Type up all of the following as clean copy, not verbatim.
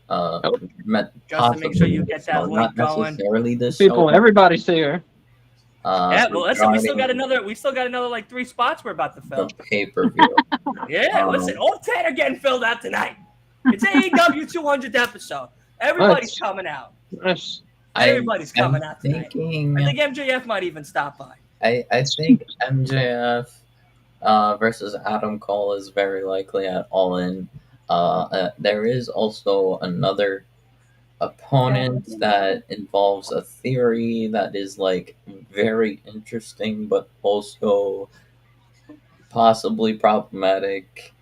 Just to make sure you get that link not going. necessarily this People, show. everybody's here. Yeah, well, listen, we still got regarding another like 3 spots we're about to the fill. pay-per-view. Yeah, listen, all 10 are getting filled out tonight. It's AEW 200th episode. Everybody's coming out. Nice. Everybody's coming out tonight. Thinking, I think MJF might even stop by. I think MJF versus Adam Cole is very likely at All In. There is also another opponent that involves a theory that is like very interesting, but also possibly problematic.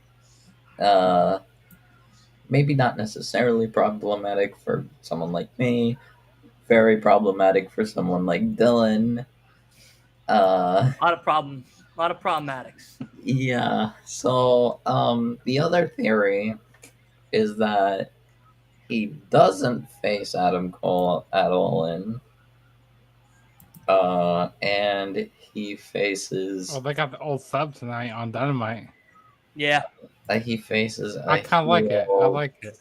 Maybe not necessarily problematic for someone like me. Very problematic for someone like Dylan. A lot of problematics. Yeah. So, the other theory is that he doesn't face Adam Cole at all and he faces. Oh, they got the old sub tonight on Dynamite. Yeah. He faces. I kind of like it. I like it.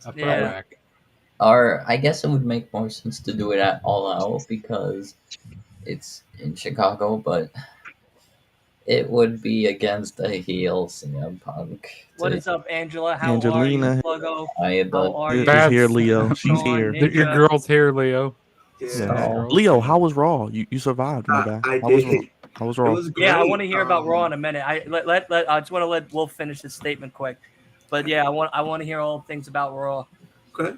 A throwback. Or I guess it would make more sense to do it at All Out because it's in Chicago, but it would be against a heel CM Punk. What is up, Angela? How Angelina. are you, Pluggo? How are you? She's here, Leo. She's here. Your girl's here, Leo. Yeah. Leo, how was Raw? You survived in the back. I did. How was Raw? Yeah, I want to hear about Raw in a minute. I just want to let Wolf finish his statement quick. But yeah, I want to hear all things about Raw. Okay.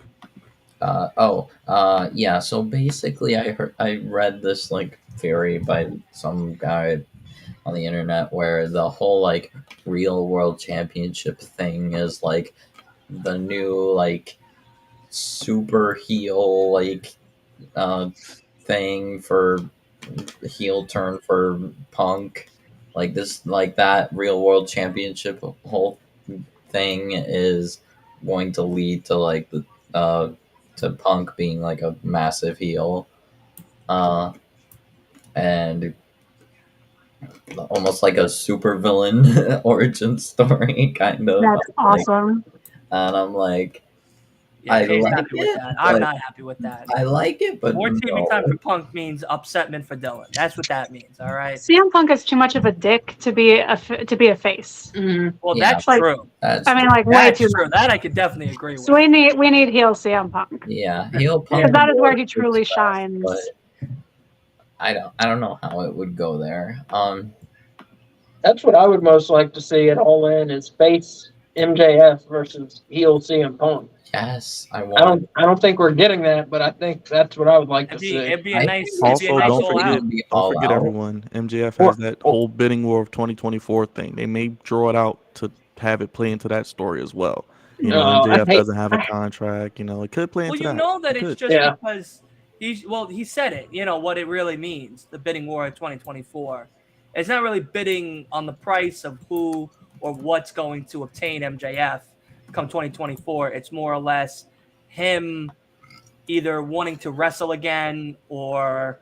Yeah. So basically, I read this like theory by some guy on the internet where the whole like real world championship thing is like the new like super heel like thing for heel turn for Punk, like this like that real world championship whole thing is going to lead to like the to Punk being like a massive heel, and almost like a super villain origin story kind of. That's awesome. And I'm like, Yeah, I Kay's like happy with it, that. I'm but not happy with that. I like it, but More TV no. time for Punk means upsetment for Dylan. That's what that means. All right. CM Punk is too much of a dick to be a face. Well, Yeah, that's like, true. That's I mean, like way That's too true. much. That I could definitely agree with. So we need heel CM Punk. yeah, heel Punk. Because that is where he is truly stuff, shines. but I don't know how it would go there. That's what I would most like to see at All In is face MJF versus heel CM Punk. Yes, I don't think we're getting that, but I think that's what I would like to see. It'd be a nice. Also, it'd be a nice don't all out. forget everyone. MJF has that whole bidding war of 2024 thing. They may draw it out to have it play into that story as well. You know, MJF doesn't have a contract. You know, it could play into that. Well, you know that it's just because he said it. You know what it really means. The bidding war of 2024. It's not really bidding on the price of who or what's going to obtain MJF come 2024. It's more or less him either wanting to wrestle again or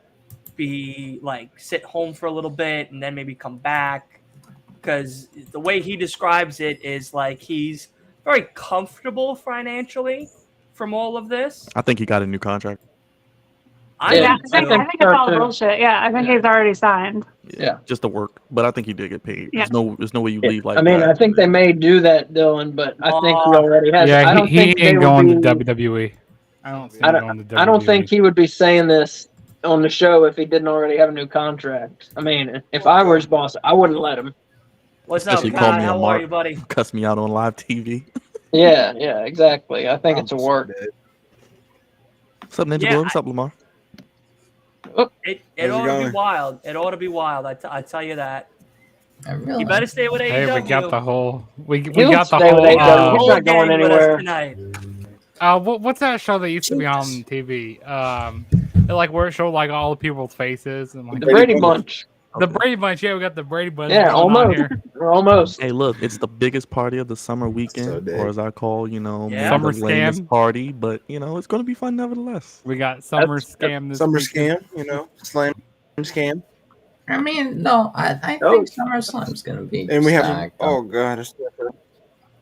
be like sit home for a little bit and then maybe come back. Because the way he describes it is like he's very comfortable financially from all of this. I think he got a new contract. I think it's all bullshit. Yeah, I think he's already signed. Yeah, just to work, but I think he did get paid. Yeah. There's no way you leave like. I mean, that. I think they may do that, Dylan, but I think he already has. Yeah, I don't he think ain't going to WWE. I don't see him going to WWE. I don't think he would be saying this on the show if he didn't already have a new contract. I mean, if I were his boss, I wouldn't let him. What's up, Kai? How are you, buddy? Cuss me out on live TV. Yeah, exactly. I think it's a work. What's up, Ninja Boy? What's up, Lamar? It ought to be wild. It ought to be wild. I tell you that. Really you better stay with AEW. Hey, we got the whole. We He'll got the stay with AEW. whole. He's not going anywhere tonight. What's that show that used to be on TV? Like where it showed like all the people's faces and like the Brady Bunch. The Brady Bunch, yeah, we got the Brady Bunch. Yeah, almost. We're almost. Hey, look, it's the biggest party of the summer weekend, or as I call, Summer the lamest scam party. But it's going to be fun nevertheless. We got summer scam. This summer weekend. scam, slam scam. I mean, no, I think SummerSlam's gonna be. And we have. stacked. Oh god,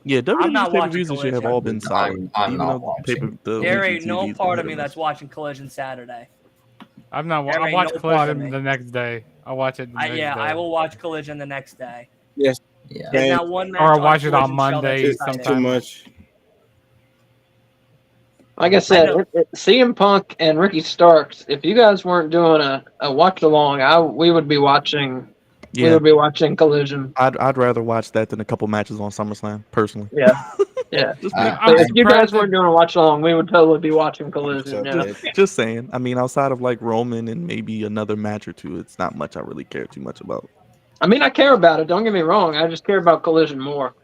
Yeah, I'm not WWE's pay per watching views this year have Collision. all been solid. I'm Even not though watching. the There weekly ain't no TV's part been of me hit or that's miss. watching Collision Saturday. I'm not. There I'll ain't watch no part of Collision me. the next day. I'll watch it the next day. I will watch Collision the next day. Yes. Yeah. There's Same. not one match Or I'll watch it on Collision show that's Monday It's exciting. too much. Like I said, CM Punk and Ricky Starks. If you guys weren't doing a watch along, we would be watching. We Yeah, would be watching Collision. I'd rather watch that than a couple matches on SummerSlam personally. Yeah, yeah. Just, I- me. But if you guys surprised weren't doing a watch along, we would totally be watching Collision. So Yeah. dead. just saying. I mean, outside of like Roman and maybe another match or two, it's not much I really care too much about. I mean, I care about it. Don't get me wrong. I just care about Collision more.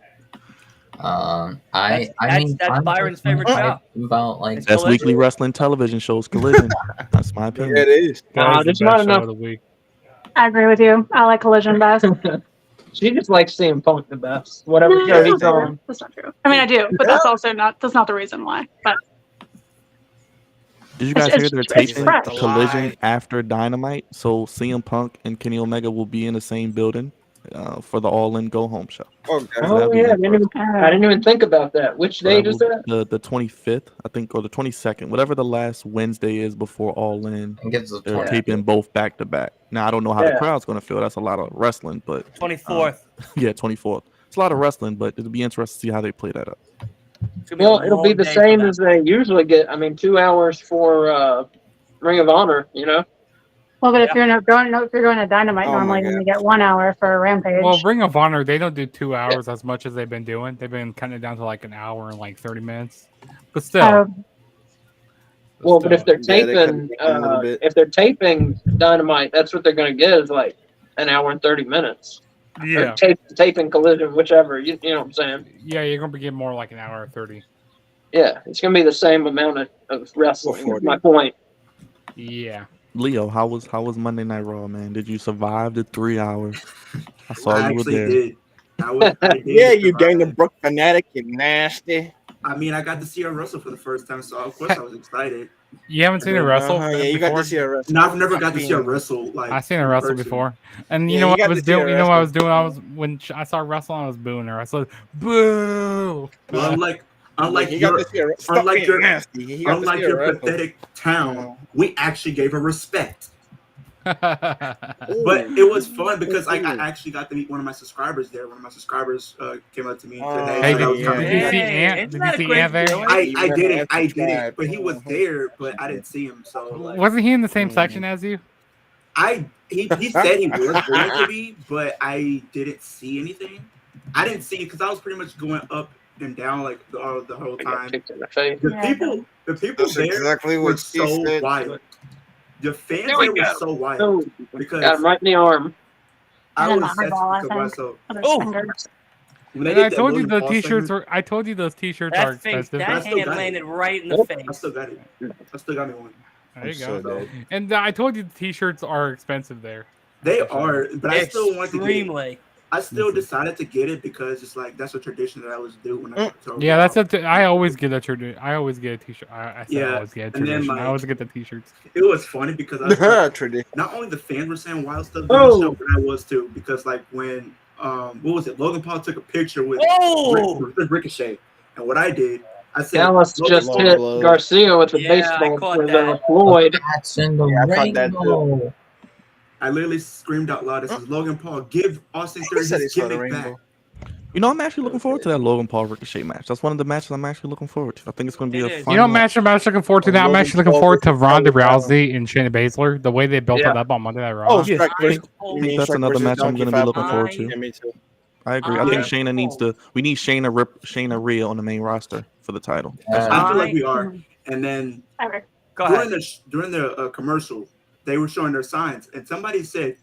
I That's mean, that's I'm Byron's personally favorite show. hyped about like It's That's Collision. weekly wrestling television shows. Collision. That's my Yeah, opinion. it is. Nah, That is there's the not best show enough. of the week. I agree with you. I like Collision best. She just likes CM Punk the best. Whatever No, show that's he's not true. on. That's not true. I mean, I do, but that's also not. That's not the reason why. But Did you guys It's- hear they're it's taping fresh. Collision after Dynamite? So CM Punk and Kenny Omega will be in the same building for the All In Go Home show. Oh, God. Oh that'd be yeah, interesting. I didn't even think about that. Which So date is that? The 25th, I think, or the 22nd, whatever the last Wednesday is before All In. I think it's the They're 20th. taping both back to back. Now I don't know how the Yeah. crowd's gonna feel. That's a lot of wrestling, but 24th. yeah, 24th. It's a lot of wrestling, but it'll be interesting to see how they play that up. It's gonna be a Well, it'll be long the day for same them. as they usually get. I mean, 2 hours for Ring of Honor. You know. well, but if you're going to Dynamite, Oh my normally then God. you get 1 hour for Rampage. Well, Ring of Honor, they don't do 2 hours as much as they've been doing. They've been cutting it down to like an hour and like 30 minutes. But still. Oh, Well, but if they're Yeah, they cut taping, it down a little bit. if they're taping Dynamite, that's what they're going to get is like an hour and 30 minutes. Yeah. Or taping Collision, whichever. You know what I'm saying? Yeah, you're going to be getting more like an hour and 30. Yeah, it's going to be the same amount of wrestling. Or Is my point. Yeah. Leo, how was Monday Night Raw, man? Did you survive the 3 hours? I saw I you were actually there. did. I did Yeah, you survive gang the that. Brook fanatic, you nasty. I mean, I got to see her wrestle for the first time, so of course I was excited. You haven't seen her wrestle? Yeah, you got before? to see her wrestle. No, I've never got to see her wrestle. Like I seen her in wrestle person. before, and you Yeah, know you what got I was to see her doing. You know what I was wrestle. doing. I was when I saw her wrestling, I was booing her. I said, "Boo!" Well, unlike you got your, to see her. Stop unlike being your- nasty. You got to unlike see her your wrestle. pathetic town, we actually gave her respect. Ooh. But it was fun because I Ooh. actually got to meet one of my subscribers there. One of my subscribers came up to me and Oh, said, Hey, "Hey, I was yeah, coming did you here." see Hey, Ant? isn't Did that you a see crazy Ant there? feeling? I didn't, tried. but he was there, but I didn't see him. So like, Wasn't he in the same section as you? he said he was going to be, but I didn't see anything. I didn't see it because I was pretty much going up and down like the whole I got time. kicked in the face. The Yeah. people That's there exactly were what she so said. wild. The fans There we there were go. so wild Oh, because got him right in the arm. I And was an eyeball, I sensitive to think. myself. Other Oh. fingers. When they And I did that told you Logan the Paul t-shirts segment, are. I told you those t-shirts are That face, expensive. I that still hand got it. landed right in the Oh, I face. still got it. I still got me one. There you So go. dead. And I told you the t-shirts are expensive there. They are, but I still want to get it. Extremely. I still decided to get it because it's like that's a tradition that I always do when I go to a Yeah, Raw. that's I always get a tradition. I always get a t-shirt. I said Yeah, I always get a and then, tradition. I like- always get the t-shirts. It was funny because I was like, Tradition. not only the fans were saying wild stuff during the show, but I was too. Because like when what was it? Logan Paul took a picture with Oh! Ricochet, and what I did, I said, Dallas Logan just low hit blow. Garcia with the Yeah, I baseball caught with that. Floyd. That's in the Yeah, I caught that rainbow. I literally screamed out loud, "This is Logan Paul! Give Austin Theory said he his saw the gimmick back!" rainbow. You know, I'm actually looking forward to that Logan Paul Ricochet match. That's one of the matches I'm actually looking forward to. I think it's going to be It a is. fun You know, one. match I'm looking forward to. That I'm Logan actually looking Paul forward to versus Ronda Colorado. Rousey and Shayna Baszler. The way they built Yeah. it up on Monday Night Raw. Oh, Yeah, Strike I versus. think- you I mean think that's Strike another versus match I'm Donkey going to be looking 5.0? forward to. Yeah, me too. I agree. I Yeah. think Shayna needs to. We need Shayna Rhea on the main roster for the title. I feel like we I- are. And then Okay. Go during ahead. the commercial, they were showing their signs, and somebody said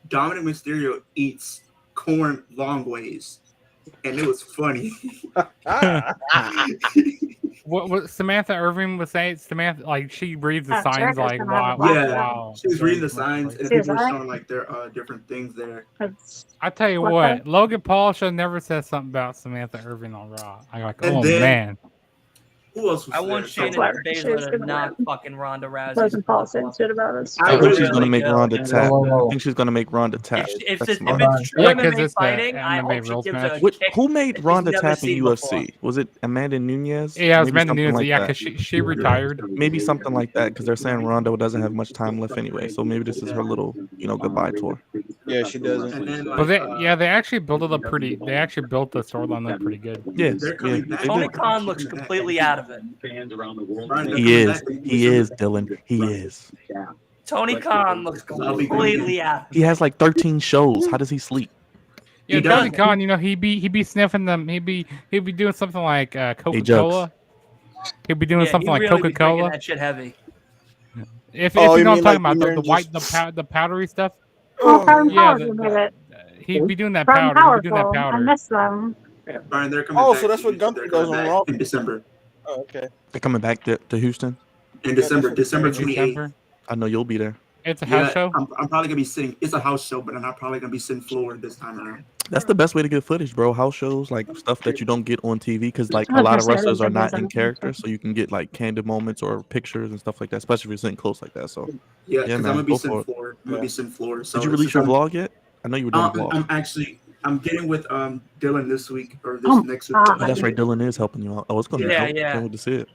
Dominic Mysterio eats corn long ways, and it was funny. What Samantha Irving was saying? Samantha, like she reads the Oh, signs Jericho's like gonna wow, have a wow, Yeah, wow. she was reading the signs, and She was people were alright. showing like their different things there. I tell you What what, Logan Paul should never said something about Samantha Irving on Raw. I'm like, And oh then- man, Who else was I there? want That's Shayna why Baszler she's to gonna knock win. fucking Ronda Rousey. Logan Paul saying shit about us. I I think she's really gonna make do. Ronda tap. Whoa. I think she's gonna make Ronda tap. If That's it's my- true Yeah, 'cause MMA it's the fighting, I MMA hope she rules gives match. a What, kick who made that Ronda she's never tap in seen UFC? before. Was it Amanda Nunes? Yeah, it was Maybe Amanda something Nunes. like Yeah, that. because she retired. Maybe something like that because they're saying Ronda doesn't have much time left anyway. So maybe this is her little, goodbye tour. Yeah, she doesn't. And then, But like, they actually built it up pretty. They actually built the storyline up pretty good. Yes, they're yeah, coming back. they Tony did. Khan looks completely out of it. Brian, they're He coming is. back in He is, December. Dylan. He is. Tony Khan looks completely out of it. He has like 13 shows. How does he sleep? Yeah, He Tony does. Khan, he'd be sniffing them. He'd be doing something like Coca Jugs. Cola. He'd be doing Yeah, something he like really Coca be drinking Cola. that shit heavy. If Oh, you you know what I'm mean talking like about, you're the white, just- the powdery stuff. Oh, Prime Yeah, Power made it. he'd be doing that Prime powder. He'd be doing that Powerful. I powder. miss them. Brian, they're coming Oh, back. so that's what They're Gunther coming does on back Raw. in December. Oh, okay. They're coming back to Houston. In December, that's December what- 28th. December. I know you'll be there. It's a house Yeah, show. I'm probably gonna be sitting. It's a house show, but I'm not probably gonna be sitting floor this time around. That's the best way to get footage, bro. House shows, like stuff that you don't get on TV, because like I a lot of was gonna say, I wrestlers don't are think not there's in anything character, special. so you can get like candid moments or pictures and stuff like that, especially if you're sitting close like that. So, Yeah, Yeah, because man, I'm gonna be go sitting for it. floor. I'm gonna be sitting floor. So did you it's release your just- vlog yet? I know you were doing a vlog. I'm getting with Dylan this week or this Oh, next week. ah. Oh, that's right. Dylan is helping you out. Oh, it's gonna be Yeah, dope. yeah. Can't wait to see it.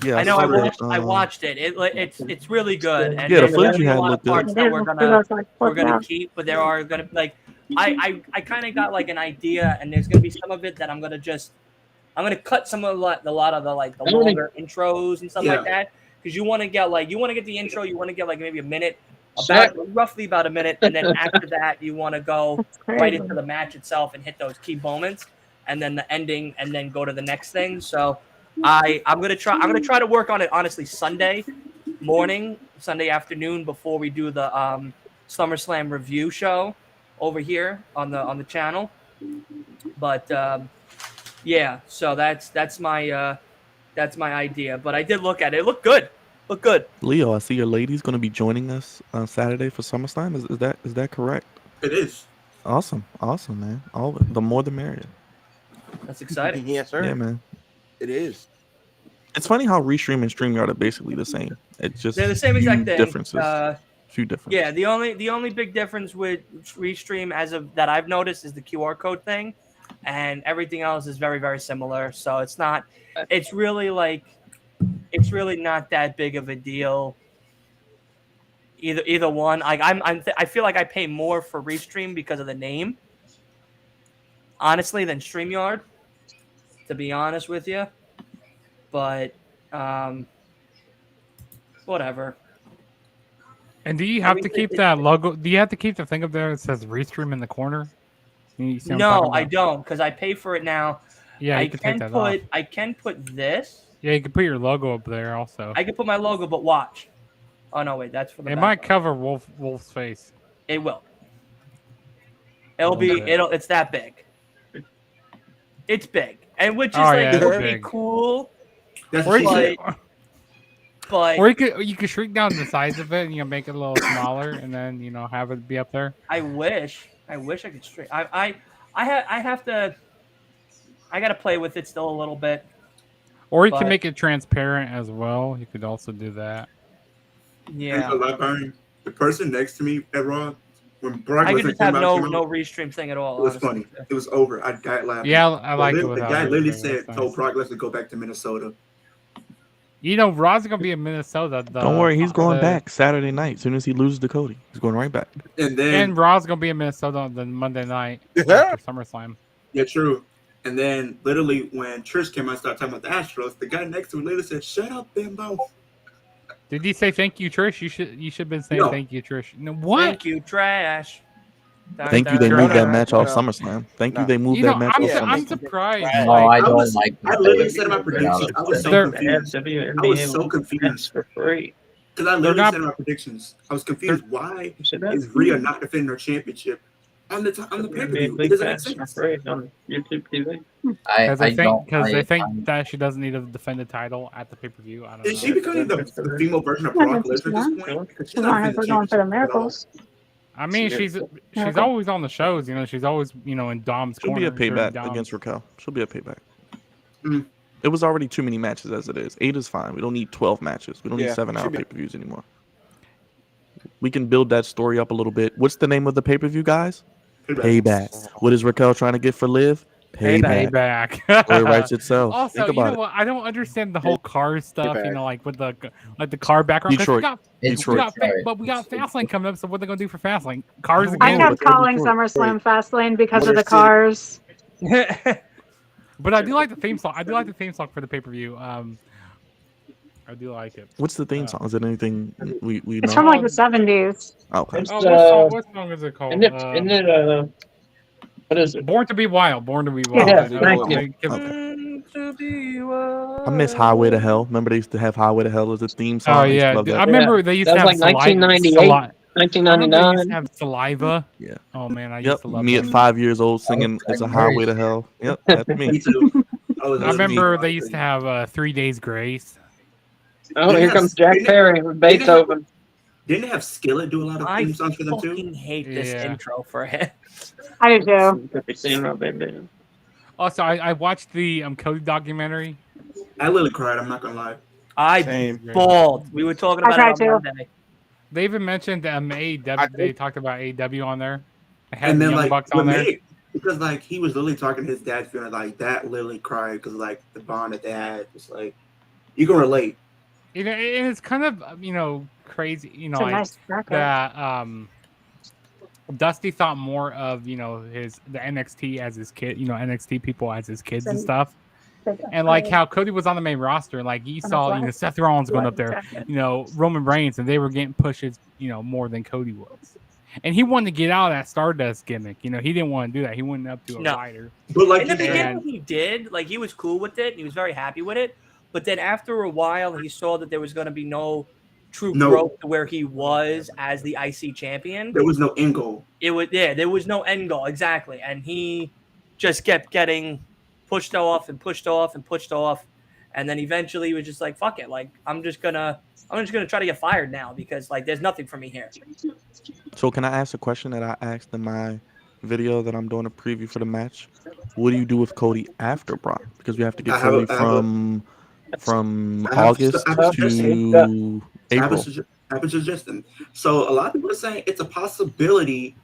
Yeah, I know. saw that, I watched it. It's really good. And Yeah, the there's footage gonna be you a had lot of looked good. parts that we're We're gonna keep, but there are gonna like I kind of got like an idea, and there's gonna be some of it that I'm gonna cut some of the lot of the like the longer intros and stuff like that, because you want to get the intro, you want to get like maybe a minute, roughly about a minute, and then after that you want to go right into the match itself and hit those key moments, and then the ending, and then go to the next thing. So I'm gonna try to work on it honestly Sunday morning, Sunday afternoon before we do the SummerSlam review show over here on the channel. But yeah, so that's my idea. But I did look at it. It looked good. Looked good. Leo, I see your lady's gonna be joining us on Saturday for SummerSlam. Is that correct? It is. Awesome, man. The more the merrier. That's exciting. Yes, sir. Yeah, man. It is. It's funny how Restream and StreamYard are basically the same. It's just They're the same exact few thing. differences. Few differences. Yeah, the only big difference with Restream as of that I've noticed is the QR code thing, and everything else is very, very similar. So it's really not that big of a deal. Either one. Like I feel like I pay more for Restream because of the name, honestly, than StreamYard, to be honest with you. But whatever. And do you have to keep that logo? Do you have to keep the thing up there that says Restream in the corner? You see what I'm No, talking I about? don't, because I pay for it now. Yeah, you can take that off. I can put this. Yeah, you can put your logo up there also. I can put my logo, but watch. Oh no, wait, that's for the. It back might one. cover Wolf's face. It will. It's that big. It's big, and which is it's would be big. cool. That's Or what But you could shrink down the size of it and make it a little smaller, and then have it be up there. I wish I could straight. I have to. I gotta play with it still a little bit. Or you But- can make it transparent as well. You could also do that. Yeah, the person next to me at Raw, when Brock I could Lesnar just have came out, no restream thing at all. it was honestly. funny. It was over. I died laughing. Yeah, I like it The without guy it. literally That's said, nice. told Brock Lesnar to go back to Minnesota. Raw's gonna be in Minnesota. Don't worry, he's going back Saturday night. As soon as he loses to Cody, he's going right back. And then, And Raw's gonna be in Minnesota on the Monday night Yeah. after SummerSlam. yeah, true. And then, literally, when Trish came out and started talking about the Astros, the guy next to him literally said, "Shut up, bimbo." Did he say thank you, Trish? You should have been saying No. thank you, Trish. No, what? Thank you, trash. Thank you, they Sure. moved that No, match no, off no. SummerSlam. Thank you, they moved You that know, match I'm, off I'm SummerSlam. surprised. No, I don't like I that. literally said in my predictions. I was so They're- confused. I was so confused. for free. Because I literally not- said in my predictions, I was confused. Why is Rhea not defending her championship on the pay-per-view? It doesn't make sense. free on YouTube TV. Because I don't. they think I'm- that she doesn't need to defend the title at the pay-per-view. I don't know. Is she becoming the female version of Brock Lesnar at this point? Because she's As not long as defending we're going for the championship at all. miracles. I mean, she's always on the shows. She's always in Dom's She'll be corner. a during payback Dom's. against Raquel. She'll be a payback. It was already too many matches as it is. 8 is fine. We don't need 12 matches. We don't need Yeah, 7-hour should be- pay-per-views anymore. We can build that story up a little bit. What's the name of the pay-per-view, guys? Payback. What is Raquel trying to get for Liv? Payback. Story writes itself. Also, Think you about know it. what? I don't understand the whole car stuff. You Payback. know, like with the car background. 'Cause Detroit. Detroit. but we got Fastlane coming up. So what are they gonna do for Fastlane? Cars I again? kept calling SummerSlam Fastlane because of the cars. But I do like the theme song. I do like the theme song for the pay-per-view. I do like it. What's the theme song? Is it anything we know? It's from like the 70s. Okay. It's, What song is it called? Isn't it what is it? Born to be Wild. Born to be Wild. Yes, I thank know. you. I miss Highway to Hell. Remember they used to have Highway to Hell as a theme song? Oh I used to yeah, love dude, that. I remember they used That to have was like 1998, I remember they 1999. used to have Saliva. Yeah. Oh man, I Yep. used to love Me that. at 5 years old singing "It's a Highway to Hell." Yep, that's Me me. too. I remember they used to have 3 Days Grace. Oh, here comes Jack Perry with Beethoven. Didn't they have Skillet do a lot of I theme songs for them too? fucking hate this Yeah. intro for him. I do too. Could be seen right there. Also, I watched the Cody documentary. I literally cried. I'm not gonna lie. I Same. bawled. We were talking I about it tried on to. Monday. They even mentioned AEW. They talked about AEW on there. They had And the then Young like Bucks what on there. made it, because like he was literally talking to his dad's funeral, like that literally cried because like the bond that they had. It's like you can relate. You know, and it's kind of crazy. You know, It's a like nice record. that Dusty thought more of the NXT as his kid. NXT people as his kids and stuff. And like how Cody was on the main roster, like you saw, Seth Rollins going up there, Roman Reigns, and they were getting pushes, more than Cody was. And he wanted to get out of that Stardust gimmick. He didn't want to do that. He went up to a fighter. But like In the you said, beginning, he did. Like, he was cool with it. He was very happy with it. But then after a while, he saw that there was going to be no true growth to where he was as the IC champion. there was no end goal. There was no end goal, exactly. And he just kept getting pushed off and pushed off and pushed off. And then eventually he was just like, fuck it. Like, I'm just gonna try to get fired now because like there's nothing for me here. So can I ask a question that I asked in my video that I'm doing a preview for the match? What do you do with Cody after Brock? Because we have to get Cody from August to April. I was suggesting. So a lot of people are saying it's a possibility.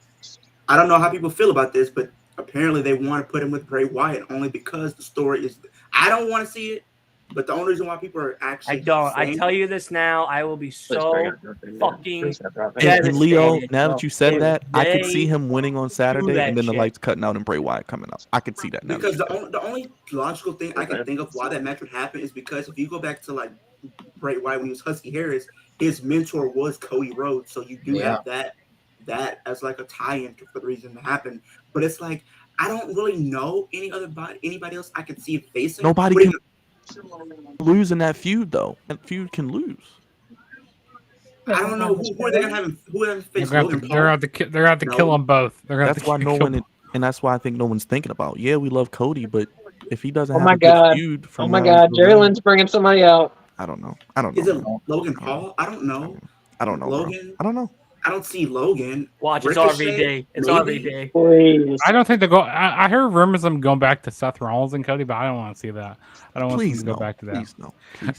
I don't know how people feel about this, but apparently they want to put him with Bray Wyatt only because the story is. I don't want to see it, but the only reason why people are actually. I don't. I tell you this now. I will be so fucking. And Leo, now that you said If that, I could they see him winning on Saturday that and then the shit. lights cutting out and Bray Wyatt coming up. I could see that now. Because the only logical thing I can think of why that match would happen is because if you go back to like Bray Wyatt when he was Husky Harris, his mentor was Cody Rhodes, so you do have that as like a tie-in for the reason to happen. But it's like I don't really know anybody else I can see it facing. Nobody can lose in that feud though. That feud can lose. I don't know who are they gonna have. Who are they face Logan Paul? They're out to kill them both. That's why no one, and that's why I think no one's thinking about. Yeah, we love Cody, but if he doesn't have a good feud from Jerry Lynn's bringing somebody out. I don't know. Is it Logan Paul? I don't know. Logan. I don't know. I don't see Logan. Watch, it's Ricochet, RVD. It's maybe? RVD. Please. I don't think they go. I heard rumors of them going back to Seth Rollins and Cody, but I don't want to see that. I don't want them to go back to that. Please no.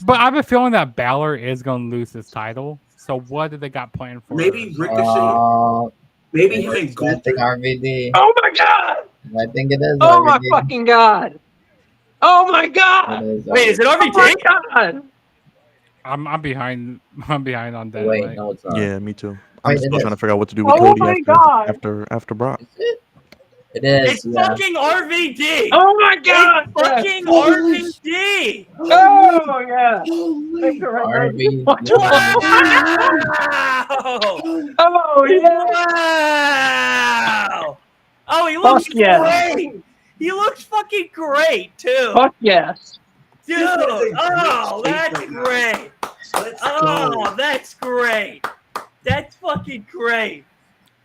But I have a feeling that Balor is going to lose his title. So what did they got planned for? Maybe Ricochet. Maybe him and Gunther. RVD. Oh my god! I think it is. Oh my RVD. fucking god! Oh my god! Wait, is it Oh RVD? my god! I'm behind. I'm behind on that. Wait, no, it's not. Yeah, me too. Wait, I'm still it trying to is. figure out what to do with Oh Cody my God. after Brock. It is. It's fucking RVD. Oh my god! It's fucking RVD. Oh yeah! RVD. Wow. Oh yeah! Wow. Oh, he looks Fuck yeah. great. He looks fucking great too. Fuck yes! Dude, oh, that's great. Oh, that's great. That's fucking great.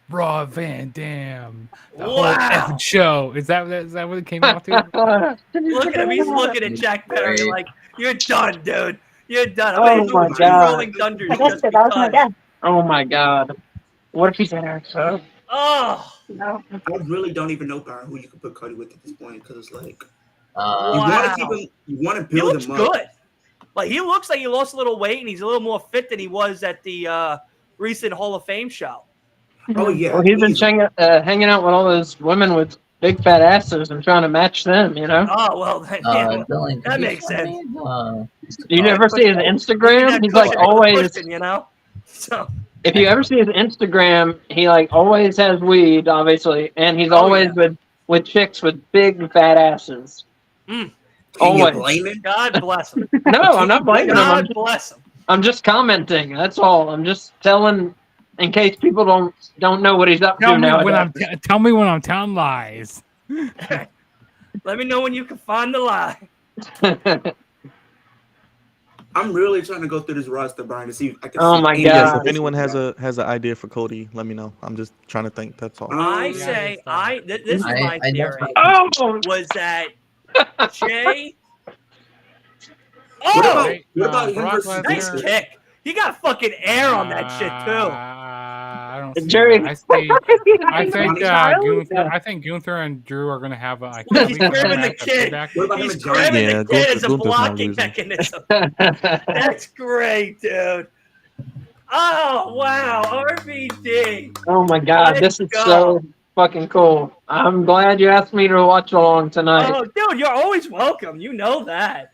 Raw Van Dam. The Wow. whole effing show. Is that what it came out to? Look at him. He's looking at Jack Perry like, you're done, dude. You're done. Oh I'm my gonna do God. Rolling Thunders I guess just that was my because. dad. Oh my god! What if he's in there? So Oh, No. I really don't even know Byron, who you could put Cody with at this point because it's like You want to keep him. You want to He build looks him up. good. Like he looks like he lost a little weight and he's a little more fit than he was at the recent Hall of Fame show. Oh yeah. Well, he's been hanging out with all those women with big fat asses and trying to match them. You know. Oh well, yeah, Dylan, that makes sense. You never see his Instagram? He's like always. You know. So if you ever see his Instagram, he like always has weed, obviously, and he's always with chicks with big fat asses. Always. You blame him? God bless him. No, I'm not blaming him. God bless him. I'm just commenting. That's all. I'm just telling, in case people don't know what he's up to now. Tell me when I'm telling lies. Let me know when you can find the lie. I'm really trying to go through this roster, Brian, to see if I can. Oh my god! Yes, if anyone has an idea for Cody, let me know. I'm just trying to think. That's all. This is my theory. Was that Jay? What about him Brock versus nice kick. He got fucking air on that shit too. I don't see Jerry. I think Gunther and Drew are going to have a. He's grabbing the kid. He's grabbing the kid as a blocking mechanism. That's great, dude. Oh wow, RVD. Oh my god, this is so fucking cool. I'm glad you asked me to watch along tonight. Oh, dude, you're always welcome. You know that.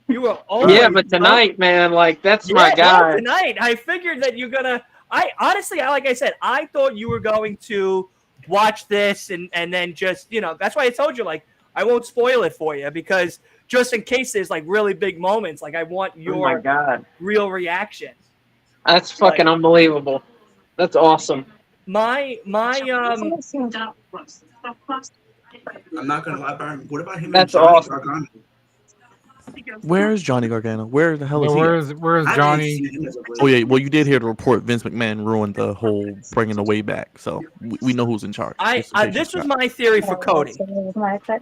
You were always but tonight, man, like that's my guy. Tonight, I figured that you're gonna. I honestly, like I said, I thought you were going to watch this and then just that's why I told you like I won't spoil it for you because just in case there's like really big moments, like I want your real reaction. That's fucking unbelievable. That's awesome. I'm not gonna lie, Byron. What about him? That's awesome. Gargano? Where is Johnny Gargano? Where the hell is he? Where's Johnny? Oh yeah, well you did hear the report. Vince McMahon ruined the whole bringing the way back, so we know who's in charge. This was my theory for Cody.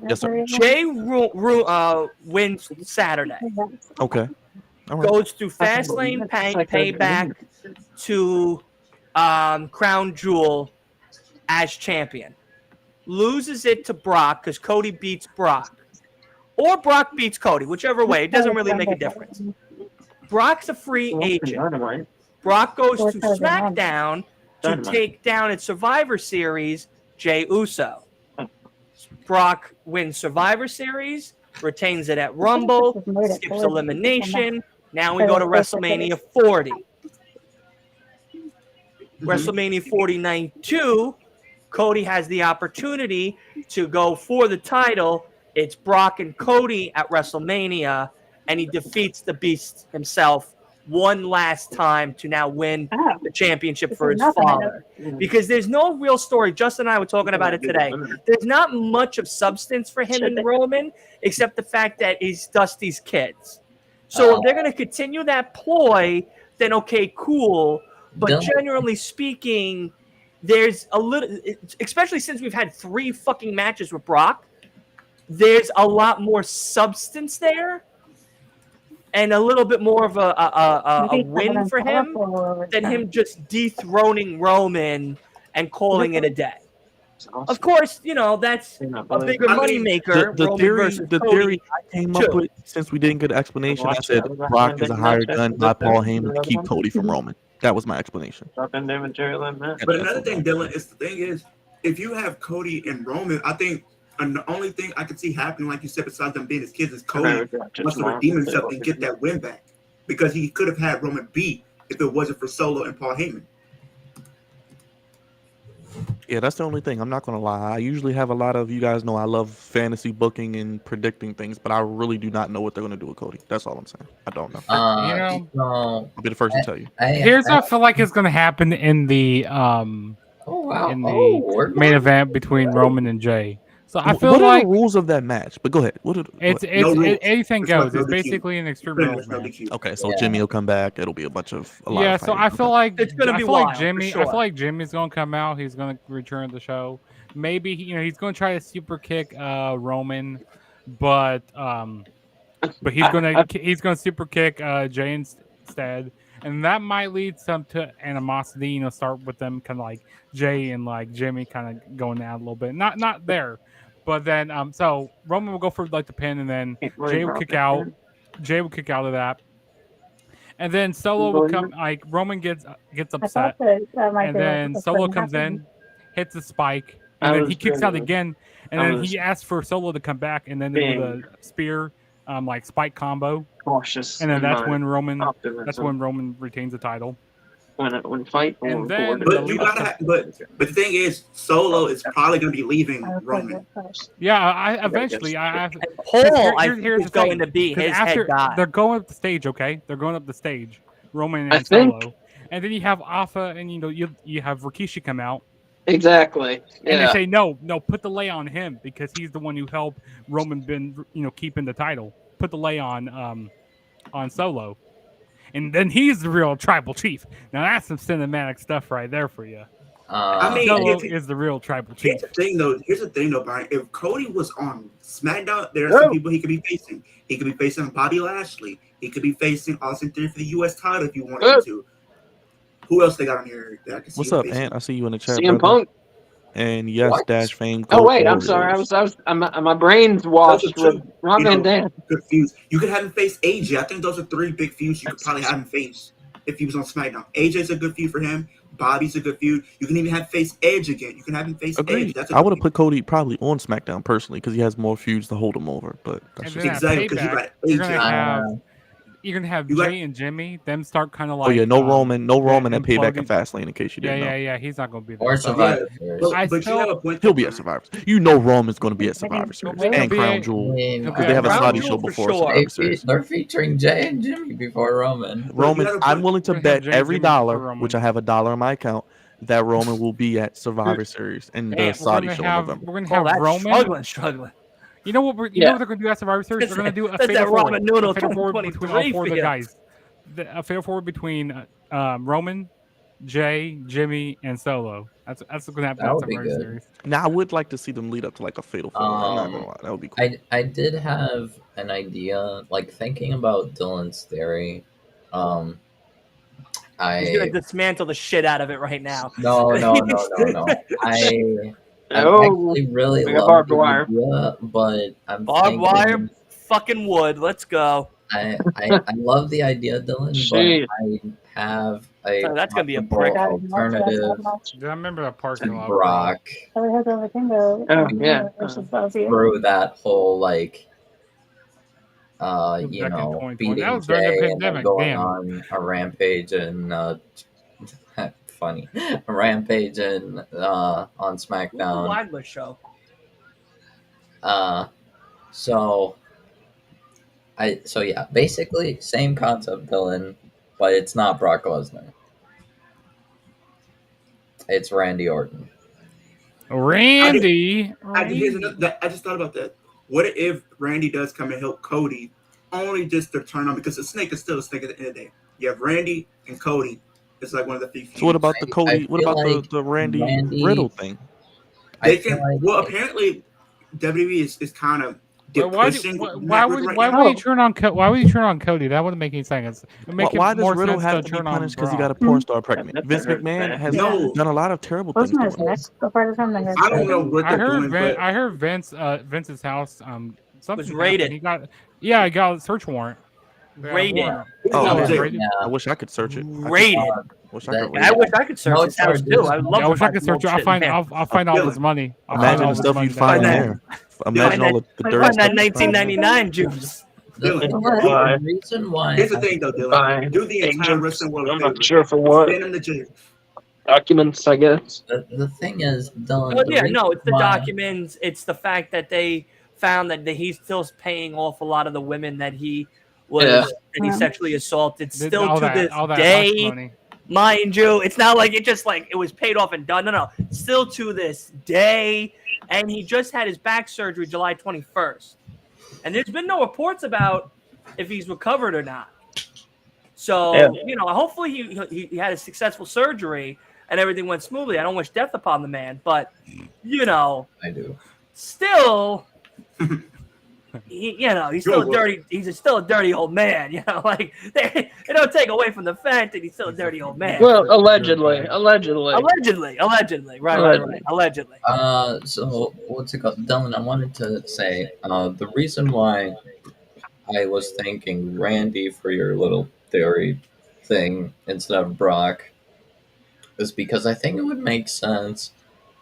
Yes, sir. Jay wins Saturday. Okay. All right. Goes through Fastlane payback to Crown Jewel as champion. Loses it to Brock because Cody beats Brock. Or Brock beats Cody, whichever way. It doesn't really make a difference. Brock's a free agent. Brock goes to SmackDown to take down at Survivor Series Jey Uso. Brock wins Survivor Series, retains it at Rumble, skips elimination. Now we go to WrestleMania 40. WrestleMania 40 Night 2, Cody has the opportunity to go for the title. It's Brock and Cody at WrestleMania, and he defeats the Beast himself one last time to now win the championship for his father. Because there's no real story. Justin and I were talking about it today. There's not much of substance for him and Roman, except the fact that he's Dusty's kids. So if they're going to continue that ploy, then okay, cool. But generally speaking, there's a little, especially since we've had 3 fucking matches with Brock, there's a lot more substance there and a little bit more of a win for him than him just dethroning Roman and calling it a day. Of course, that's a bigger moneymaker. The theory I came up with, since we didn't get an explanation, I said Brock is a hired gun by Paul Heyman to keep Cody from Roman. That was my explanation. But another thing, Dylan, is if you have Cody and Roman, I think the only thing I could see happening, like you said, besides them being his kids, is Cody must have redeemed himself and get that win back. Because he could have had Roman beat if it wasn't for Solo and Paul Heyman. Yeah, that's the only thing. I'm not going to lie. I usually have a lot of, you guys know I love fantasy booking and predicting things, but I really do not know what they're going to do with Cody. That's all I'm saying. I don't know. I'll be the first to tell you. Here's what I feel like is going to happen in the main event between Roman and Jay. So I feel what like are the rules of that match? But go ahead. Anything goes. It's basically an extreme rules match. Okay, so Jimmy will come back. It'll be a bunch of so I feel like it's gonna be wild, Jimmy. for sure. I feel like Jimmy's gonna come out. He's gonna return to the show. Maybe he's gonna try to super kick Roman, but he's gonna super kick Jay instead. And that might lead some to animosity, start with them kind of like Jay and like Jimmy kind of going out a little bit. Not there. But then, so Roman will go for like the pin, and then Jay will kick out. Jay will kick out of that, and then Solo will come. Like Roman gets upset, and then Solo comes in, hits a spike, and then he kicks out again, and then he asks for Solo to come back, and then they do the spear, like spike combo. Cautious. And then that's when Roman retains the title. When fight. And then but the thing is, Solo is probably going to be leaving Roman. Yeah, eventually. Here's the going to be his head guy. They're going up the stage, okay? They're going up the stage. Roman and Solo. And then you have Alpha, and you have Rikishi come out. Exactly. Yeah. And they say no, put the lay on him because he's the one who helped Roman keeping the title. Put the lay on Solo. And then he's the real tribal chief. Now that's some cinematic stuff right there for you. I mean, Solo is the real tribal chief. Here's the thing, though, Brian. If Cody was on SmackDown, there are some people he could be facing. He could be facing Bobby Lashley. He could be facing Austin Theory for the U.S. title if you wanted to. Who else they got on here that I can see? What's up, Ant? I see you in the chat. CM Punk. And yes, What? Dash Fame. Oh wait, I'm sorry. My brain's washed with Rob Van Dam. Confused. You could have him face AJ. I think those are three big feuds you could probably have him face if he was on SmackDown. AJ's a good feud for him. Bobby's a good feud. You can even have face Edge again. You can have him face Agreed. Edge. I would have put Cody probably on SmackDown personally because he has more feuds to hold him over. But that's just exactly because you got AJ. You're gonna have Jay and Jimmy. Them start kind of like. Oh yeah, no Roman at Payback and Fastlane. In case you didn't know. Yeah. He's not gonna be there. Or Survivor Series. He'll be at Survivor Series. You know Roman's gonna be at Survivor Series and Crown Jewel because they have a Saudi show before Survivor Series. They're featuring Jay and Jimmy before Roman. I'm willing to bet every dollar, which I have $1 in my account, that Roman will be at Survivor Series and the Saudi show in November. We're gonna have Roman struggling. You know what? You know what they're going to do at Survivor Series? They're going to do a fatal forward between all four of the guys. A fatal forward between Roman, Jay, Jimmy, and Solo. That's what's going to happen at Survivor Series. Now, I would like to see them lead up to like a fatal forward. I'm not gonna lie. That would be cool. I did have an idea, like thinking about Dylan's theory. He's going to dismantle the shit out of it right now. No. I actually really love the idea, but I'm barbed wire, fucking wood. Let's go. I love the idea, Dylan, but I have that's gonna be a prick alternative. I remember that parking lot. Brock. Through that whole like, beating Jay and then going on a rampage and funny rampage and on SmackDown. Wagler show. So yeah, basically same concept, Dylan, but it's not Brock Lesnar. It's Randy Orton. Randy. I just thought about that. What if Randy does come and help Cody, only just to turn on because the snake is still a snake at the end of the day. You have Randy and Cody. It's like one of the few. So what about the Cody? What about like the Randy Riddle thing? They can. Well, apparently WWE is kind of. Why would you turn on Cody? That wouldn't make any sense. Why does Riddle have to be punished because he got a porn star pregnant? Vince McMahon has done a lot of terrible things. I don't know what they're doing. I heard Vince's house was raided. He got a search warrant. Raided. I wish I could search it. Raided. I wish I could search his house too. I would love. I wish I could search it. I'll find all his money. Imagine the stuff you'd find there. Imagine all the dirt. Find that 1999 juice. The reason why. Here's the thing, though, Dylan. Do the entire wrestling world. I'm not sure for what. Send him to jail. Documents, I guess. The thing is, Dylan. Well, it's the documents. It's the fact that they found that he's still paying off a lot of the women that he was that he sexually assaulted. Still to this day, mind you, it's not like it was paid off and done. No. Still to this day, and he just had his back surgery July 21st, and there's been no reports about if he's recovered or not. So hopefully he had a successful surgery and everything went smoothly. I don't wish death upon the man, but I do. Still, he's still a dirty. He's still a dirty old man. Like they don't take away from the fact that he's still a dirty old man. Well, allegedly. Right. Allegedly. So what's it called, Dylan? I wanted to say the reason why I was thinking Randy for your little theory thing instead of Brock is because I think it would make sense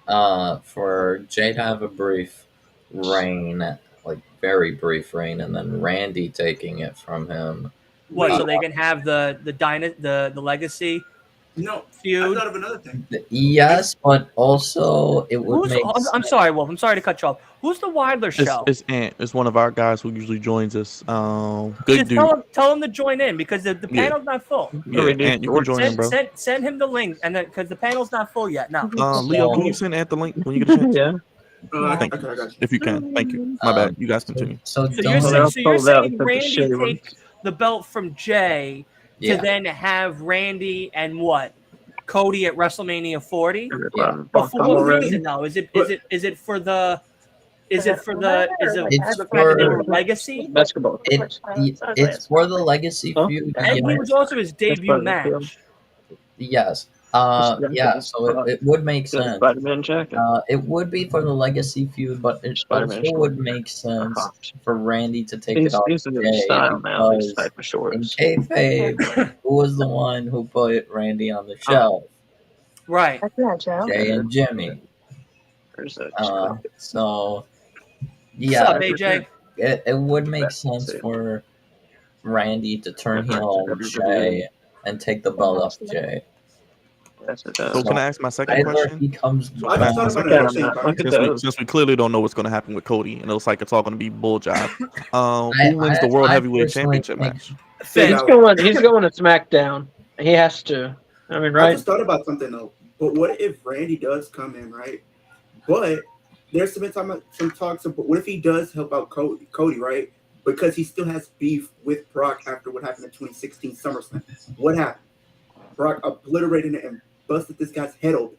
for Jay to have a brief reign, like very brief reign, and then Randy taking it from him. What? So they can have the legacy. No, feud. I thought of another thing. Yes, but also it would make. I'm sorry, Wolf. I'm sorry to cut you off. Who's the Wilder show? It's Ant. It's one of our guys who usually joins us. Good Just dude. tell him to join in because the panel's not full. Yeah, Ant, you can join in, bro. Send him the link, and because the panel's not full yet. No. Leo, can you send Ant the link when you get a chance? Yeah. Thank you. If you can, thank you. My bad. You guys continue. So you're saying Randy take the belt from Jay to then have Randy and what? Cody at WrestleMania 40? Yeah. But for what reason though? Is it for the legacy? Basketball. It's for the legacy feud. And it was also his debut match. Yes. So it would make sense. Spider-Man jacket. It would be for the legacy feud, but it also would make sense for Randy to take it off Jay because in kayfabe, who was the one who put Randy on the shelf? Right. Jay and Jimmy. So yeah, what's up, AJ? It would make sense for Randy to turn heel on Jay and take the belt off Jay. So can I ask my second question? Since we clearly don't know what's going to happen with Cody, and it looks like it's all going to be bull job. Who wins the World Heavyweight Championship match? He's going to SmackDown. He has to. I mean, right? I just thought about something though. But what if Randy does come in, right? But there's some talks about what if he does help out Cody, right? Because he still has beef with Brock after what happened in 2016 SummerSlam. What happened? Brock obliterated it and busted this guy's head open.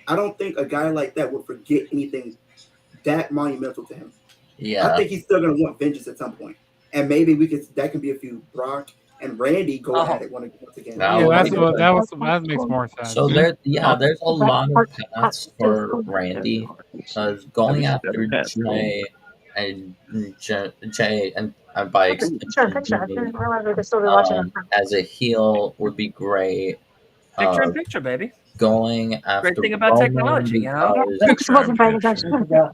I don't think a guy like that would forget anything that monumental to him. Yeah, I think he's still gonna want vengeance at some point, and maybe that can be a feud. Brock and Randy go at it once again. That makes more sense. So there's a lot of paths for Randy because going after Jay and by extension Jimmy, as a heel would be great. Picture in picture, baby. Going after great thing about technology, you know.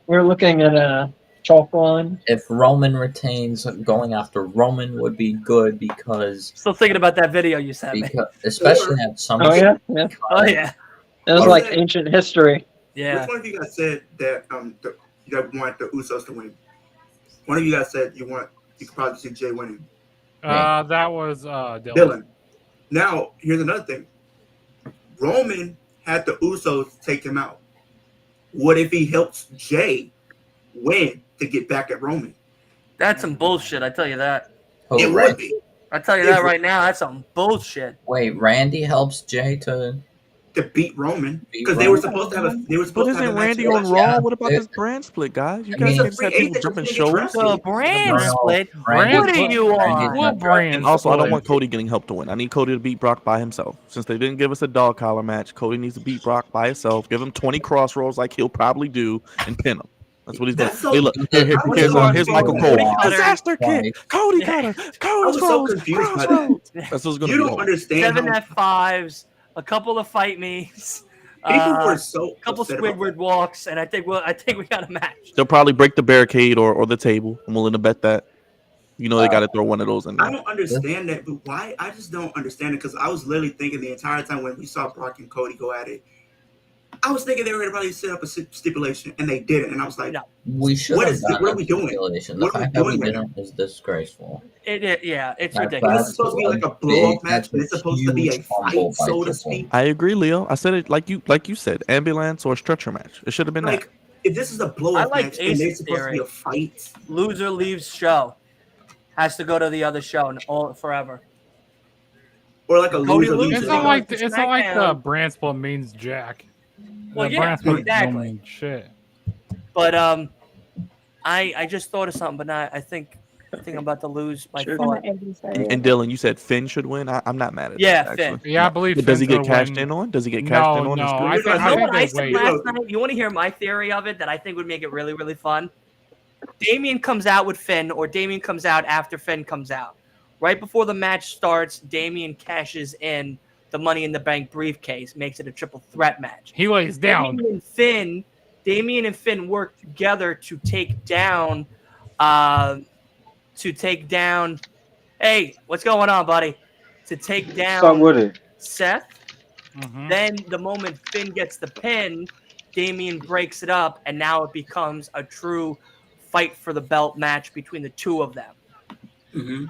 We're looking at a chalk line. If Roman retains, going after Roman would be good because still thinking about that video you sent me. Especially at some. Oh yeah. It was like ancient history. Yeah. Which one of you guys said that you guys want the Usos to win? One of you guys said you could probably see Jay winning. That was Dylan. Now here's another thing. Roman had the Usos take him out. What if he helps Jay win to get back at Roman? That's some bullshit, I tell you that. It would be. I tell you that right now, that's some bullshit. Wait, Randy helps Jay to beat Roman because they were supposed to have a. But isn't Randy on Raw? What about this brand split, guys? You guys can't just have people jumping shows. Well, brand split. What are you on? What brand? And also, I don't want Cody getting help to win. I need Cody to beat Brock by himself. Since they didn't give us a dog collar match, Cody needs to beat Brock by himself. Give him 20 crossroads like he'll probably do, and pin him. That's what he's doing. Hey, look, here's Michael Cole. Disaster kid. Cody Cutter. I was so confused by that. That's what's going to be. You don't understand. 7 F5s, a couple of fight me's. People were so couple Squidward walks, and I think we got a match. They'll probably break the barricade or the table. I'm willing to bet that. You know they got to throw one of those in there. I don't understand that, but why? I just don't understand it because I was literally thinking the entire time when we saw Brock and Cody go at it, I was thinking they were going to probably set up a stipulation, and they didn't. And I was like, no. We should. What are we doing? The fact that we didn't is disgraceful. It's ridiculous. This is supposed to be like a blow-up match, but it's supposed to be a fight, so to speak. I agree, Leo. I said it like you said, ambulance or stretcher match. It should have been like, that. If this is a blow-up match and they're supposed to be a fight, loser leaves show, has to go to the other show and all forever. Or like a loser leaves. It's not like the brand split means jack. Well, yeah, exactly. Shit. But I just thought of something, but now I think I'm about to lose my Sure. thought. And Dylan, you said Finn should win. I'm not mad at Yeah, that. Finn. Actually. Yeah, I believe. But does he Finn's get gonna cashed win. in on? Does he get cashed in on? No. the I streak? think You know what I they said wait. last night? You want to hear my theory of it that I think would make it really, really fun? Damian comes out with Finn, or Damian comes out after Finn comes out. Right before the match starts, Damian cashes in the Money in the Bank briefcase, makes it a triple threat match. He lays down. Damian and Finn work together to take down. Hey, what's going on, buddy? To take down with it. Seth. Mhm. Then the moment Finn gets the pin, Damian breaks it up, and now it becomes a true fight for the belt match between the two of them. Mm-hmm.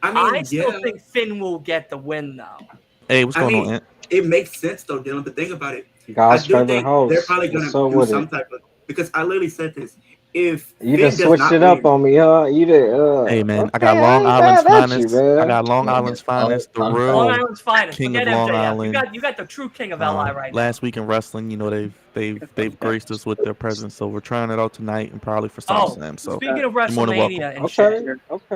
I still think Finn will get the win, though. Hey, what's going on, Ant? It makes sense though, Dylan. But think about it. God's I do favorite think host. they're probably going to What's up do with some it? type of, because I literally said this. If You Finn just does switched not it up win- on me, huh? You did. Hey man, I okay, got Long ain't Island's mad at you, finest. man. I got Long Island's finest, the Long real Long Island's finest. king Forget of Long MJF. Island. You got the true king of LI right now. Last week in wrestling, you know they've graced us with their presence, so we're trying it out tonight and probably for SummerSlam. So Speaking of you're more than welcome. WrestleMania and Okay, shit, okay.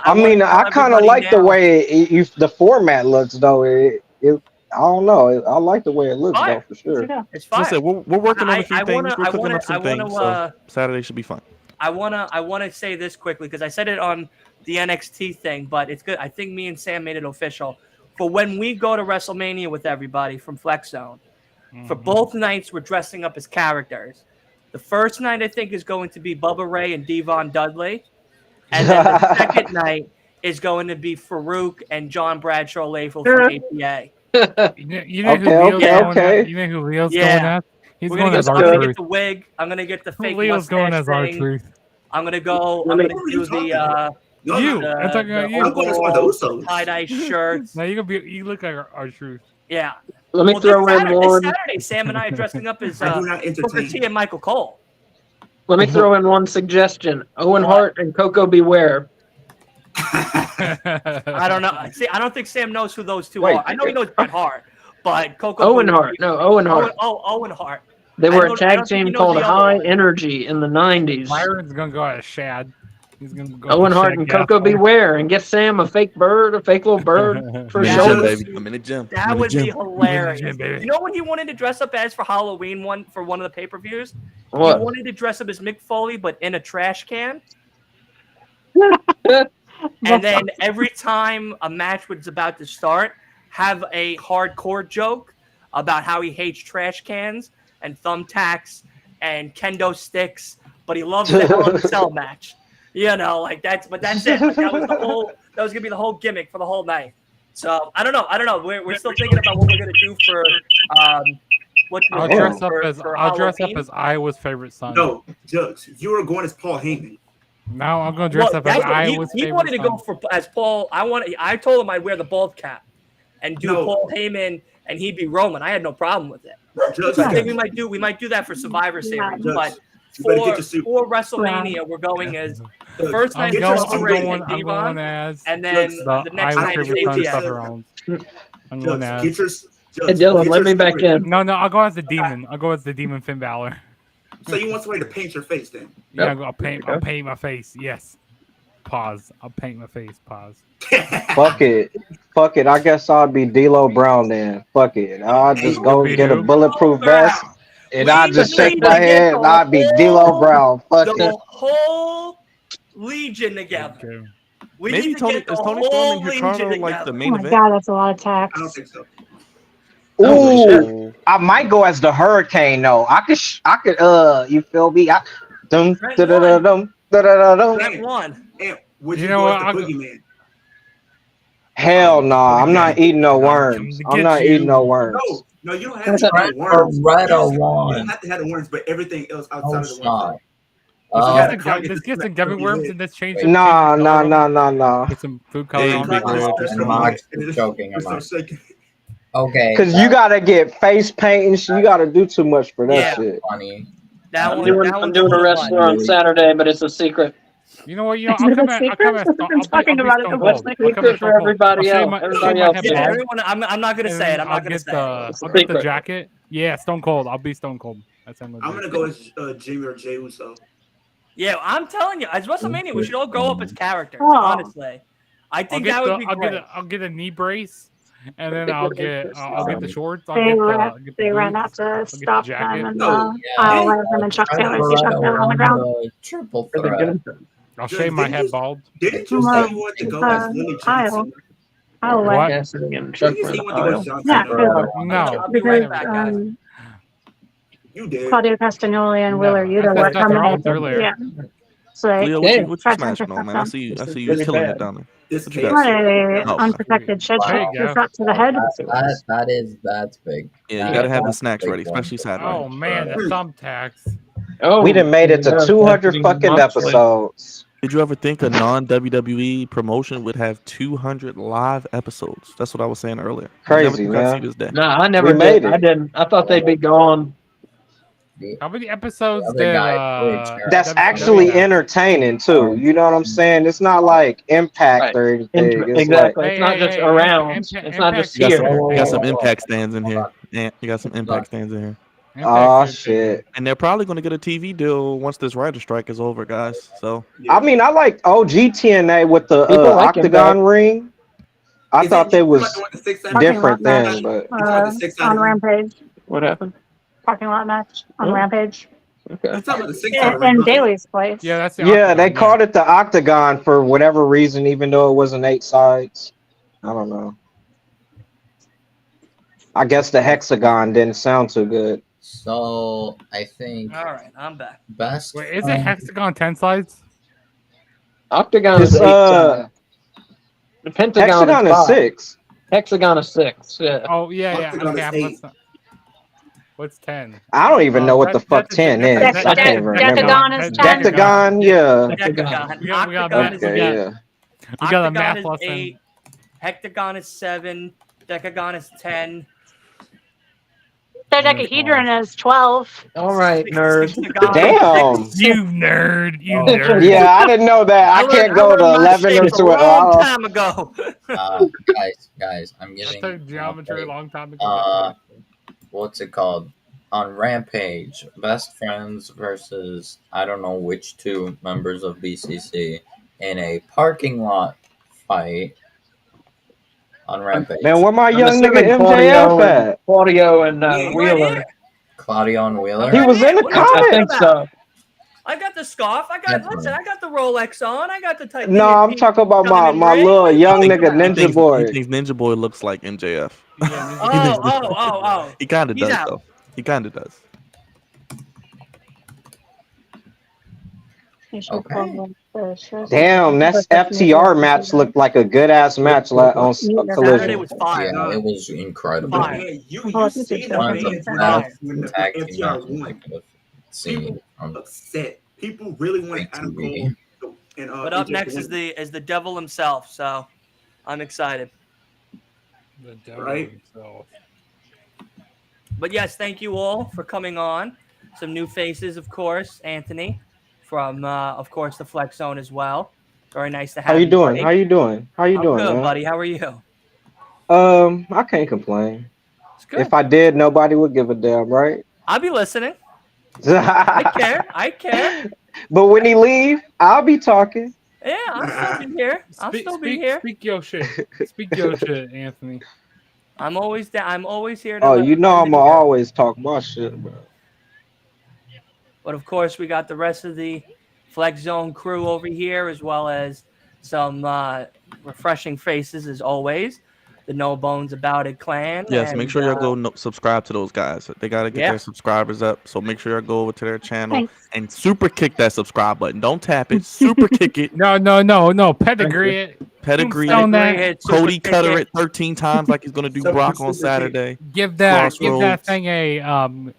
I mean, I kind of everybody like the now- way the format looks, though. I don't know. I like the way it looks, Fire. though, for sure. It's As I fire. said, we're working on a few I things. wanna- We're I cooking wanna- up some I wanna- things. I wanna, So Saturday should be fun. I wanna say this quickly because I said it on the NXT thing, but it's good. I think me and Sam made it official for when we go to WrestleMania with everybody from Flex Zone. For both nights, we're dressing up as characters. The first night, I think, is going to be Bubba Ray and Devon Dudley, and then the second night is going to be Farouk and John Bradshaw Layfield from APA. You know who Leo's going at? You know who Leo's going at? He's We're going gonna as I'm gonna R-Truth. get the wig. I'm gonna get the fake Leo's going mustache as thing. R-Truth. I'm gonna go. I'm gonna do the You. I'm talking about you. I'm going as one of the Usos. tie-dye shirts. No, you look like R-Truth. Yeah. Let me throw in This one. Saturday, Sam and I are dressing up as I do not Booker entertain. T and Michael Cole. Let me throw in one suggestion. Owen Hart and Coco Beware. I don't know. See, I don't think Sam knows who those two Wait. are. I know he knows Bret Hart, but Coco. Owen Hart. No, Owen Hart. Owen Hart. They were I a don't tag think team he knows called the other High one. Energy in the 90s. Byron's gonna go as Shad. He's gonna go. Owen as Hart Shad and Coco Gaspar. Beware, and get Sam a fake bird, a fake little bird for I'm in the gym, shoulders. baby. I'm in the gym. That would be hilarious. gym, baby. You know what he wanted to dress up as for Halloween for one of the pay-per-views? What? He wanted to dress up as Mick Foley, but in a trash can. And then every time a match was about to start, have a hardcore joke about how he hates trash cans and thumbtacks and kendo sticks, but he loves the Hell in a Cell match. You know, like that's it. Like, that was gonna be the whole gimmick for the whole night. So I don't know. We're still thinking about what we're gonna do for I'll dress up as Iowa's favorite son. No, Jugs, you are going as Paul Heyman. No, I'm gonna dress up as Iowa's he favorite wanted to go son. as Paul. I told him I'd wear the bald cap and do No. Paul Heyman, and he'd be Roman. I had no problem with it. Jugs, So I think we might do that for Survivor Series, but you better get your suit. for WrestleMania, we're going as the first night Get is your Bubba suit. Ray I'm and going Devon, as and then the the next Iowa's night is favorite son APA. stuff around. I'm going Jugs, as. get your. Jugs, Hey, Dylan, get let your me back suit. in. No, I'll go as the demon. I'll go as the demon Finn Balor. So you want somebody to paint your face then? Yeah, I'll paint my face. Yes. Pause. I'll paint my face. Pause. Fuck it. I guess I'll be D'Lo Brown then. Fuck it. I'll just go get a bulletproof vest, and I'll just shake my head, and I'll be D'Lo Brown. Fuck The it. whole Legion together. Okay. We Maybe need to Tony get the is Tony whole Storm and Legion Hikaru like together. the Oh main my event? god, that's a lot of I don't tax. think so. Ooh, I might go as the Hurricane though. I could. You feel me? Dum Trent da da da dum da da da dum. Trent won. And would You you know go what, as the I'll go- boogeyman? Hell no, I'm not eating no worms. I'm not eating no worms. No, you don't have to have the worms. Beretta You don't won. have to have the worms, but everything else outside Oh, of the worms. stop. This gets some gummy worms and this changes. Nah. Put some food color Hey, on Big it. Red, And Mox is joking. Just start shaking. Okay. Cause you gotta get face paint. You gotta do too much for that Yeah. shit. Funny. That I'm one, doing, that I'm one's doing a fun. wrestler on Saturday, but it's a secret. You know what? I'll come at Talking about it, Stone what's Cold. the I'll come secret at for Stone Cold. everybody I'll shave else? my- Everybody shave my else head is Yeah, bald, everyone, I'm not gonna and say it. I'm I'll not gonna get say the it. I'll get the Secret. jacket. Yeah, Stone Cold. I'll be Stone Cold. That's what I'm I'm gonna go as Jimmy or Jey Uso. Yeah, I'm telling you, as WrestleMania, we should all grow up as characters. Oh. Honestly, I think that would be great. I'll get a knee brace, and then I'll get the shorts. I'll They get ran, get they the ran boots. out to I'll get the stop jacket. them, and No, I'll let them in Chuck Taylor. See Chuck Taylor on the ground. Triple For the threat. good. I'll shave my head bald. Didn't you say you wanted to go as Lily Johnson? I'll What? let. Cassidy and Chuck Didn't you say you were wanted to go the as Johnson? Yeah, No. I'll be because right back, guys. You did. Claudio Castagnoli and No, Wheeler I Yuta said were Dustin coming Rhodes in. earlier. Yeah. So they Leo, Yeah. what you tried to smashing on, man? I see you. I see you Really killing bad. it down there. This What you got? what case. a Oh, unprotected shit Wow. show. Just up to the head. That's big. Yeah, you gotta have the That's snacks big ready, one. especially Saturday. Oh man, the thumbtacks. Oh, We done made it to 200 fucking episodes. Did you ever think a non-WWE promotion would have 200 live episodes? That's what I was saying earlier. Crazy, Never thought I'd see man. this day. Nah, I never We made did. it. I didn't. I thought they'd be gone. How many episodes other did guy, That's WCW actually have? entertaining too. You know what I'm saying? It's not like Impact or anything. It's Exactly. Hey, it's not hey, just hey, around. Impact- It's not just Impact's here. here. You got some Whoa. Impact stands in here. Yeah, you got some Impact stands in here. like, oh Impact's here, shit. And they're probably going to get a TV deal once this writer strike is over, guys. So I mean, I like OG TNA with the People like octagon ring. I Is thought it- they you was talking about the 600? different Parking lot then, but You talking about the 600? On Rampage. What happened? Parking lot match on Oh. Rampage. Okay. You talking about the 600? In Daly's place. Yeah, that's the yeah, they Octagon, called it the octagon for whatever reason, even though it wasn't 8 sides. I don't know. I guess the hexagon didn't sound too good. So I think All right, I'm back. best. Wait, is it hexagon 10 sides? Octagon It's is 8. The Pentagon hexagon is is 5. 6. Hexagon is 6. Yeah. Oh yeah, yeah. Octagon Okay, is I'm 8. listening. What's 10? I don't even know what the fuck that's 10 is. that's- I can't remember. Decagon is 10. Decagon, yeah. Decagon. We got Octagon is Okay, Yeah. 8. yeah. We got a Octagon math is lesson. 8. Hectagon is 7. Decagon is 10. Dodecahedron is 12. All right, nerd. Damn. You nerd, you Oh. nerd. Yeah, I didn't know that. I can't go to 11 or a 12. long time ago. Guys, I'm I giving. took geometry a long time ago. What's it called? On Rampage, best friends versus I don't know which two members of BCC in a parking lot fight on Rampage. Man, where my I'm young assuming nigga MJF at? Claudio and Yeah, Wheeler. Claudio and Wheeler. He was in the What are you I talking think about? so. I got the scarf. I got That's listen. right. I got the Rolex on. I got the type. No, I'm talking about my little young nigga he Ninja thinks, Boy. he thinks Ninja Boy looks like MJF. Yeah, Oh. He kind of He's does, out. though. He kind of does. Damn, that's FTR match looked like a good ass match on Saturday Collision. was fire. Yeah, it was incredible. Fire. Yeah, you Oh, see the One of the fans best when the tag team FTR matches I won. could have seen from Upset. People really wanted Adam TV. Cole. And, But up AJ next to is win. the devil himself. So I'm excited. The devil Right. himself. But yes, thank you all for coming on. Some new faces, of course. Anthony from, of course, the Flex Zone as well. Very nice to have How you doing? buddy. How you doing? How you I'm doing, good, man? buddy. How are you? I can't complain. It's good. If I did, nobody would give a damn, right? I'll be listening. I care. But when he leave, I'll be talking. Yeah, I'll still be here. I'll still be here. Speak your shit. Speak your shit, Anthony. I'm always down. I'm always here. To Oh, let you know everybody I'ma hear. always talk my shit, bro. But of course, we got the rest of the Flex Zone crew over here, as well as some refreshing faces, as always. The No Bones About It clan. Yes, and, make sure y'all go subscribe to those guys. They got to get their subscribers up. So make sure y'all go over to their channel Thanks. and super kick that subscribe button. Don't tap it. Super kick it. No. Pedigree it. Pedigree Tombstone it. that. Hit, super Cody kick cutter it. it 13 times like he's going to do Super Brock on kick. Saturday. Give that Crossroads. thing a Superman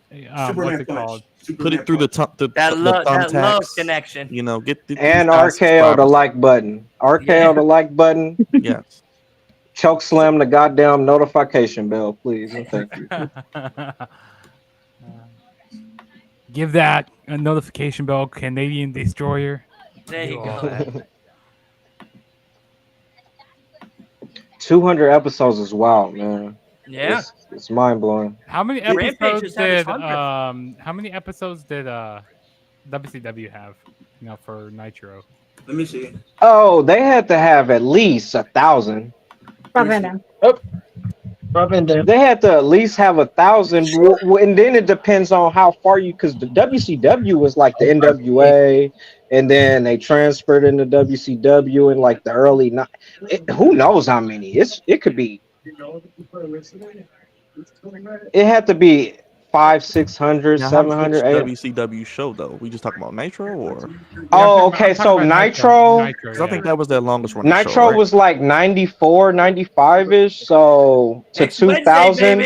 what's it punch. called? Put it through the That love thumbtacks. connection. You know, get the And these guys RKO the subscribers. like button. RKO Yeah. the like button. Yes. Choke slam the goddamn notification bell, please. And thank you. Give that a notification bell, Canadian Destroyer. There you go. 200 episodes is wild, man. Yeah. It's mind blowing. How many Rampage episodes just had its did 100th. WCW have? for Nitro. Let me see. Oh, they had to have at least 1,000. Rob Van Dam. They had to at least have 1,000, and then it depends on how far you. Because the WCW was like the NWA, and then they transferred into WCW in like the early. Who knows how many? It could be. It had to be 500, 600, Now, 700. WCW show though. We just talking about Nitro or? Oh, okay. So Nitro. Because I think that was their longest running Nitro show, right? was like 94, 95-ish. So to 2000.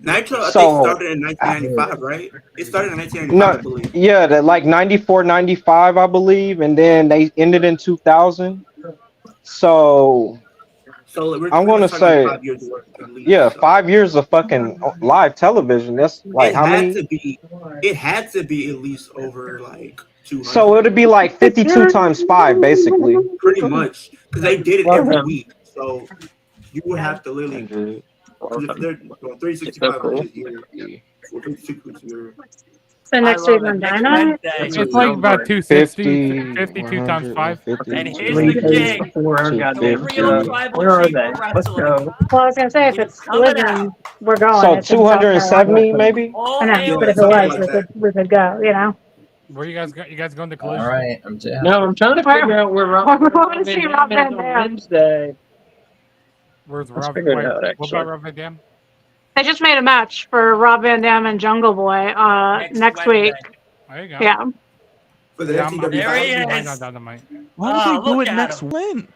Nitro, I think, started in 1995, right? It started in 1995, I believe. Yeah, like 94, 95, I believe, and then they ended in 2000. So I'm gonna say, 5 years worth, at least, yeah, so. 5 years of fucking live television. That's like how many? It had to be at least over like 200. So it'd be like 52 times 5, basically. Pretty much, because they did it every week. So you would have to literally. If they're 365 So next week on Dynamite? It's like about 260, 52 times 5. And here's the gig. Where are they? Let's go. Well, I was gonna say if it's Collision, we're going. So It's in South 270 Carolina. maybe. I know, but if it was, we could go. You know. Where you guys going to Collision? All right, MJF. No, I'm trying to figure out where Rob We're going to see Rob Van on Dam. Wednesday. Where's Let's Rob? figure it out, What actually. about Rob Van Dam? They just made a match for Rob Van Dam and Jungle Boy next week. There you go. Yeah. For the Yeah, FTW There he I'm behind is. on Dynamite. Why don't they do look it at next him. when?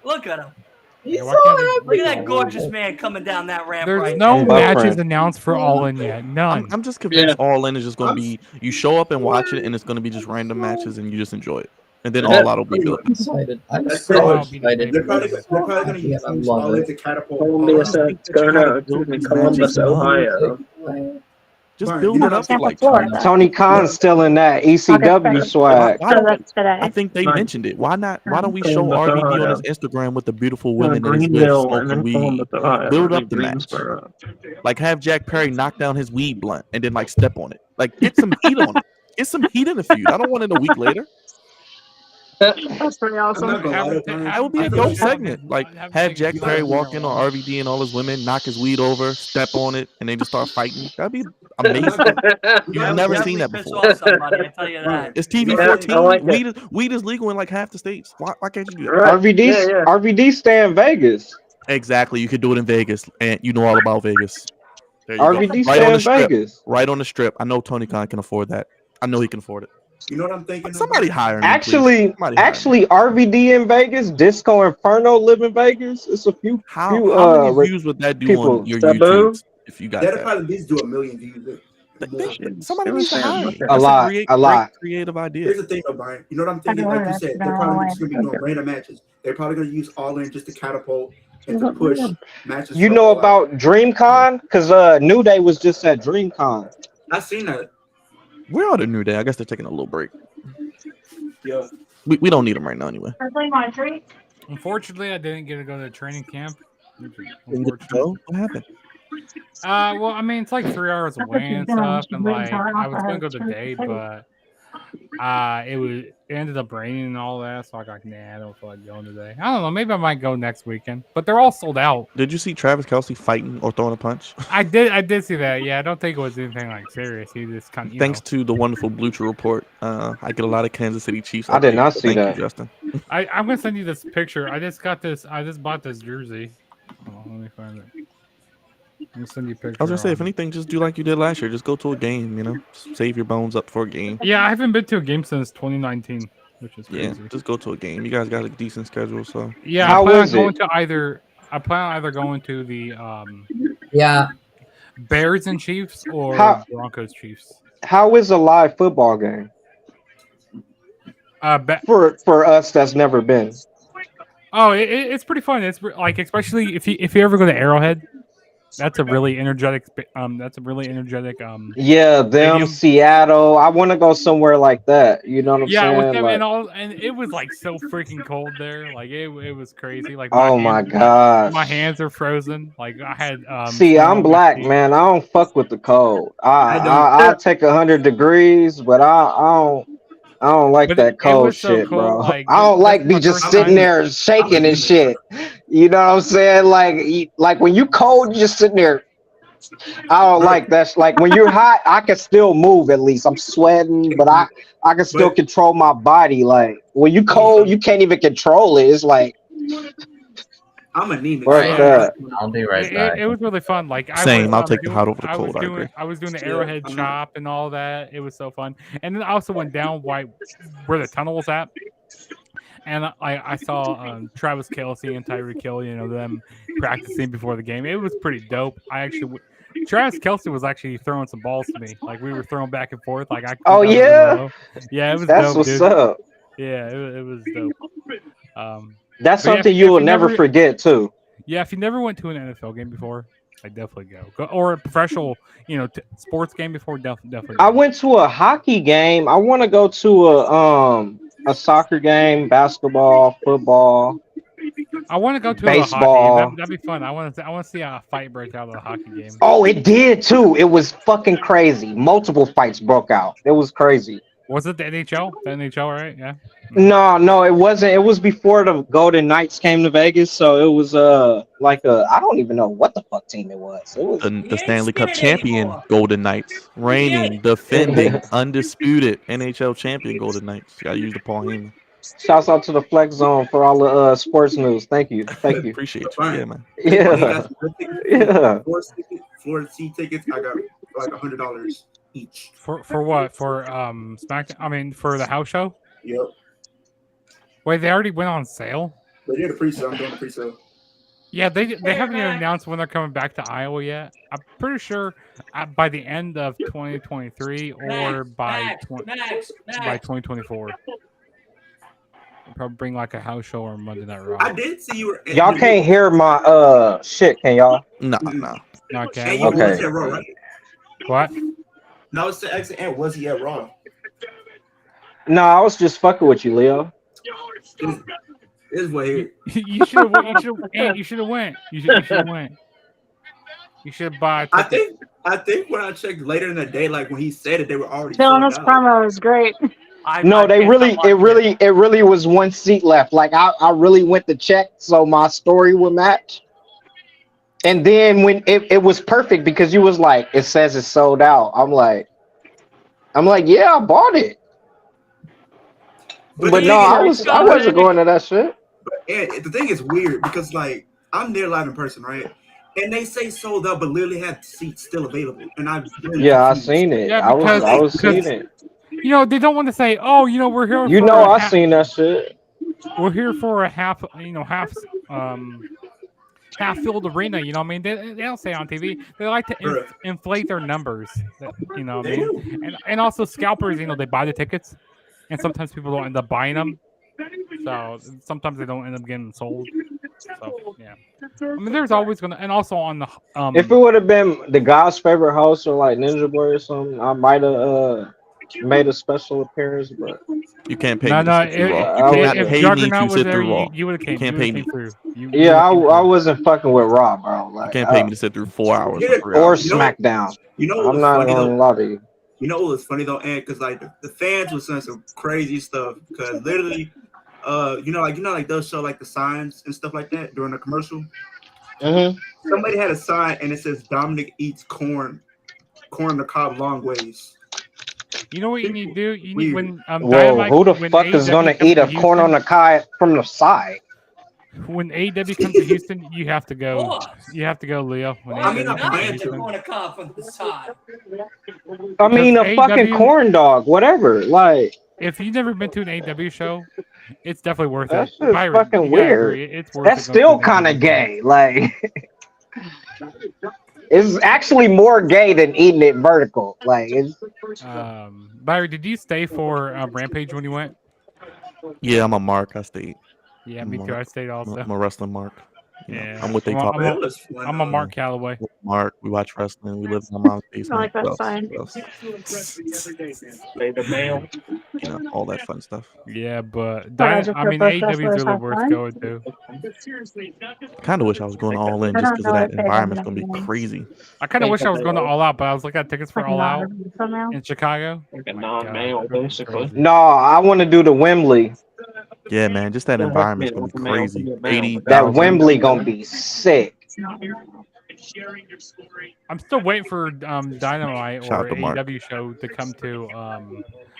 Look at him. He's why so can't they- happy. Look at that gorgeous man coming down that ramp There's right no I'm matches buffering. announced for All In yet. None. I'm just convinced All In is just going to be you show up and watch it, and it's going to be just random matches, and you just enjoy it, and then All Out will be good. I'm excited. I'm That's so pretty- excited. They're probably going to use I love all it. into catapult. Columbia, South Carolina, Columbus, Ohio. Just Right. build You it know, up Tampa, like Florida. Tony Khan's still in that ECW swag. Why So don't- that's today. I think they Right. mentioned it. Why not? Why don't we show Columbus, RVD on Ohio. his Instagram with the beautiful women that he's with Greenville and smoking then weed? Columbus, Ohio. Build and up the then match. Greensboro. Like have Jack Perry knock down his weed blunt and then like step on it. Like get some heat on it. Get some heat in the feud. I don't want it a week later. That's pretty I'm awesome. not gonna lie, That would be a I feel dope like- segment. Like have Jack Perry walk in on RVD and all his women, knock his weed over, step on it, and they just start fighting. That'd be amazing. You've never seen that Piss before. off somebody, I tell you that. It's TV Yeah, 14. I like it. Weed is legal in like half the states. Why can't you do that? Right. RVD stay in Vegas. Exactly. You could do it in Vegas, and you know all about Vegas. There you RVD go. stay on in the strip. Vegas. Right on the strip. I know Tony Khan can afford that. I know he can afford it. You know what I'm thinking? Somebody hire me. Actually, please. Somebody hire me. RVD in Vegas, Disco Inferno live in Vegas. It's a few. How few, many views would that do people. on your Sabu? YouTube if you got That'll that? probably at least do 1 million views. Somebody needs to hire me. A That's lot, great creative idea. Here's the thing, though, Brian. You know what I'm thinking? Like you said, they're probably just going to be doing random matches. They're probably going to use All In just to catapult and to push matches. You for know All Out. about DreamCon? Because New Day was just at DreamCon. I've seen that. Where are the New Day? I guess they're taking a little break. Yeah. We don't need them right now anyway. I play my tree. Unfortunately, I didn't get to go to training camp. What happened? Well, I mean, it's like 3 hours away and stuff, and like I was gonna go today, but it ended up raining and all that, so I got I don't feel like going today. I don't know, maybe I might go next weekend, but they're all sold out. Did you see Travis Kelce fighting or throwing a punch? I did see that. Yeah, I don't think it was anything like serious. He just kind of Thanks to the wonderful Blucher report, I get a lot of Kansas City Chiefs. I did not see Thank that. you, Justin. I'm gonna send you this picture. I just bought this jersey. Hold on, let me find it. Let me send you a picture. I was gonna say, if anything, just do like you did last year. Just go to a game. You know, save your bones up for a game. Yeah, I haven't been to a game since 2019, which is crazy. Yeah, just go to a game. You guys got a decent schedule, so Yeah, How I plan was on going it? to either. I plan on either going to the Yeah, Bears and Chiefs or How- Broncos Chiefs. How is a live football game for us that's never been? It's pretty fun. It's like, especially if you ever go to Arrowhead, that's a really energetic. Yeah, them stadium. Seattle. I want to go somewhere like that. You know what I'm Yeah, saying? with them Like, and it was like so freaking cold there. Like it was crazy. Like oh my gosh. my hands are frozen. Like I had. See, snow I'm on my black, feet. man. I don't fuck with the cold. I'll take 100 degrees, but I don't. I don't like But that it cold was so shit, cool, bro. like, I don't that's like my me just first sitting time. there shaking and shit. You know what I'm saying? Like when you cold, you just sitting there. I don't like that. Like when you're hot, I can still move at least. I'm sweating, but I can still control my body. Like when you cold, you can't even control it. It's like I'm anemic. What's So that? I'll be right back. It was really fun. Like Same. I'll take the doing, hot over the cold. I agree. I was doing the arrowhead chop and all that. It was so fun. And then I also went down where the tunnel was at. And I saw Travis Kelce and Tyreek Hill, them practicing before the game. It was pretty dope. Travis Kelce was actually throwing some balls to me. Like we were throwing back and forth. Like Oh yeah, yeah, it was that's dope, what's dude. up. Yeah, it was dope. That's But yeah, something you will never forget too. Yeah, if you never went to an NFL game before, I definitely go. Or a professional, sports game before, definitely. I went to a hockey game. I want to go to a soccer game, basketball, football. I want to go to baseball. a hockey game. That'd be fun. I want to see a fight break out of the hockey game. Oh, it did too. It was fucking crazy. Multiple fights broke out. It was crazy. Was it the NHL? The NHL, right? Yeah. No, it wasn't. It was before the Golden Knights came to Vegas, so it was I don't even know what the fuck team it was. It was The Stanley Cup champion Golden Knights, reigning, defending, undisputed NHL champion Golden Knights. You gotta use the Paul Heyman. Shouts out to the Flex Zone for all the sports news. Thank you. Appreciate you. Yeah, man. Yeah. Four seat tickets. I got like $100 each. For what? For SmackDown? I mean, for the house show? Yep. Wait, they already went on sale? They did a pre-sale. I'm doing a pre-sale. Yeah, they haven't even announced when they're coming back to Iowa yet. I'm pretty sure by the end of 2023 or by 2024. They'll probably bring like a house show or Monday Night Raw. I did see you. Y'all can't hear my shit, can y'all? No. Okay. And you was at Raw, right? What? No, it's the exit. And was he at Raw? No, I was just fucking with you, Leo. This is what here. You should have. You should have went. You should have went. You should buy. I think when I checked later in the day, like when he said it, they were already. Dylan's promo is great. No, it really was one seat left. Like I really went to check so my story would match. And then when it was perfect because you was like, it says it's sold out. I'm like, yeah, I bought it. But no, I wasn't going to that shit. And the thing is weird because like I'm there live in person, right? And they say sold out, but literally have seats still available. And I seen it. Yeah, I was seeing it. They don't want to say, "Oh, we're here." I seen that shit. We're here for a half filled arena. You know what I mean? They don't say on TV. They like to inflate their numbers. You know what I mean? And also scalpers. They buy the tickets, and sometimes people don't end up buying them. So sometimes they don't end up getting sold. So yeah, I mean, there's always gonna, and also on the if it would have been the God's favorite host or like Ninja Boy or something, I might have made a special appearance, but you can't pay me to sit through Raw. You cannot pay me to sit through Raw. You would have came. You can't pay me. I wasn't fucking with Raw, bro. Like, you can't pay me to sit through 4 hours or SmackDown. I'm not gonna lie to you. You know what was funny though, and because like the fans were saying some crazy stuff because literally, like they'll show like the signs and stuff like that during the commercial. Mm-hmm. Somebody had a sign and it says Dominic eats corn the cob long ways. You know what you need to do? You need when who the fuck is gonna eat a corn on the cob from the side? When AEW comes to Houston, you have to go. You have to go, Leo. I'm buying the corn cob from the side. I mean, a fucking corn dog, whatever. Like, if you've never been to an AEW show, it's definitely worth that it. That's fucking weird. It's worth That's it still kind of gay. Like, it's actually more gay than eating it vertical. Like, it's. Byron, did you stay for Rampage when you went? Yeah, I'm a mark. I stayed. Yeah, me too. I stayed also. I'm a wrestling mark. Yeah, I'm what they call it. I'm a Mark Calloway. Mark, we watch wrestling. We live in my mom's basement. I like that sign. The mail. all that fun stuff. Yeah, but I just I mean, prefer AEW is wrestlers really have worth fun. going to. Kind of wish I was going all in I just don't because know of that if they're environment's gonna gonna be have crazy. I kind of wish I was going to All Out, but I was looking at tickets for like All Out somehow. in Chicago. Like a My non-male, God, it's gonna be basically. crazy. No, I want to do the Wembley. Yeah, man, just that Doesn't have to be environment's an gonna be alpha male, it crazy. can be a male. 'That 80,000. Wembley gonna be sick. I'm still waiting for Dynamite Shout out or to Mark. AEW show to come to.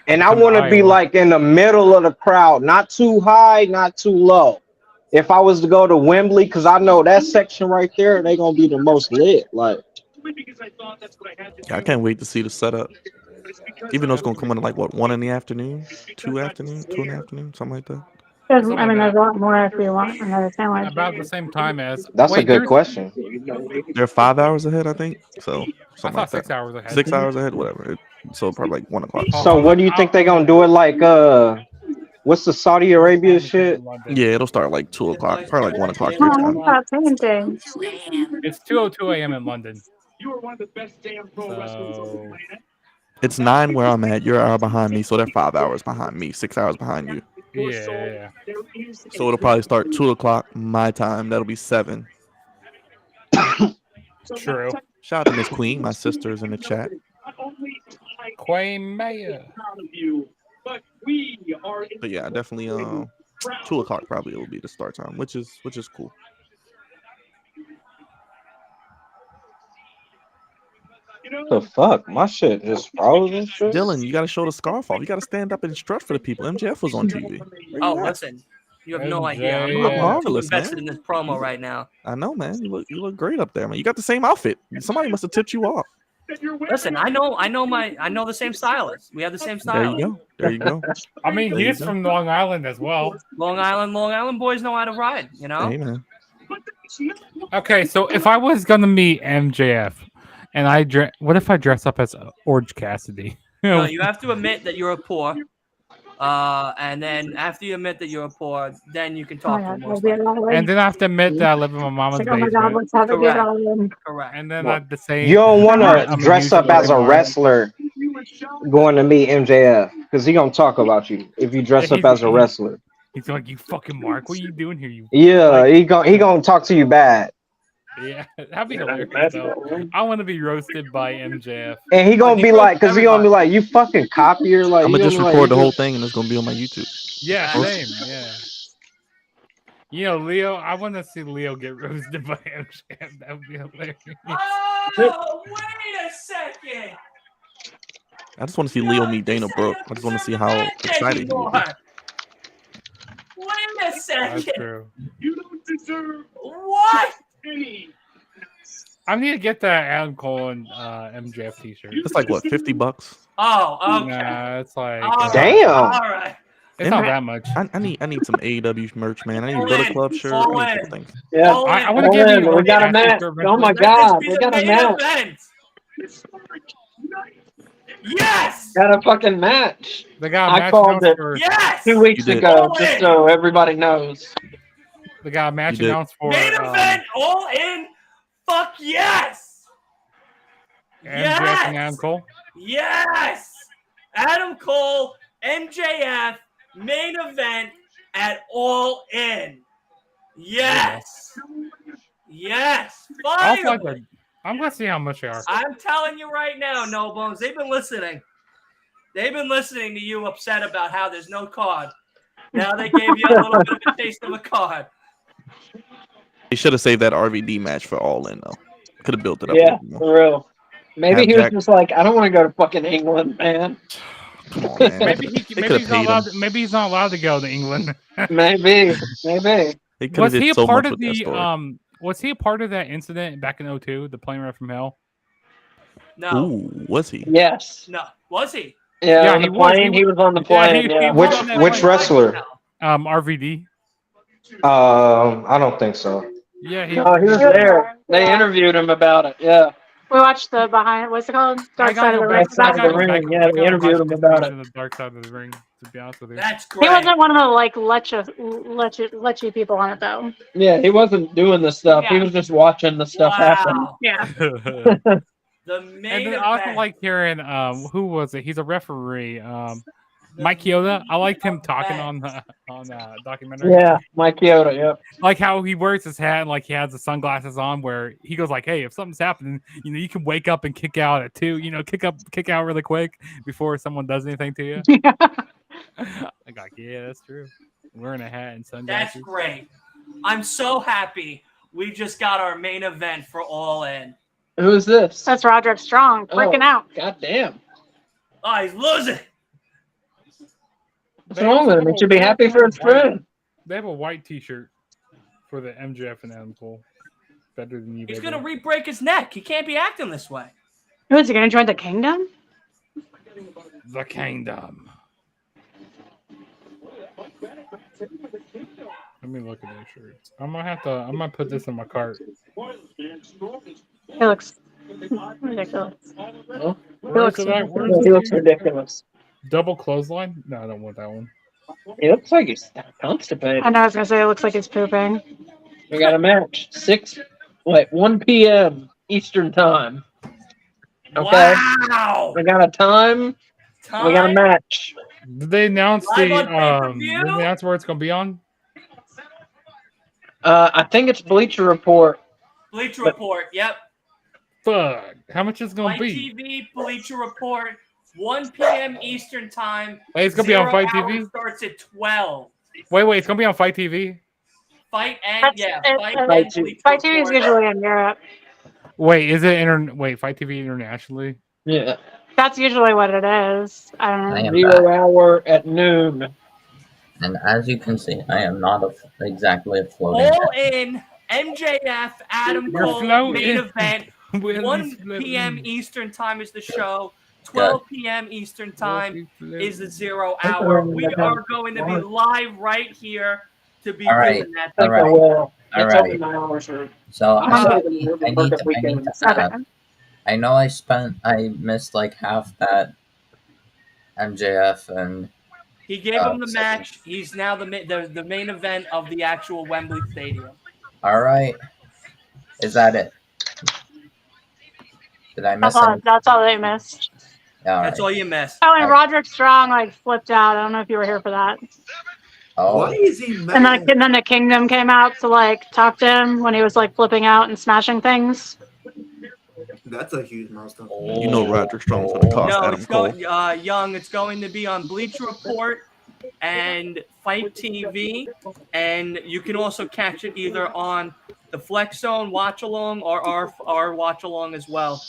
And I come to want to be Iowa. like in the middle of the crowd, not too high, not too low. If I was to go to Wembley, because I know that section right there, they gonna be the most lit. Like, Yeah, I can't wait to see the setup. Even though it's gonna come in at like what, 1 in the afternoon, 2 afternoon, 2 in the afternoon, something like that. There's, Something I mean, like there's a lot more if you want another sandwich. about the same time as. that's a Wait, good there's- question. They're 5 hours ahead, I think. So I something thought like 6 that. hours ahead. 6 hours ahead, whatever. So probably like 1 o'clock. So what do you think they gonna do it like? What's the Saudi Arabia shit? Yeah, it'll start like 2 o'clock, probably like 1 o'clock your Oh, time. that's painting. It's 2:02 a.m. in London. So It's 9 where I'm at. You're an hour behind me, so they're 5 hours behind me, 6 hours behind you. yeah. So it'll probably start 2 o'clock my time. That'll be 7. True. Shout out to Miss Queen, my sister's in the chat. Quay Mayer. But yeah, definitely 2 o'clock probably will be the start time, which is cool. The fuck, my shit just froze and shit. Dylan, you gotta show the scarf off. You gotta stand up and strut for the people. MJF was on TV. Where Oh, you at? listen, you have no MJ. idea. I'm You look too marvelous, invested man. in this promo right now. I know, man. You look great up there, man. You got the same outfit. Somebody must have tipped you off. Listen, I know the same stylist. We have the same There stylist. you go. There you go. I mean, There you he's go. from Long Island as well. Long Island boys know how to ride. You know. Hey, man. Okay, so if I was gonna meet MJF, and what if I dress up as Orange Cassidy? No, you have to admit that you're a poor. And then after you admit that you're a poor, then you can Oh talk my to God, them. I'll be most likely. And then I have to admit that I live in my mama's It's like, oh my basement. God, let's have a good Correct. all Correct. And then Well, I'd the same. You don't want I'm to a dress huge up as a Lamar. wrestler going to meet MJF because he gonna talk about you if you dress up as a wrestler. He's like, you fucking Mark, what are you doing here? You Yeah, he gonna talk to you bad, yeah, that'd be hilarious. Though. I want to be roasted by MJF. and he gonna he be roasts like, because he gonna be like, you fucking copier, like I'm you gonna just gonna be record the like, whole thing and it's gonna be on my YouTube. Yeah, Yeah. same. Yeah. You know, Leo, I want to see Leo get roasted by MJF. That would be hilarious. Oh, wait a second. I just want to see Leo meet Dana Brooke. I just want to see how excited he will be. Wait a That's second. true. What? I need to get that Adam Cole and MJF t-shirt. It's like what, $50? Oh, okay. Nah, it's like damn. All right. it's not that much. I need some AEW merch, man. I need a All Bullet in, Club shirt. all I need in. some things. Yeah. All I in. want to give Hold you on, we got a match. Oh my Let God, this we be got the a main match. event. Yes. Got a fucking match. They got a I match called announced it. for 2 weeks You did. ago, All just in. so everybody knows. they got a match You did. announced for Main event. All in. Fuck yes. MJF and Adam Yes. Cole. Yes. Adam Cole, MJF, main event at All In. Yes. Yes. Also, Finally. I'm gonna see how much they are. I'm telling you right now, No Bones, they've been listening. They've been listening to you upset about how there's no card. Now they gave you a little bit of a taste of a card. They should have saved that RVD match for All In though. Could have built it up. a Yeah, little more. for real. Maybe Have he was Jack- just like, I don't want to go to fucking England, man. Come on, man. Maybe They he's could've not paid allowed. him. Maybe he's not allowed to go to England. Maybe. They could Was have he did a so part much of with that the story. Was he a part of that incident back in 2002, the plane ride from hell? No. Ooh, was he? Yes. No. Was he? Yeah, Yeah, on he the was- plane. he He was on the yeah, plane. he Yeah. was Which on that which plane. wrestler? RVD. I don't think so. Yeah, No, he was there. They interviewed him about it. Yeah. We watched the behind. What's it called? Dark I Side of the gotta Ring. Dark Side of the Ring. Yeah, they interviewed him about it. The Dark Side of the Ring. To be honest with you. That's He great. wasn't one of the like lechy people on it though. Yeah, he wasn't doing the stuff. He Yeah. was just watching the stuff happen. Wow. Yeah. The main And then event. I also like hearing who was it? He's a referee. Mike Chioda. I liked him talking on documentary. Yeah, Mike Chioda. Yep. Like how he wears his hat and like he has the sunglasses on. Where he goes like, "Hey, if something's happening, you can wake up and kick out at 2. Kick out really quick before someone does anything to you." I'm like, yeah, that's true. Wearing a hat and sunglasses. That's great. I'm so happy. We just got our main event for All In. Who is this? That's Roderick Strong freaking out. God damn. Oh, he's losing. What's wrong with him? He should be happy for his friend. They have a white T-shirt for the MJF and Adam Cole. Better than you. He's gonna re-break his neck. He can't be acting this way. Who is he gonna join the Kingdom? The Kingdom. Let me look at those shirts. I'm gonna put this in my cart. He looks ridiculous. He looks ridiculous. Double clothesline? No, I don't want that one. He looks like he's constipated. I know I was gonna say it looks like he's pooping. We got a match. 1 p.m. Eastern time. Okay. Wow. We got a time. We got a match. Did they announce Live on pay-per-view? Did they announce where it's gonna be on? I think it's Bleacher Report. Bleacher Report. Yep. Fuck. How much is it gonna Fight be? TV. Bleacher Report. 1 p.m. Eastern time. Wait, it's gonna be on 0 Fight hour TV? Starts at 12. Wait, it's gonna be on Fight TV? Fight and Fight Bleacher TV is Report. usually in Europe. Wait, is it Fight TV internationally? Yeah. That's usually what it is. I don't know. I am 0 back. hour at noon. And as you can see, I am not exactly a floating. All In. MJF. Adam You're Cole. floating. Main event. Will 1 you p.m. float? Eastern time is the show. 12 p.m. Eastern time is the 0 hour. We are going to be live right here to be All right. doing that. All right. Well, All it's right. only 9 hours. So I Okay. need to add. I know I missed like half that MJF and He gave him the match. He's now the main event of the actual Wembley Stadium. all right. Is that it? Did I miss anything? That's all they missed. Yeah, all That's right. all you missed. Oh, and Roderick Strong flipped out. I don't know if you were here for that. Oh, Why is he mad? And then the Kingdom came out to talk to him when he was flipping out and smashing things. That's a huge milestone. You know Roderick Strong's gonna cost No, Adam it's Cole. going Young. It's going to be on Bleacher Report and Fight TV, and you can also catch it either on the Flex Zone watch along or our watch along as well.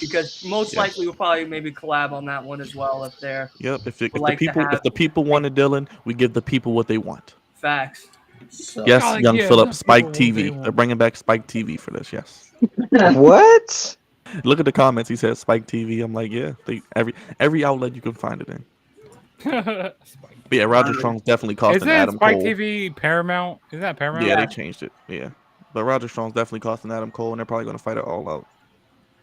Because most likely we'll probably maybe collab on that one as well if they're Yep. If like to have- the people wanted Dylan, we give the people what they want. facts. so, Yes, Oh, Young yeah, Phillip, that's Spike what TV. they want. They're bringing back Spike TV for this. Yes. What? Look at the comments. He said Spike TV. I'm like, yeah. Every outlet you can find it in. But yeah, Roger Strong's definitely costing Isn't Adam Spike Cole. TV Paramount? Is that Paramount? Yeah, they changed it. Yeah, but Roger Strong's definitely costing Adam Cole, and they're probably going to fight it all out.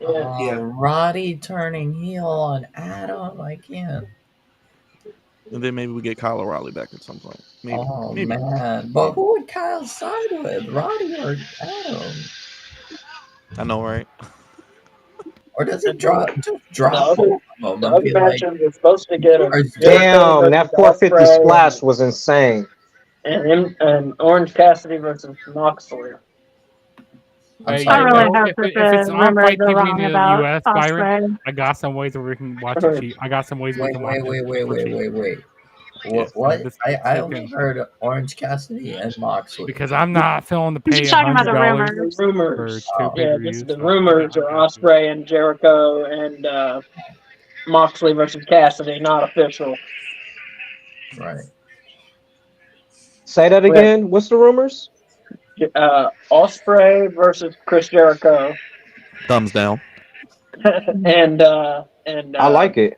Yeah. Roddy turning heel on Adam. I can't. And then maybe we get Kyle O'Reilly back at some point. Maybe. Oh maybe. man, but who would Kyle side with, Roddy or Adam? I know, right? Or does it drop The both other of them and be match like, was supposed to get him. Damn, that 450 splash was insane. And Orange Cassidy versus Moxley. I'm Hey, sorry, I really what? hope if that it's the on rumors Fight are TV wrong in the about US, Byron, Osprey. I got some ways where we can watch it cheap. I got some ways we can watch it. Wait. Yes, What? this- I only heard Orange Cassidy and Moxley. Because I'm not feeling to pay He's talking about the $100 rumors. The rumors. for two Yeah, pay-per-views. the rumors are Osprey and Jericho and Moxley versus Cassidy, not official. Right. Say that again. What's the rumors? Osprey versus Chris Jericho, Thumbs down. and I like it.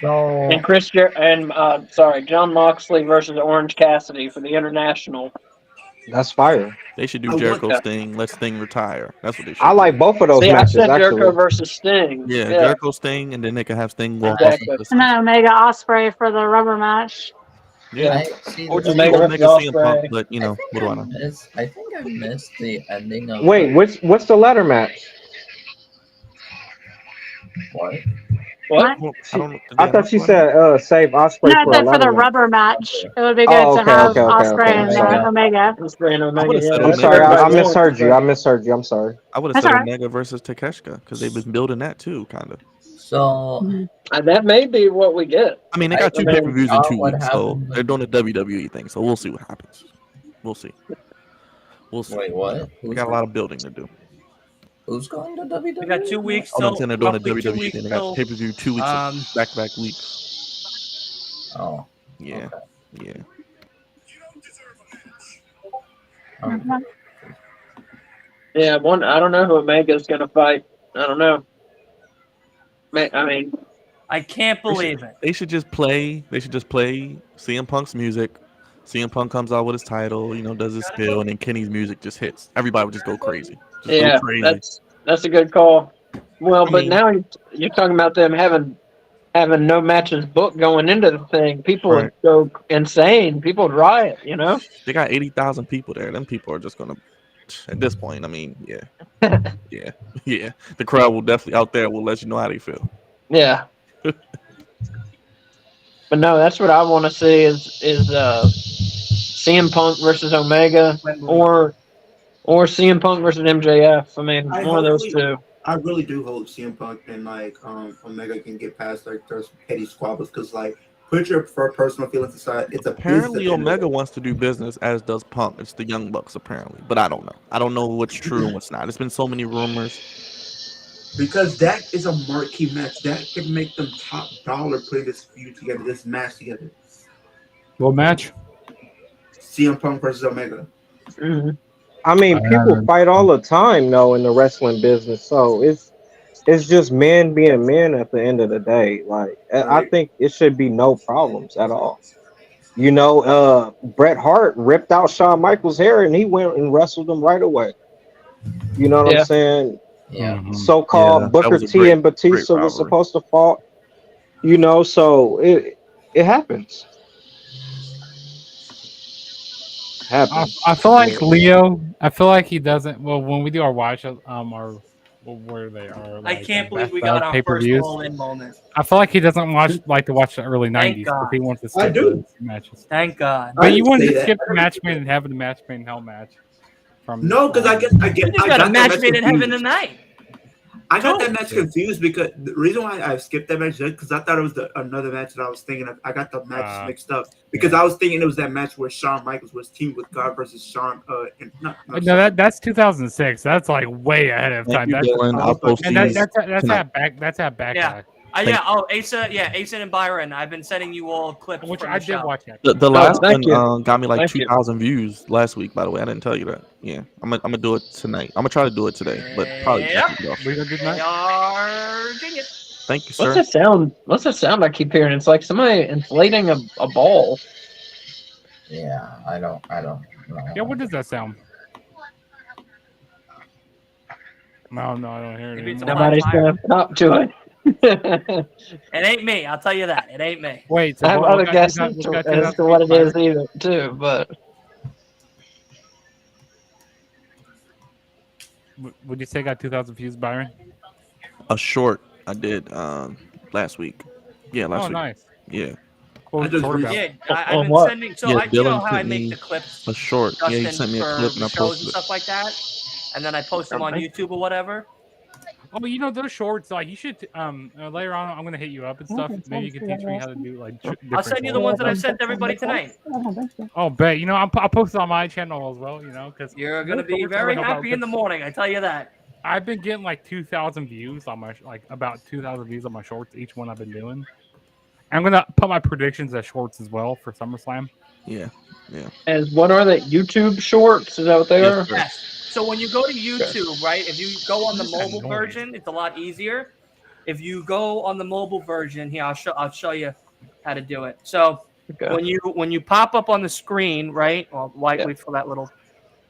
So and John Moxley versus Orange Cassidy for the international. That's fire. They should I do want Jericho that. Sting. Let Sting retire. That's what they should. I like both of those See, I matches said Jericho actually. versus Sting. Yeah, Jericho Sting, and then they can have Sting walk Exactly. off. And then Omega Osprey for the rubber match. Yeah. see, Or just Omega Omega versus CM Punk, Osprey. but you know, what do I know? I think I missed the ending of. Wait, what's the ladder match? What? What? I thought she said save Osprey No, for a that for the ladder match. rubber match. It would be good Oh, to okay, have okay, okay, Osprey okay. I'm and sorry. Omega. Osprey and I Omega. would've Yeah, said I'm that's Omega. what sorry. I everybody misheard wants, you. but- I misheard you. I'm sorry. I would have That's said all right. Omega versus Takeshita because they've been building that too, kind of. So That may be what we get. I mean, they got I two pay-per-views in thought 2 what weeks, so happened they're with- doing a WWE thing. So we'll see what happens. We'll see. We'll see. Wait, what? They got a lot of building to do. Who's going to WWE? We got 2 weeks I'm till saying they're doing a roughly 2 WWE weeks thing. They got till pay-per-view 2 weeks, back-to-back weeks. Oh, Yeah, okay. yeah. Yeah, I don't know who Omega's gonna fight. I don't know. I mean, I can't believe it. They should just play. They should just play CM Punk's music. CM Punk comes out with his title, does his spiel, and then Kenny's music just hits. Everybody would just go crazy. yeah, Go crazy. that's a good call. Well, I but mean- now you're talking about them having no matches booked going into the thing. People would go insane. People would riot. They got 80,000 people there. Them people are just gonna. At this point, I mean, yeah, yeah. The crowd will definitely out there will let you know how they feel. Yeah. But no, that's what I want to see is CM Punk versus Omega or CM Punk versus MJF. I mean, one of those two. I really do hope CM Punk and Omega can get past their petty squabbles because put your personal feelings aside. It's a Apparently, business. Omega wants to do business, as does Punk. It's the Young Bucks, apparently, but I don't know. I don't know what's true and what's not. There's been so many rumors. Because that is a marquee match. That could make them top dollar putting this feud together, this match together. What match? CM Punk versus Omega. Mm-hmm. I mean, people fight all the time, though, in the wrestling business. So it's just men being men at the end of the day. I think it should be no problems at all. Bret Hart ripped out Shawn Michaels' hair and he went and wrestled him right away. You know what I'm saying? Yeah. So-called Booker T and Batista was supposed to fight. So it happens. I feel like Leo. I feel like he doesn't. Well, when we do our watch, where they are. I can't believe we got our first pay-per-views. all-in moment. I feel like he doesn't like to watch the early Thank '90s. God. He wants to skip I do. the matches. Thank God. But you wanted say to that. skip the match made in heaven, the match made in hell match. No, because I get. We just got a match made in heaven tonight. I got that match confused because the reason why I skipped that match is because I thought it was another match that I was thinking of. I got the matches mixed up because I was thinking it was that match where Shawn Michaels was teamed with God versus Shawn. No, that's 2006. That's like way ahead of time. Thank you, Dylan. I'll post And these that's tonight. that back. Yeah. Asa and Byron. I've been sending you all clips. Which from I the did show. watch that. The last thank you. one got me like Thank you. 2,000 views last week. By the way, I didn't tell you that. Yeah, I'm gonna do it tonight. I'm gonna try to do it today, but probably. Yep. We gonna do They tonight? are genius. Thank you, What's sir. that sound? What's that sound I keep hearing? It's like somebody inflating a ball. Yeah, I don't know. Yeah, what does that sound? No, I don't hear it. Maybe it's a anymore. Nobody's fire. gonna talk to it. It ain't me. I'll tell you that. It ain't me. Wait, so I have what other got guesses 2000 what got as to what it 2005? is either too, but Would you say got 2,000 views, Byron? A short I did last week. Yeah, last Oh, week. nice. Yeah, What was I the just short about? Yeah, On I've been what? sending. So Yeah, you know Dylan how I sent make me the clips, a short. Yeah, he Justin, sent me a for clip and the I shows posted and it. stuff like that, and then I post them on Okay. YouTube or whatever. Oh, but those shorts, like you should. Later on, I'm gonna hit you up and stuff. Maybe you can teach me how to do like. I'll send you the ones that I've sent everybody tonight. Oh, bet I'll post it on my channel as well. Because You're gonna be very happy in the morning. I tell you that. I've been getting like 2,000 views on my about 2,000 views on my shorts. Each one I've been doing. I'm gonna put my predictions as shorts as well for SummerSlam. Yeah. as what are they? YouTube shorts? Is that what they are? Yes, sir. Yes. So when you go to YouTube, right? If you go on the What is that mobile noise? version, it's a lot easier. If you go on the mobile version, here I'll show you how to do it. So Okay. when you pop up on the screen, right? Well, wait for that little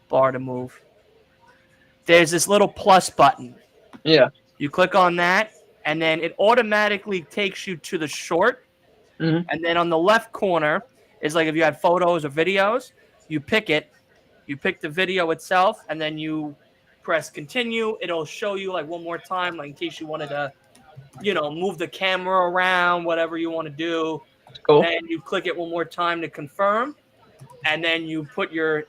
bar to move. There's this little plus button. Yeah. You click on that, and then it automatically takes you to the short. Mhm. And then on the left corner is like if you had photos or videos, you pick it. You pick the video itself, and then you press continue. It'll show you like one more time, like in case you wanted to move the camera around, whatever you want to do. Cool. Then you click it one more time to confirm, and then you put your,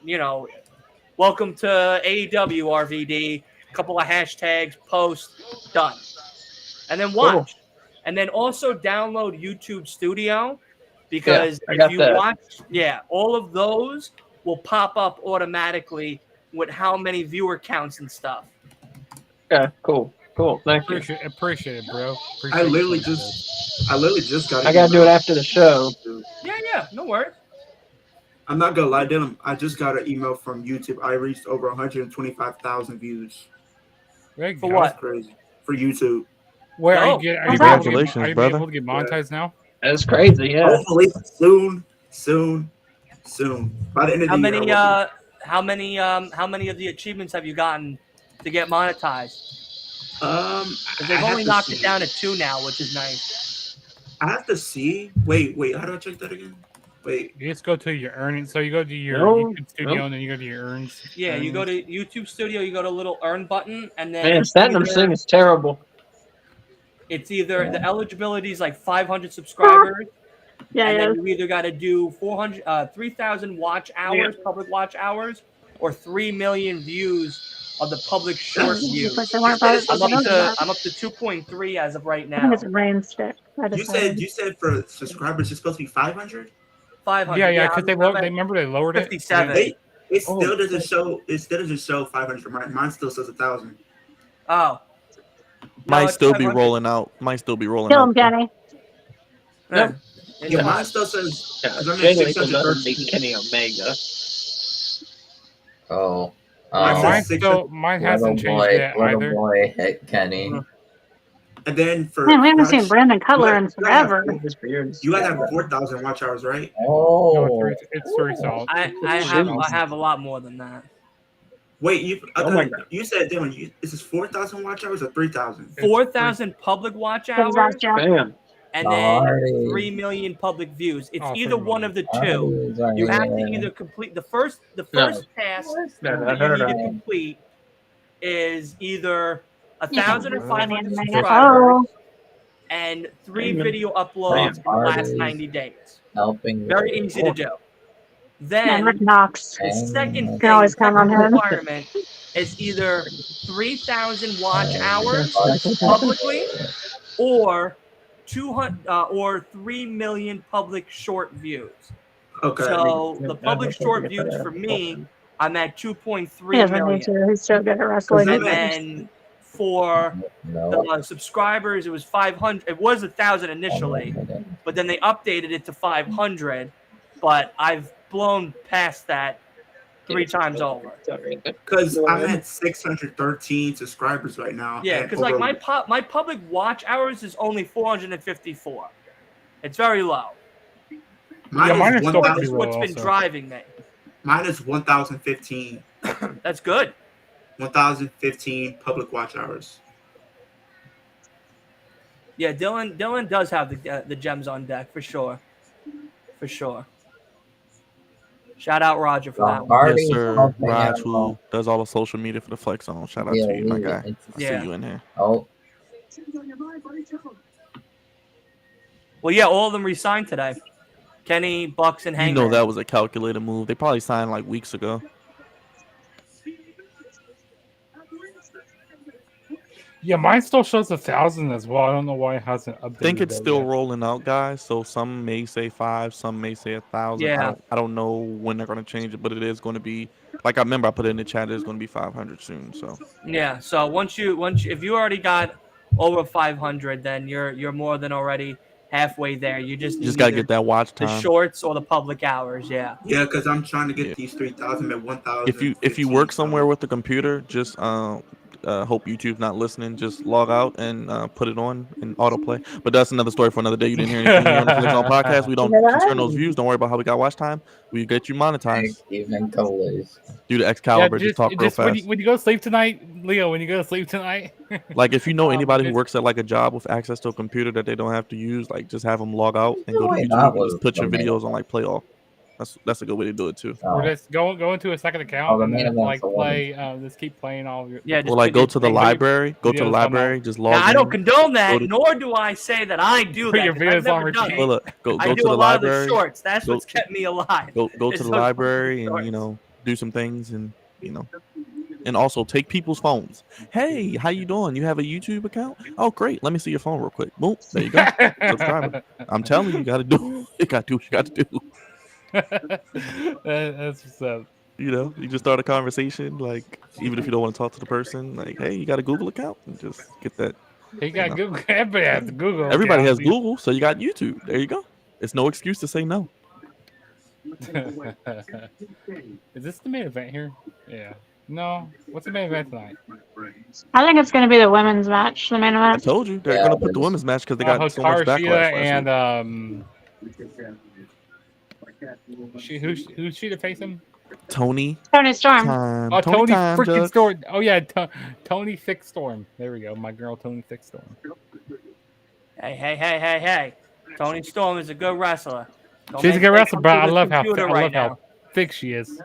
welcome to AEW RVD, couple of hashtags, post, done. And then watch. Cool. And then also download YouTube Studio, because I if got you that. watch, all of those will pop up automatically with how many viewer counts and stuff. Okay, cool. Thank you. Appreciate it, bro. I literally just got. I gotta do it after the show. Yeah, no worries. I'm not gonna lie, Dylan. I just got an email from YouTube. I reached over 125,000 views. For what? That's crazy for YouTube. Where Oh, are you congratulations, able brother. to get monetized now? That's crazy. Yeah. Hopefully soon. By the end of How the many year. how many of the achievements have you gotten to get monetized? Because they've only knocked it down to 2 now, which is nice. I have to see. Wait. How do I check that again? Wait. You just go to your earnings. So you go to your YouTube Studio, and then you go to your earns. Yeah, you go to YouTube Studio, you go to a little earn button, and then Man, Satnam Singh is terrible. it's either the eligibility is like 500 subscribers, Yeah, and yeah. then you either got to do 3,000 watch hours, public watch hours, or 3 million views of the public short views. Like they weren't about- I'm up to 2.3 as of right I now. think it's a rain stick. You said for subscribers it's supposed to be 500? 500. Yeah, because they I'm at remember they lowered it. 57. It still doesn't show. It still doesn't show 500. Mine still says 1,000. Oh. Might it's still be 500. rolling out. Kill him, Kenny. Yeah. Yeah, mine still says. Yeah, 'cause I'm at Jericho doesn't 613. beat Kenny Omega. Oh. Mine hasn't changed yet either. Little boy hit Kenny. And then for Man, we haven't seen watch- Brandon Cutler in you gotta have forever. You gotta have 4,000 watch hours, right? Oh. No, it's 3 solid. I have a lot more than that. Wait, Oh my God. you said Dylan, is this 4,000 watch hours or 3,000? 4,000 public watch hours, Bam. and then Sorry. 3 million public views. It's Oh, either 3 one of the million. two. You have to either complete the first task that you need to complete is either 1,500 subscribers Oh, and 3 video uploads in the last 90 days. Helping. Very easy to do. man, Then Rick Knox. the second Can always count on him. requirement is either 3,000 watch hours publicly or 3 million public short views. Okay. So the public short views for me, I'm at 2.3 He doesn't need million. to. He's so good at wrestling. And then for No. the subscribers, it was 500. It was 1,000 initially, but then they updated it to 500. But I've blown past that 3 times over. Because I'm at 613 subscribers right now. Yeah, and because like over- my public watch hours is only 454. It's very low. Yeah, mine is are still 1,000 pretty low. What's been Also. driving me? Mine is 1,015. That's good. 1,015 public watch hours. Yeah, Dylan does have the gems on deck for sure. For sure. Shout out Roger for that one. Yes, sir. Raj, who does all the social media for the Flex Zone. Shout out to you, my guy. I see you in here. Oh. Well, yeah, all of them resigned today. Kenny, Bucks, and You Hangman. know that was a calculated move. They probably signed like weeks ago. Yeah, mine still shows 1,000 as well. I don't know why it hasn't updated. I think it's that still yet. rolling out, guys. So some may say 5, some may say 1,000. Yeah. I don't know when they're going to change it, but it is going to be like I remember I put it in the chat. It's going to be 500 soon. So Yeah, so once you if you already got over 500, then you're more than already halfway there. You just need got to either get that watch the time. shorts or the public hours. Yeah. Yeah, because I'm trying to get Yeah. these 3,000 at 1,000. If you work somewhere with the computer, just hope YouTube's not listening. Just log out and put it on in autoplay. But that's another story for another day. You didn't hear anything here on the Flex Zone podcast. We don't concern those views. Don't worry about how we got watch time. We get you monetized. Even Colas. Do the Excalibur. just talk real when fast. you go to sleep tonight, Leo. When you go to sleep tonight, Like if you know anybody who just- works at like a job with access to a computer that they don't have to use, like just have them log out and go to Wait, YouTube that and was just put your amazing. videos on like playoff. That's a good way to do it too. Or just go into a second account and then like play. Just keep playing all your. Yeah, Or like go to the library. Go to the library. Just log Now, in. I don't condone that, nor do I say that I do Put that. your 'cause I've videos on never done repeat. it. Well, go I do to a the lot of library. the shorts. That's what's kept me alive. Go to It's the those library and shorts. do some things and and also take people's phones. Hey, how you doing? You have a YouTube account? Oh, great. Let me see your phone real quick. Boom. There you go. Subscriber. I'm telling you, you got to do. You got to do what you got to do. That's what's up. You just start a conversation, like even if you don't want to talk to the person, like, hey, you got a Google account, and just get that. He got Google. Everybody has Google. Everybody has account. Google, so you got YouTube. There you go. It's no excuse to say no. Is this the main event here? Yeah. No. What's the main event tonight? I think it's going to be the women's match, the main I event. told you they're gonna put the women's match because they got so much Hikaru, backlash Shida, last and who's Shida facing? week. Toni Storm. time. Oh, Toni time, freaking Doug. Storm. Oh yeah, Toni Thick Storm. There we go. My girl Toni Thick Storm. Hey. Toni Storm is a good wrestler. Don't She's a make good me wrestler, come but through I the love computer right how now. thick she is.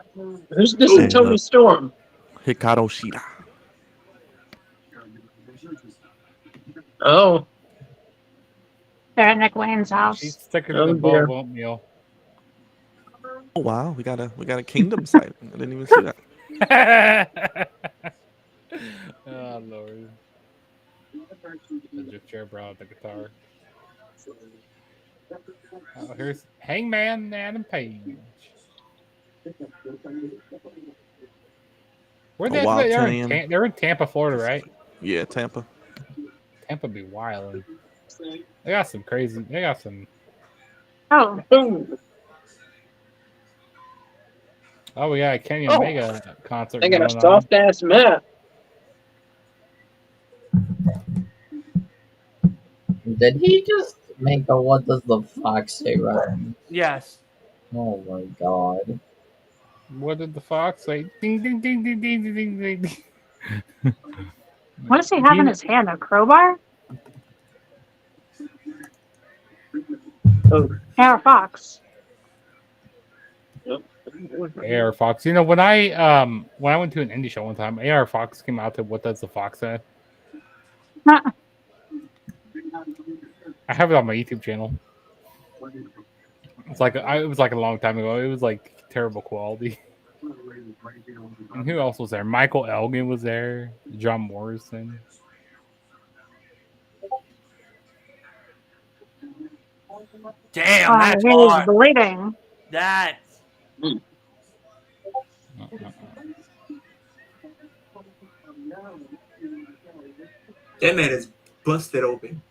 Who's this is Toni Storm? Hikaru Shida. Oh, They're at Nick Wayne's house. She's thicker Oh, than the dear. ball meal. Oh wow, we got a kingdom sight. I didn't even see that. Oh Lord. Just chair brought out the guitar. Oh, here's Hangman Adam Page. Where they? wild They're in Tampa, Florida, right? Yeah, Tampa. Tampa be wild. They got some crazy. They got some. Oh, boom. Oh, we got a Kenny Oh. Omega concert They got going a on. soft ass mat. Did he just make a what does the fox say reference? Yes. Oh my god. What did the fox say? Ding ding ding ding ding ding ding ding. what does he have in his hand? A crowbar? Oh. Or a fox? AR Fox. You know, when I went to an indie show one time, AR Fox came out to What Does the Fox Say? Huh. I have it on my YouTube channel. It was like a long time ago. It was like terrible quality. And who else was there? Michael Elgin was there. John Morrison. Damn, that's he's hard. bleeding. That. That man is busted open.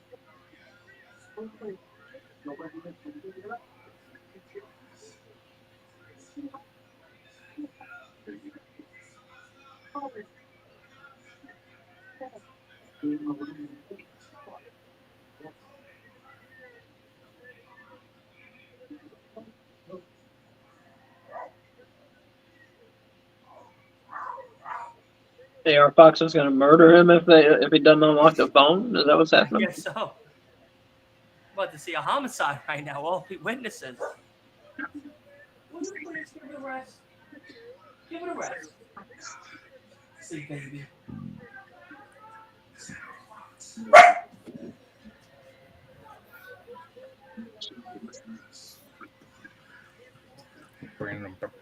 AR Fox is going to murder him if he doesn't unlock the phone. Is that what's I happening? guess so. I'm about to see a homicide right now. All the witnesses. Give it a rest. Give it a rest. See, baby.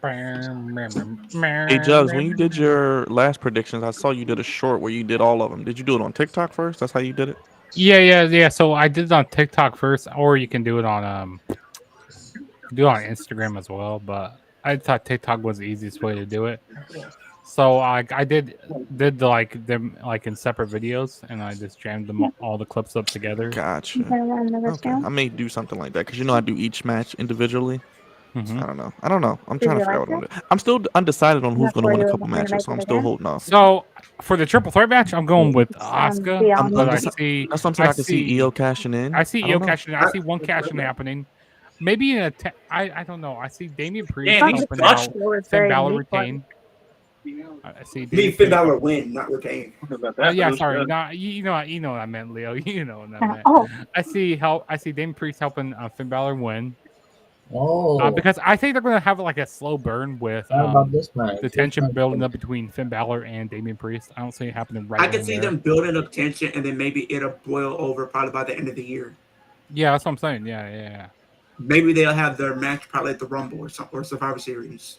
Hey, Jugs, when you did your last predictions, I saw you did a short where you did all of them. Did you do it on TikTok first? That's how you did it? Yeah. So I did it on TikTok first, or you can do it on Instagram as well. But I thought TikTok was the easiest way to do it. So I did them in separate videos, and I just jammed them all the clips up together. Gotcha. Okay. I may do something like that because I do each match individually. Mm-hmm. I don't know. I'm trying to figure out what I'm doing. I'm still undecided on who's going to win a couple matches, so I'm still holding off. So for the triple threat match, I'm going with Asuka. But I see that's something I can see EO cashing in. I see EO cashing in. I see one cashing happening. Maybe in I don't know. I see Damian Priest helping out. Finn Balor retain. I see. Finn Balor win, not retain. Yeah, sorry. You know what I meant, Leo. You know what I meant. I see Damian Priest helping Finn Balor win. Oh, Because I think they're going to have like a slow burn with how about this match? the This tension match- building up between Finn Balor and Damian Priest. I don't see it happening right I can then see and there. them building up tension, and then maybe it'll boil over probably by the end of the year. Yeah, that's what I'm saying. Yeah. Maybe they'll have their match probably at the Rumble or Survivor Series.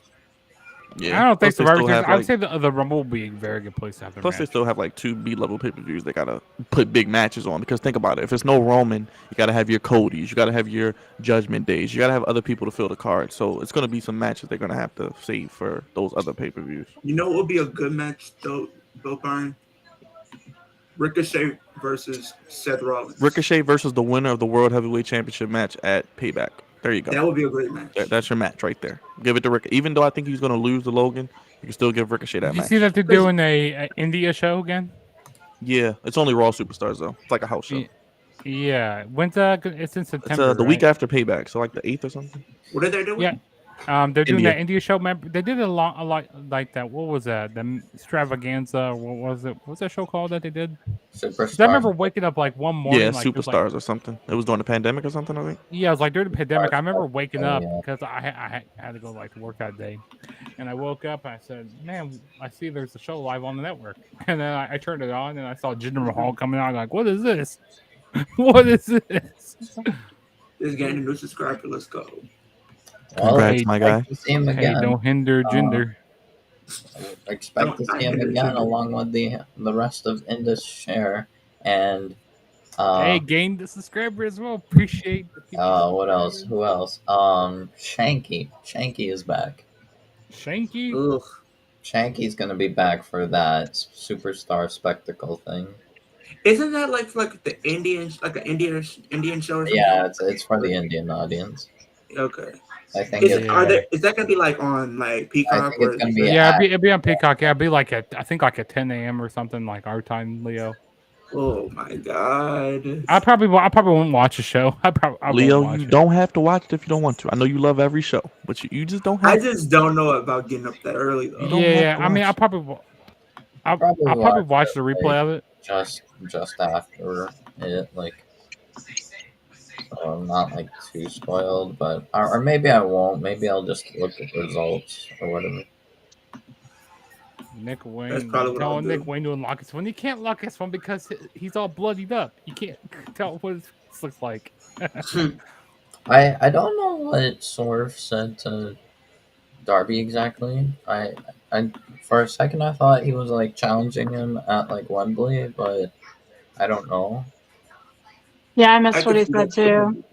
Yeah. I don't think Plus, they Survivor still Series. have, I would like- say the Rumble would be a very good place to have their Plus, they match. still have like 2 B-level pay-per-views they gotta put big matches on. Because think about it, if it's no Roman, you gotta have your Codys, you gotta have your Judgment Days, you gotta have other people to fill the card. So it's gonna be some matches they're gonna have to save for those other pay-per-views. You know what would be a good match though, Bill Byrne? Ricochet versus Seth Rollins. Ricochet versus the winner of the World Heavyweight Championship match at Payback. There you go. That would be a great match. That's your match right there. Give it to Ricochet. Even though I think he's gonna lose to Logan, you can still give Ricochet that Did you match. see that they're doing a India show again? Yeah, it's only Raw Superstars though. It's like a house show. Yeah. When's it's in September. It's the week right? after Payback, so like the 8th or something. What are they doing? Yeah. They're doing India. that India show. Remember, they did a lot like that. What was that? The extravaganza. What was it? What's that show called that they did? 'Cause I Superstar. remember waking up like one morning. Yeah, like, it was, Superstars or something. It was during the pandemic or something, I think. Yeah, it was like during the pandemic. I remember waking up Yeah. because I had to go like to work that day, and I woke up. And I said, "Man, I see there's a show live on the network." And then I turned it on, and I saw Jinder Mahal coming out. I'm like, "What is this? What is this?" Just getting a new subscriber. Let's go. Well, Congrats, I'd my like guy. to see him Hey, again. don't hinder Jinder. Expect to see him again along with the rest of Indus Share and Hey, gained the subscriber as well. Appreciate the people what else? subscribing. Who else? Shanky. Shanky is back. Shanky. Ugh. Shanky's gonna be back for that superstar spectacle thing. Isn't that like the Indian, like an Indian show or something? Yeah, it's for the Indian audience. Okay. I think Is, it's, is that gonna be like on like Peacock? think it's or gonna is be that- Yeah, it'd be on Peacock. Yeah, it'd be like I think like at 10 a.m. or something like our time, Leo. Oh my god. I probably won't watch the show. I Leo, won't watch you it. don't have to watch it if you don't want to. I know you love every show, but you just don't have I to. just don't know about getting up that early though. You don't have Yeah, to I mean, watch I'll Probably probably watch watch the it, replay of it. just after it, like, so I'm not like too spoiled, but or maybe I won't. Maybe I'll just look at results or whatever. Nick That's Wayne, probably what I'll telling Nick do. Wayne to unlock his phone. He can't lock his phone because he's all bloodied up. You can't tell what his face looks like. I don't know what Swerve said to Darby exactly. I for a second I thought he was like challenging him at like Wembley, but I don't know. Yeah, I I missed what could he see said that too.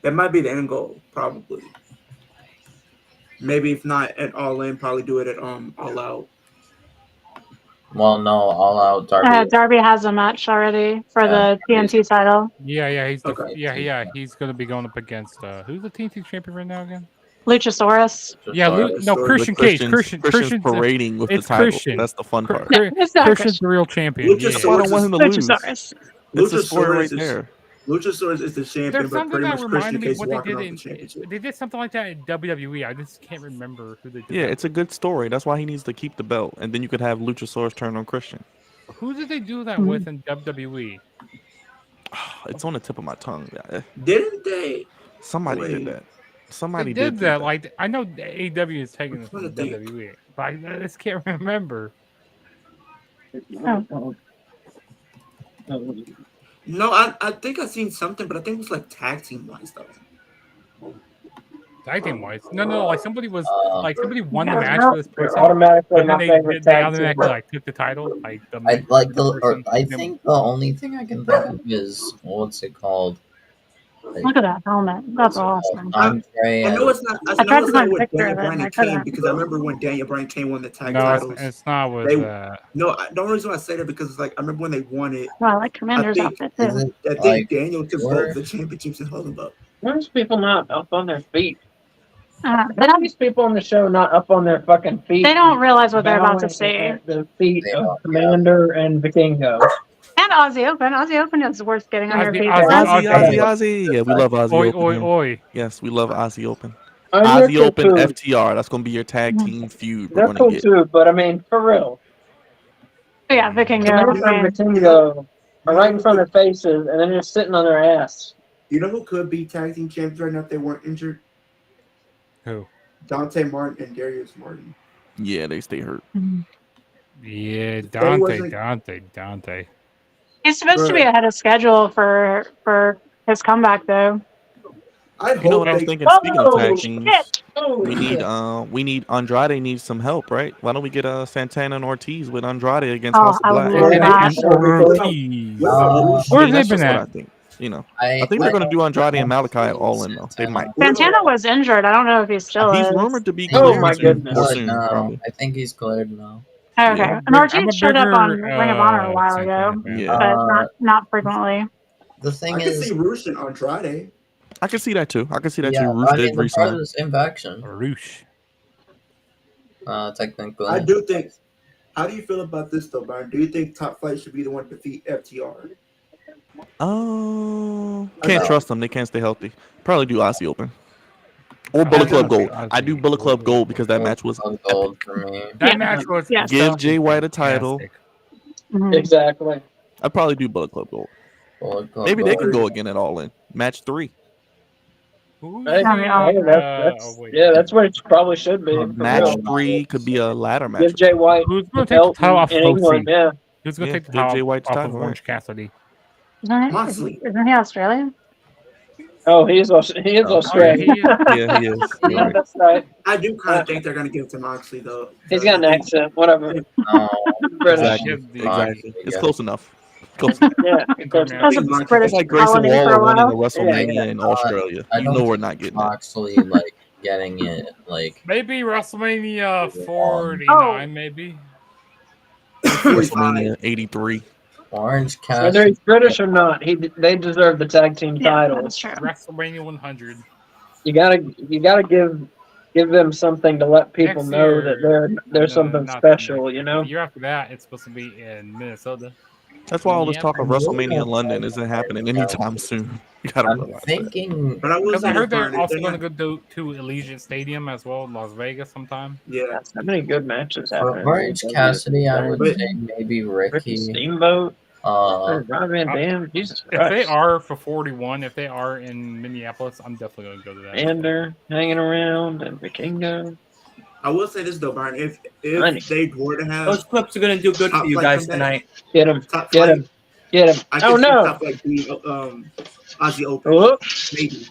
That might be the end goal, probably. Maybe if not at All In, probably do it at All Out. Well, no, All Out Darby. Darby has a match already for Yeah, the TNT title. Yeah, he's Okay. he's gonna be going up against who's the TNT champion right now again? Luchasaurus. Yeah, Luchasaurus. Christian Cage. Christian's parading with the it's title. Christian. That's the fun part. No, it's not Christian's the real champion. Luchasaurus That's why I don't want him to lose. Luchasaurus. It's a story right Luchasaurus is there. Luchasaurus is the champion, There's but something pretty that much reminded Christian me Cage of what walking they off did the in. championship. They did something like that in WWE. I just can't remember who they did. Yeah, that. it's a good story. That's why he needs to keep the belt, and then you could have Luchasaurus turn on Christian. Who did they do that with in WWE? It's on the tip of my tongue. Didn't they? Somebody Wait. did that. Somebody They did do that. Like I know AEW is taking I'm this from trying to think. WWE, but I just can't remember. No, I think I seen something, but I think it was like tag team wise though. Tag team wise, no, like somebody was like somebody won the Yeah, match no. for this person, Automatically but my then favorite they tag team. automatically like took the title. Like the I like the person- I think the only thing I can think of is what's it called? Look at that helmet. That's awesome. Andre. I know it's not. I I tried know to it's find not a with picture Daniel of it, and Bryan I and Kane couldn't. because I remember when Daniel Bryan Kane won the tag No, titles. it's not with. They- No, the only reason why I say that because it's like I remember when they won it. Well, I like Commander's I think- outfit too. I think Like, Daniel took where- both the championships and held them up. Why are these people not up on their feet? They How are these people on the show not up on their fucking feet? don't realize what they're about to Bowing see. at the feet They of don't, Komander and Vikingo. And Aussie Open. Aussie Open is worth getting on your Aussie- feet. Aussie- Ozzy, Ozzy. Yeah, we love Ozzy Oi, Open. oi, here. oi! Yes, we love Ozzy Open. I Ozzy Open FTR. That's gonna be your tag team feud. We're They're gonna cool get. too, but I mean, for real. Yeah, Vikingo. Komander and Vikingo are right in front of their faces, and they're just sitting on their ass. You know who could be tag team champions right now if they weren't injured? Who? Dante Martin and Darius Martin. Yeah, they stay hurt. Yeah, They wasn't- Dante. He's supposed to be Bruh. ahead of schedule for his comeback, though. I'd You know hope what I was they. thinking? Speaking of tag shit! teams, Oh, we need Andrade needs some help, right? Why don't we get Santana and Ortiz with Andrade against Oh, House of I Black? love that. Ortiz. What about Rush? Where's they That's been just what at? I think. You know, I think they're gonna do Andrade and Malachi at All In though. They might. Santana was injured. I don't know if he still He's is. rumored to be Oh cleared my goodness. or Good soon, now. probably. I think he's cleared now. Okay. Yeah. And Ortiz I'm a showed up on bigger, Ring of Honor a while Santana ago, fan. Yeah. but not frequently. The thing I can is, see Rush and Andrade. I can see that too. I can see that yeah, too. Roosh I did mean, they're part of resign. the same faction. Roosh. Technically. I do think. How do you feel about this though, Brian? Do you think Top Flight should be the one to defeat FTR? Can't trust them. They can't stay healthy. Probably do Aussie Open. Or Bullet Club Gold. I do Bullet Club Gold because that match was gold for me. That Yeah. match was Yes. Give Jay White a title. fantastic. Mhm. exactly. I'd probably do Bullet Club Gold. Bullet Club Maybe they gold. can go again at All In. Match 3. Who's Hey, the, that's what it probably should be. for Match real. 3 could be a ladder match. Give Jay White Who's going the to take the belt title off in of England. OC? Yeah. Who's going to Yeah, take the give Jay title White's off title, of Orange Cassidy? Moxley. Isn't he Australian? Oh, he is Australian. he is. Yeah, he is. You're Yeah, right. that's right. I do kind of think they're gonna give it to Moxley though. He's got an accent. Whatever. No. British. Exactly. Give the- Exactly. It's Yeah. close enough. Close enough. Yeah, of course. That's a Moxley- British It's like Grayson colony for Waller a winning a while. WrestleMania in Australia. I You don't know we're think not getting that. Moxley like getting it like Maybe WrestleMania 49, maybe. WrestleMania 83. Orange Whether Cassidy. he's British or not, they deserve the tag team Yeah, titles. that's true. WrestleMania 100. You gotta give them something to let people Next know year- that they're No, something not special. next You year. know. The year after that, it's supposed to be in Minnesota. That's why all this Yeah, talk of WrestleMania in London isn't happening anytime soon. You gotta I'm realize that. thinking. But I will Because say I heard this, they're Brian, also they're going to not- go to Allegiant Stadium as well, in Las Vegas sometime. Yeah. So many good matches For happening. Orange Cassidy, I would But- say maybe Ricky Ricky. Steamboat, Uh, Rob Van Dam, Jesus If Christ. they are for 41, if they are in Minneapolis, I'm definitely going to go to that. Vander hanging around and Vikingo. I will say this though, Brian. If Nice. they were to have Those clips are gonna do good for you guys tonight. Get him, Top get Flight, him, get him. I Oh can see no! Top Flight beat Aussie Open. Oh, Maybe.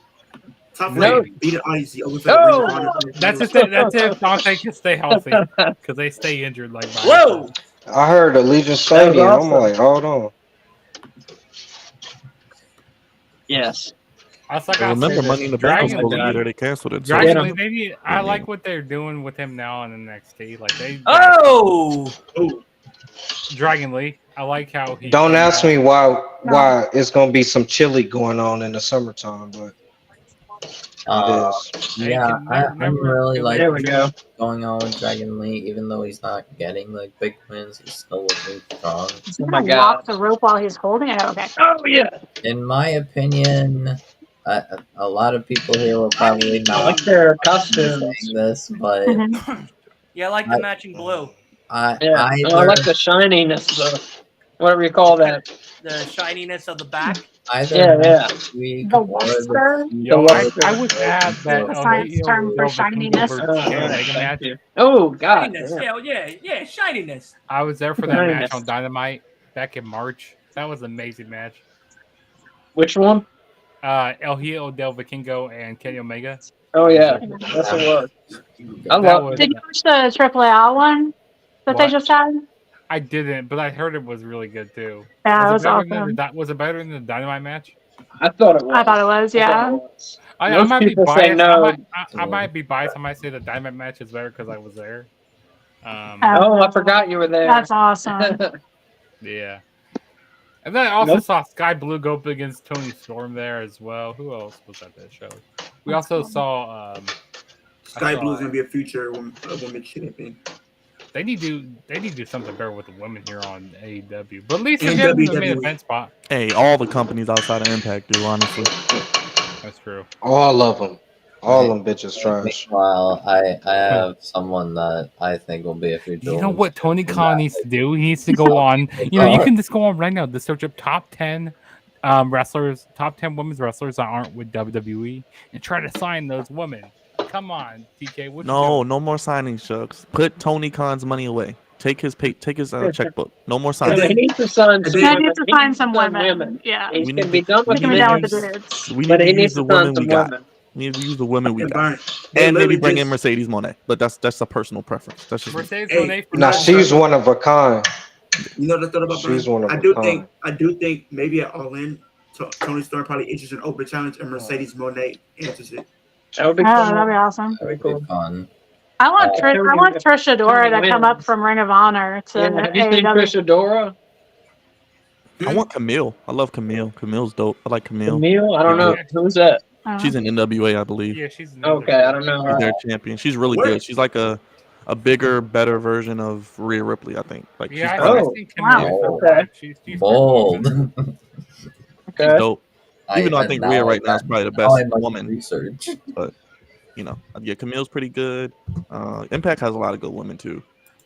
Top No. Flight beat Aussie Open. No. That's if Dante can stay healthy, because they stay injured like mine. Whoa! I heard Allegiant Stadium. awesome. I'm like, hold on. yes. That's like I I remember said, Money in the Bank was Dragon supposed to be League- there. They canceled it. So Dragon Dragon him. League, maybe I like what they're doing with him now in NXT. Like they Oh! Oh, Dragon League. I like how he. Don't came ask out. me why it's gonna be some chili going on in the summertime, but uh, it is. Hey, yeah, can never- I'm never really feel like There we go. going on with Dragon Lee, even though he's not getting like big wins, he's still looking strong. He's Oh my gonna lock God. the rope while he's holding it. Okay. Oh yeah. In my opinion, a lot of people here will probably I not like their be costumes. saying this, but Mhm. Yeah, I like the matching blue. Yeah. either, Oh, I like the shininess, whatever you call that. The shininess of the back. either Yeah, yeah. next week The or luster. Yo, The I luster. would add that The science term for shininess. Thank you. Oh God. Shininess. damn. Yeah, shininess. I was there for that Nice. match on Dynamite back in March. That was an amazing match. Which one? El Hijo del Vikingo and Kenny Omega. Oh yeah, that's what it was. I That love. was- Did you watch the AAA one that they What? just had? I didn't, but I heard it was really good too. Yeah, it was better than awesome. was it better than the Dynamite match? I thought it was. I thought it was, I thought yeah. it was. I Most might be people say biased. no. I might be biased. I might say the Dynamite match is better because I was there. Oh, I forgot you were there. That's awesome. Yeah. And then I also Nope. saw Sky Blue go up against Tony Storm there as well. Who else was at that show? We also saw Sky saw- Blue is gonna be a future women's champion. they need to do something better with the women here on AEW. But at least And they're getting the main WWE. event spot. Hey, all the companies outside of Impact do, honestly. That's true. All of them. All them bitches trash. Meanwhile, I have someone that I think will be a future. You know women's what Tony champion Khan that needs to do? He needs to go on. You know, you can just go on right now to search up top 10 wrestlers, top 10 women's wrestlers that aren't with WWE, and try to sign those women. come on, TK. What you No, doing? no more signings, Shucks. Put Tony Khan's money away. Take his checkbook. No more Yeah, signings. he needs to sign some He women. needs to He find needs some to sign women. Yeah. He We can need be to- done with He the can be down with men, the dudes. We need but to he use needs the to sign women we some got. women. We need to use the women we And got. Byron, they And maybe literally bring in just- Mercedes Monet. But that's a personal preference. That's just me. Mercedes Hey, Moné for Nah, now. she's one of a kind. You know the thought about She's Brian? one of I a do kind. think maybe at All In, Tony Storm probably issues an open challenge and Mercedes Monet answers it. That would be Oh, that'd be awesome. That would be fun. I want Trish Adora to come up wins. from Ring of Honor to Yeah, have you seen AEW. Trish Adora? I want Camille. I love Camille. Camille's dope. I like Camille. Camille? I don't know. Who's that? She's in NWA, I believe. Yeah, she's Okay, I don't know She's her. their champion. She's really Where- good. She's like a bigger, better version of Rhea Ripley, I think. Like Yeah, she's, I probably, think Camille. Wow. Okay. She's Bold. she's Okay. dope. Even though I think Rhea right now is probably the now I best must woman. research. But yeah, Camille's pretty good. Impact has a lot of good women too.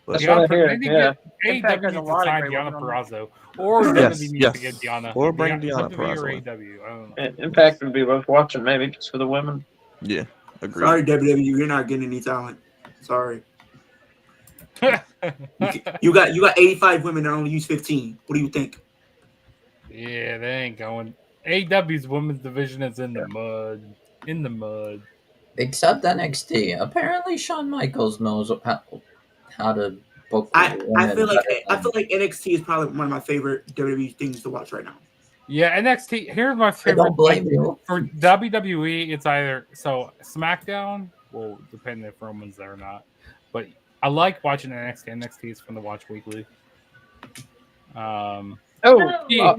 But That's what I hear. Maybe Yeah. Impact AEW has a needs to lot of sign great Deanna women on Purrazzo, or Yes, WWE needs yes. to get Deanna, Or bring Deanna WWE Purrazzo or in. AEW. I don't know. Impact would be worth watching, maybe just for the women. yeah, agreed. Sorry, WWE, you're not getting any talent. Sorry. You got 85 women that only use 15. What do you think? Yeah, they ain't going. AEW's women's division is in the mud. In the mud. Except NXT. Apparently, Shawn Michaels knows how to book. I women feel like better than- NXT is probably one of my favorite WWE things to watch right now. Yeah, NXT. Here's my I favorite. don't blame you. For WWE, it's either SmackDown. Well, depending if Roman's there or not. But I like watching NXT. NXT is fun to watch weekly. Yeah.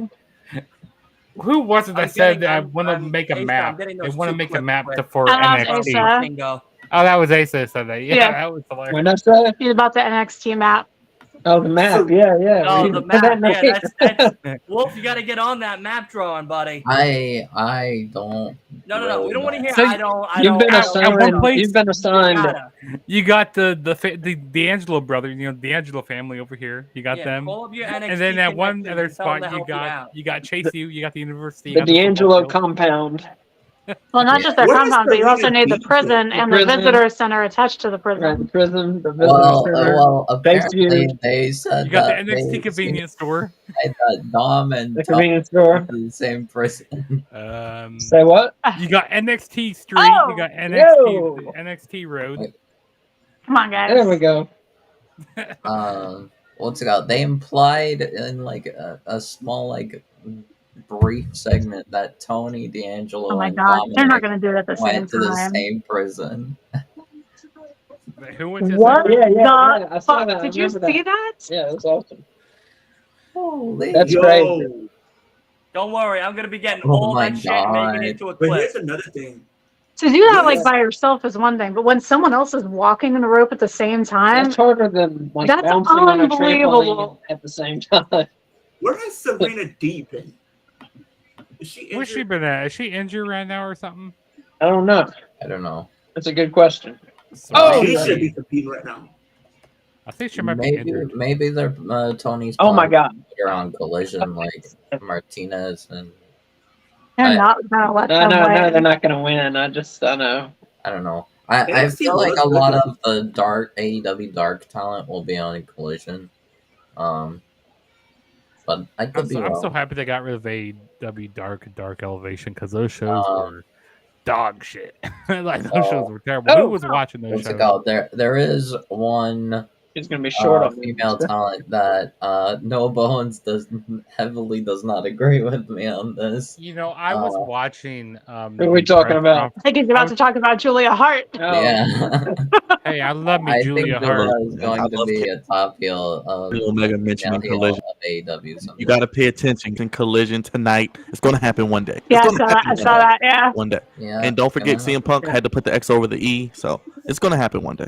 Who was it that said that I want to make a map? They want to make a map for NXT. Vikingo. Oh, that was Asa that said that. Yeah, Yeah. that was hilarious. When I say, He's about the NXT map. oh, the map. Yeah, yeah. Oh, We the put that map. in Yeah, that's Wolf. You got to get on that map drawing, buddy. I don't. No. We don't want to hear. So I don't. You've been at assigned. one place- You've been assigned. Gotta. You got the D'Angelo brother, the D'Angelo family over here. You got them. Call up your NXT And then at one connections other and tell them spot, to help out. you got Chase U, you got the university. The you got the D'Angelo football field. compound. Well, not just their Where is compound, but you also Serena need the Deeb? prison and the prison. visitor center attached to the Right, prison. the prison, the visitor Well, center. Thanks to apparently you. they said You got the that NXT they convenience store. said that Dom and The Tom convenience store. are the same person. Say what? You got NXT Street. Oh, You got yo. NXT Road. Come on, guys. There we go. What's it called? They implied in like a small brief segment that Tony, D'Angelo, Oh my and god, they're not Dominic going to do it at the same went to the time. same prison. Who went to What Yeah, the yeah, I saw fuck? that. I Did you remember see that? Yeah, that's awesome. Holy. That's Yo. crazy. Don't worry, I'm gonna be getting Oh all my that shit and making God. it into a But clip. here's another thing. To do that Yeah. by yourself is one thing, but when someone else is walking the rope at the same time, That's harder than That's bouncing on a unbelievable. trampoline at the same time. Where has Serena Deeb been? Is she Where's she injured? been at? Is she injured right now or something? I don't know. I don't know. That's a good question. Oh, She yeah. should be competing right now. I think she might be injured. Maybe they're Tony's. Oh my god. They're on collision like Martinez and they're I- not going to let No, them no, no, win. they're not going to win. I know. I don't know. I NXT feel like was a good. lot of the dark AEW dark talent will be on collision. But I could be I'm wrong. so happy they got rid of AEW Dark Elevation because those shows Um, were dog shit. Like those Oh. shows were terrible. Oh. Who was watching those What's it shows? called? There is one He's going to be short on female talent that No Bones does not agree with me on this. You know, I was Uh, watching. Who are we talking about? I think he's about to talk about Julia Hart. Oh. Yeah, Hey, I love me I Julia think Hart. Julia is going to be a top heel of Omega mentioning female heel collision. of AEW. someday. You got to pay attention. In collision tonight, it's going to happen one day. Yeah, It's I gonna saw that. happen I saw that. Yeah. one day. Yeah, And don't forget, yeah. CM Punk had to put the X over the E, so it's going to happen one day.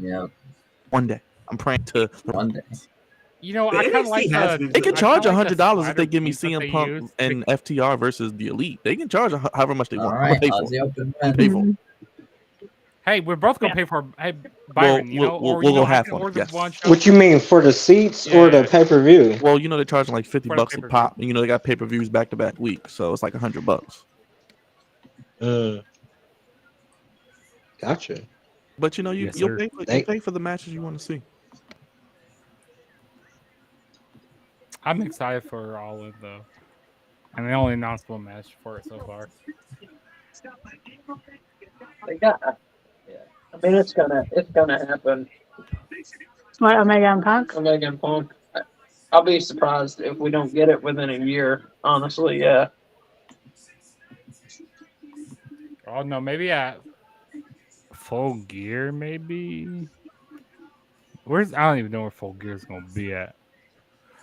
Yeah, One day. I'm praying to. one day. You know, The I kind of NXT like has the. been They can good. charge I kinda like the $100 if slider they give me piece that CM they Punk use. and FTR versus the Elite. They can charge however much they All want. I'm right, gonna pay for Aussie it. Open Pay Man. for it. Hey, we're both gonna Yeah. pay for. Hey, Byron, you know, we'll or go you know, half I can on it, order yes. one show. What you mean for the seats Yeah, or the yeah. pay per view? Well, you know they're charging like $50 For the a pay-per-view. pop, and you know they got pay per views back to back weeks, so it's like $100. Gotcha. But you Yes, you'll sir. pay for the matches you want to see. I'm excited for all of though. And they only announced one match for it so far. They got. Yeah. I mean, it's gonna happen. What, Omega and Punk? Omega and Punk. I'll be surprised if we don't get it within a year. Honestly, yeah. Oh no, maybe at Full Gear, maybe. I don't even know where Full Gear is gonna be at.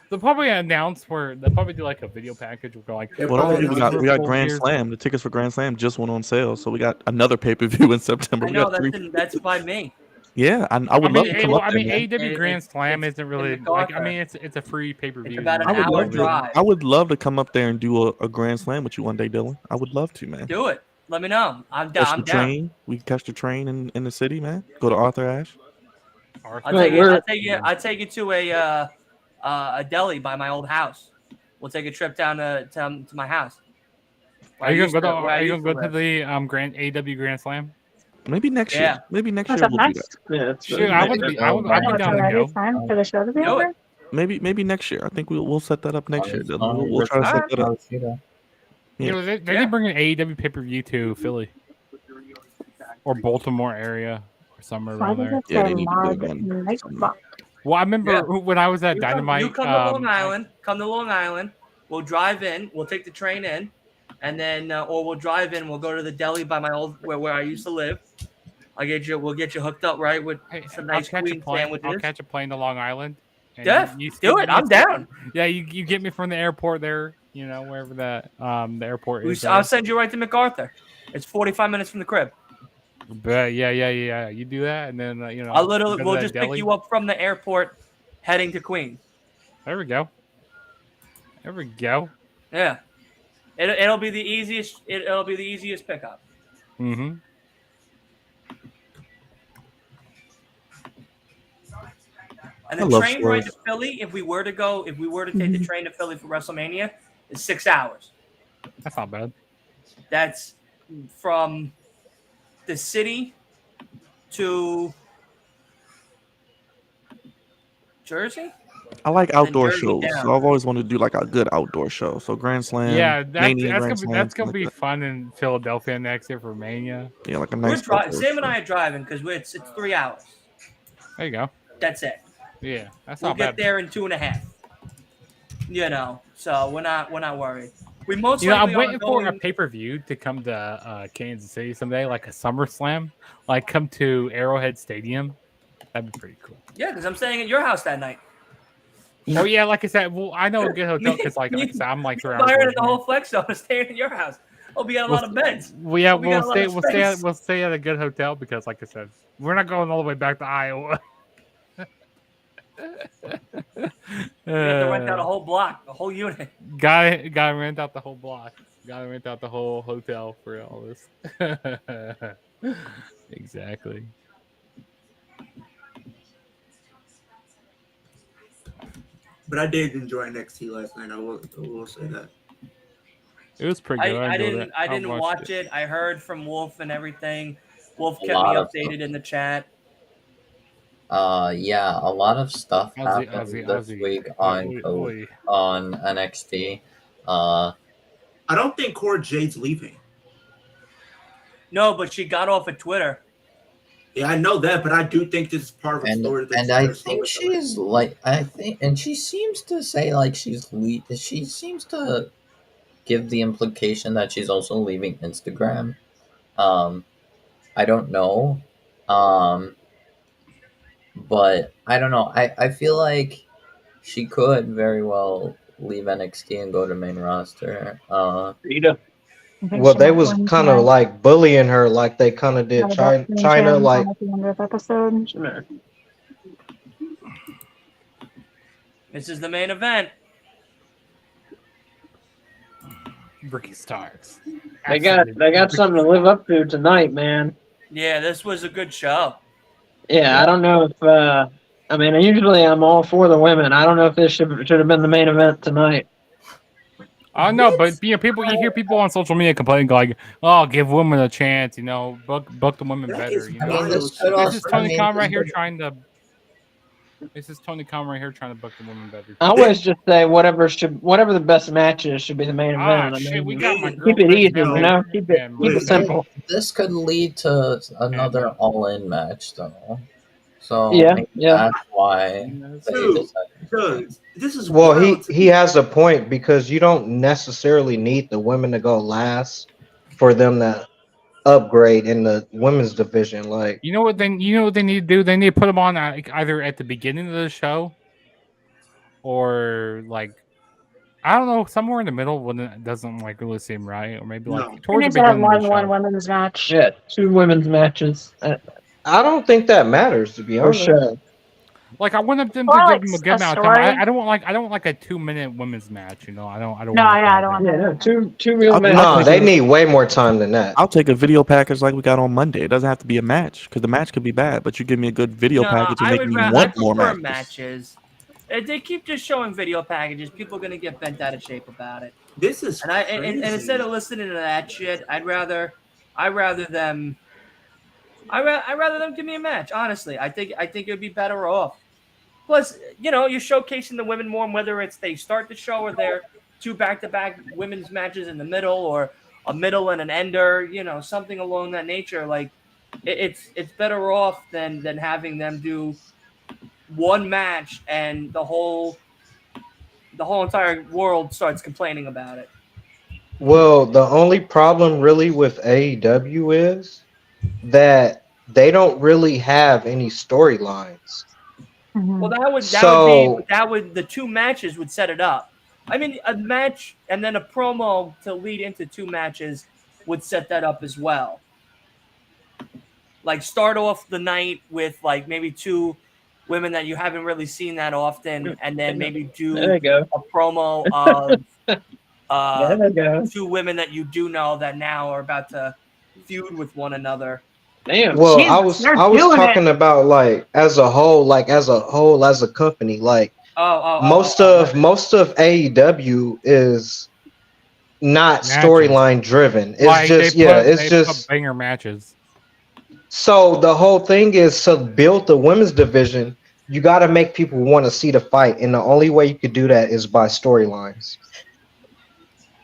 They'll probably announce where they'll probably do like a video package. We'll go like, Yeah, Well, don't probably forget, we got Full Grand Gear's- Slam. The tickets for Grand Slam just went on sale, so we got another pay-per-view in September. I We know got that's by me. Yeah, I would love to come up there. man. AEW Grand Slam isn't really like. I MacArthur. mean, it's a free pay per view. It's about an I would hour love to. drive. I would love to come up there and do a Grand Slam with you one day, Dylan. I would love to, man. Do it. Let me know. I'm Catch down. the train. We can catch the train in the city, man. Go to Arthur Ashe. I'll take you to a deli by my old house. We'll take a trip down to my house. Are you gonna go to the Grand AEW Grand Slam? Maybe next year. Maybe next What's year up we'll do next? that. Yeah, Sure, I'd be down to go. Time for the show to be Do over? it. Maybe next year. I think we'll set that up next year, Dylan. We'll try to set that up. Shida. You know, they did bring an AEW pay per view to Philly or Baltimore area or somewhere Why around does there. it Yeah, say they need to mod do one nightclub? Well, I remember when I was at You Dynamite. come to Long Island. Come to Long Island. We'll drive in. We'll take the train in, and then or we'll drive in. We'll go to the deli by my old where I used to live. We'll get you hooked up right with some nice queen sandwiches. I'll catch a plane to Long Island. and Def, you do it. I'm down. Yeah, you get me from the airport there. You know, wherever the airport is. I'll send you right to MacArthur. It's 45 minutes from the crib. But yeah. You do that, and then you know. We'll just pick you up from the airport, heading to Queens. There we go. Yeah, it'll be the easiest. It'll be the easiest pickup. Mm-hmm. And the train ride to Philly, if we were to take the train to Philly for WrestleMania, is 6 hours. That's not bad. That's from the city to Jersey. I like outdoor Jersey shows. down. So I've always wanted to do like a good outdoor show. So Grand Slam. Yeah, Mania, that's gonna like be that. fun in Philadelphia next year for Mania. Yeah, like a nice. Sam and I are driving because it's 3 hours. There you go. That's it. Yeah, that's We'll not get bad. there in 2.5. You know, so we're not worried. We most You know, I'm likely waiting are for going. a pay-per-view to come to Kansas City someday, like a SummerSlam, like come to Arrowhead Stadium. That'd be pretty cool. Yeah, because I'm staying at your house that night. Oh yeah, like I said, well, I know a good hotel because like I said, I'm like 3 hours. Byron away and the from whole Flex Zone is staying at your house. Oh, we got a lot of beds. Well, yeah, We got a lot of space. we'll stay at a good hotel because, like I said, we're not going all the way back to Iowa. We have to rent out a whole block, a whole unit. Gotta rent out the whole block. Gotta rent out the whole hotel for all this. Exactly. But I did enjoy NXT last night. I will say that. It was pretty good. I enjoyed didn't it. watch it. I heard from Wolf and everything. Wolf A kept me lot of updated in the chat. Yeah, a lot of stuff happened Aussie, this week on Oi. on NXT. I don't think Cora Jade's leaving. No, but she got off of Twitter. Yeah, I know that, but I do think this is part of a story. And I think she's like, and she seems to say like she seems to give the implication that she's also leaving Instagram. I don't know. But I don't know. I feel like she could very well leave NXT and go to main roster. Shida. Well, they was kind of like bullying her, like they kind of did China, like. At the end of the episode. This is the main event. Ricky Starks. They got something to live up to tonight, man. Yeah, this was a good show. Yeah, I don't know if I mean usually I'm all for the women. I don't know if this should have been the main event tonight. I know, but you hear people on social media complaining like, "Oh, give women a chance," book the women That better. is I mean, this wild. could This also. is Tony Khan right here this trying to. This is Tony Khan right here trying to book the women better. I always just say whatever the best match is should be the main event. Shit, we got my keep it easy, girlfriend down there. Keep Yeah, it simple. this could lead to another all-in match, though. So Yeah, maybe yeah. that's why they Dude, decided to change. this is Well, wild. he has a point because you don't necessarily need the women to go last for them to upgrade in the women's division. Like, You know what they need to do? They need to put them on either at the beginning of the show or like I don't know, somewhere in the middle when it doesn't like really seem right, or maybe like No. We towards need the to have beginning more of the than show. one women's match. Yeah, 2 women's matches I don't think that matters, to be for honest. sure. Like I want them Or, to like, give them a a good amount of time. story. I don't want like a 2-minute women's match. I don't. No, want yeah, I don't want Yeah, that. no, two real I'll- matches. No, they need way more time than that. I'll take a video package like we got on Monday. It doesn't have to be a match because the match could be bad, but you give me a good video package and I make would me I want more prefer matches. matches. If they keep just showing video packages, people are gonna get bent out of shape about it. This is And crazy. instead of listening to that shit, I'd rather them give me a match. Honestly, I think it would be better off. Plus, you're showcasing the women more, whether it's they start the show or they're 2 back-to-back women's matches in the middle, or a middle and an ender. Something along that nature. Like it's better off than having them do one match and the whole entire world starts complaining about it. Well, the only problem really with AEW is that they don't really have any storylines. Well, the 2 matches would set it up. I mean, a match and then a promo to lead into 2 matches would set that up as well. Like start off the night with like maybe 2 women that you haven't really seen that often, and then maybe do There you go. a promo of There you go. 2 women that you do know that now are about to feud with one another. Damn. Well, Jesus, I was they're doing talking about like as a whole, as a company, like most of AEW is not Matches. storyline driven. It's Like, just they put banger matches. So the whole thing is to build the women's division, you got to make people want to see the fight, and the only way you could do that is by storylines.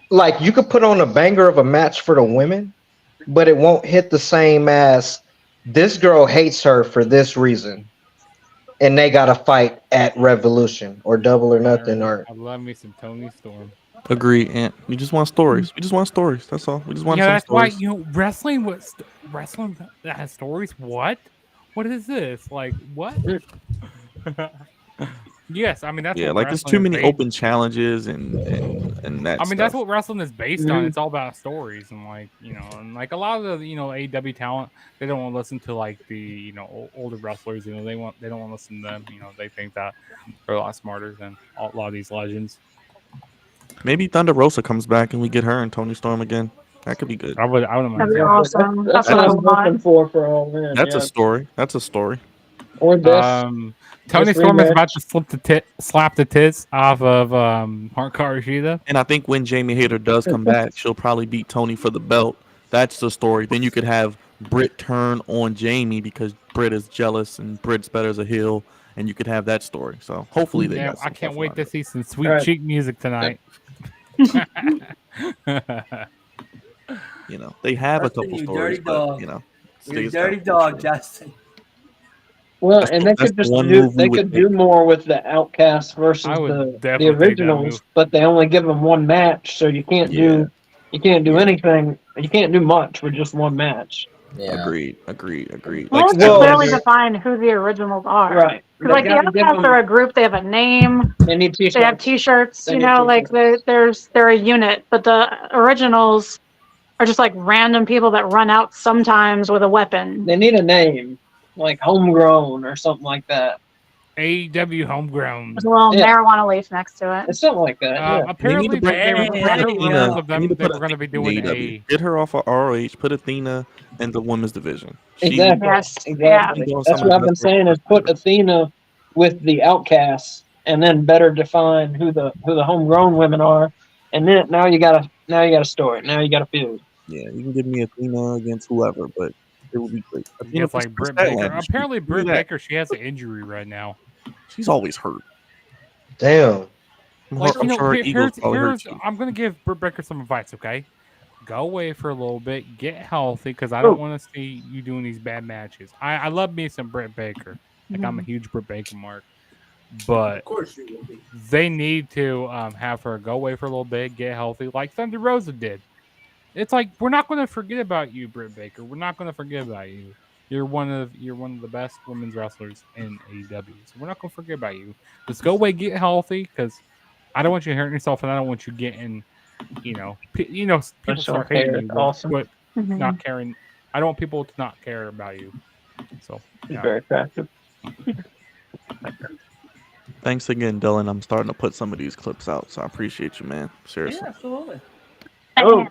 Like you could put on a banger of a match for the women, but it won't hit the same as this girl hates her for this reason, and they got to fight at Revolution or Double or Nothing. Or I love me some Tony Storm. Agree, and we just want stories. We just want stories. That's all. We just want some that's stories. why wrestling that has stories. What is this? Like what? Yes, I mean that's what like there's wrestling too is many based- open challenges and that. I mean, stuff. that's what wrestling is based on. It's all about stories, and and like a lot of the AEW talent, they don't want to listen to like the older wrestlers. They don't want to listen to them. They think that they're a lot smarter than a lot of these legends. Maybe Thunder Rosa comes back and we get her and Tony Storm again. That could be good. I wouldn't mind. That'd be that. awesome. That's That's what what I I'm looking want. for all men. That's yeah. a story. That's a story. Or this. Tony This Storm is rematch. about to slap the tits off of Hikaru Shida. And I think when Jamie Hayter does come back, she'll probably beat Tony for the belt. That's the story. Then you could have Britt turn on Jamie because Britt is jealous and Britt's better as a heel, and you could have that story. So hopefully they. Yeah, got I some can't stuff wait lined to up. see some sweet Right. cheek music tonight. They have a Justin, couple you stories, dirty but dog. it's You're a just dirty gotta dog, push it. Justin. Well, That's and the- they that's could the just one do move we they would could take. do more with the Outcasts versus I would the definitely take that originals, move. but they only give them one match, so you can't do anything. You can't do much with just one match. Yeah. Agreed. Well, Like to Well, clearly define who the originals are. Right. Because like the Outcasts are a group, they have a name, They need they have t-shirts. T-shirts. They need They're a unit. But the originals are just like random people that run out sometimes with a weapon. They need a name, like Homegrown or something like that. AEW Homegrown. There's a little Yeah. marijuana leaf next to it. It's something like that. Yeah. Apparently, They need to bring- they were Hey, rumors Athena. of them. They were going to be doing a. Get her off of ROH. Put Athena in the women's division. Exactly. Yes. Exactly. Yeah. That's what I've been saying is put Athena with the Outcasts and then better define who the homegrown women are, And then now you got a story. Now you got a feud. Yeah, you can give me Athena against whoever, but it would be great. Athena It's like Britt Statlander, Baker. Apparently, give me Britt that. Baker, she has an injury right now. She's always hurt. Damn. Like, I'm sure her ego's probably hurt too. I'm gonna give Britt Baker some advice. Okay, go away for a little bit, get healthy, because I don't want to see you doing these bad matches. I love me some Britt Baker. Like, I'm a huge Britt Baker mark. But Of course you will be. they need to have her go away for a little bit, get healthy, like Thunder Rosa did. It's like, we're not going to forget about you, Britt Baker. We're not going to forget about you. You're one of the best women's wrestlers in AEW. So we're not going to forget about you. Just go away, get healthy, because I don't want you hurting yourself, and I don't want you getting, people start hating you, but not caring. I don't want people to not care about you. So It's very attractive. Thanks again, Dylan. I'm starting to put some of these clips out, so I appreciate you, man. Seriously. Yeah, absolutely. Oh.